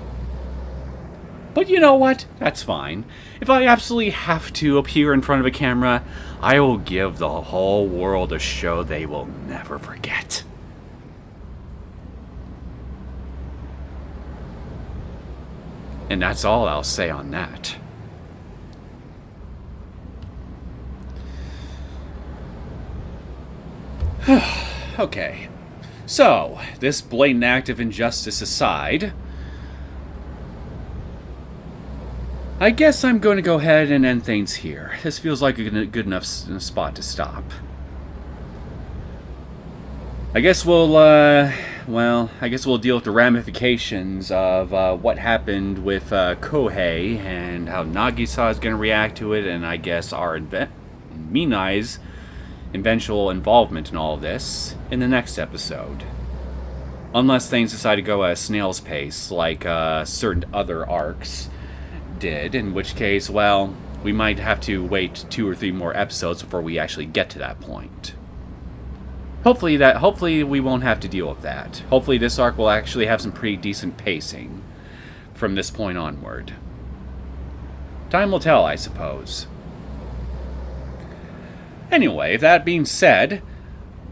[SPEAKER 1] But you know what? That's fine. If I absolutely have to appear in front of a camera, I will give the whole world a show they will never forget. And that's all I'll say on that. Okay. So, this blatant act of injustice aside, I guess I'm going to go ahead and end things here. This feels like a good enough spot to stop. I guess we'll, I guess we'll deal with the ramifications of what happened with Kohei and how Nagisa is going to react to it, and I guess our Minai's eventual involvement in all of this in the next episode. Unless things decide to go at a snail's pace, like certain other arcs did, in which case, well, we might have to wait 2 or 3 more episodes before we actually get to that point. Hopefully we won't have to deal with that. Hopefully this arc will actually have some pretty decent pacing from this point onward. Time will tell, I suppose. Anyway, that being said,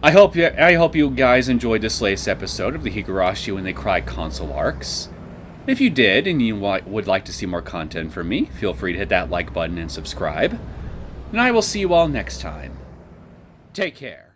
[SPEAKER 1] I hope you guys enjoyed this latest episode of the Higurashi When They Cry console arcs. If you did, and you would like to see more content from me, feel free to hit that like button and subscribe. And I will see you all next time. Take care.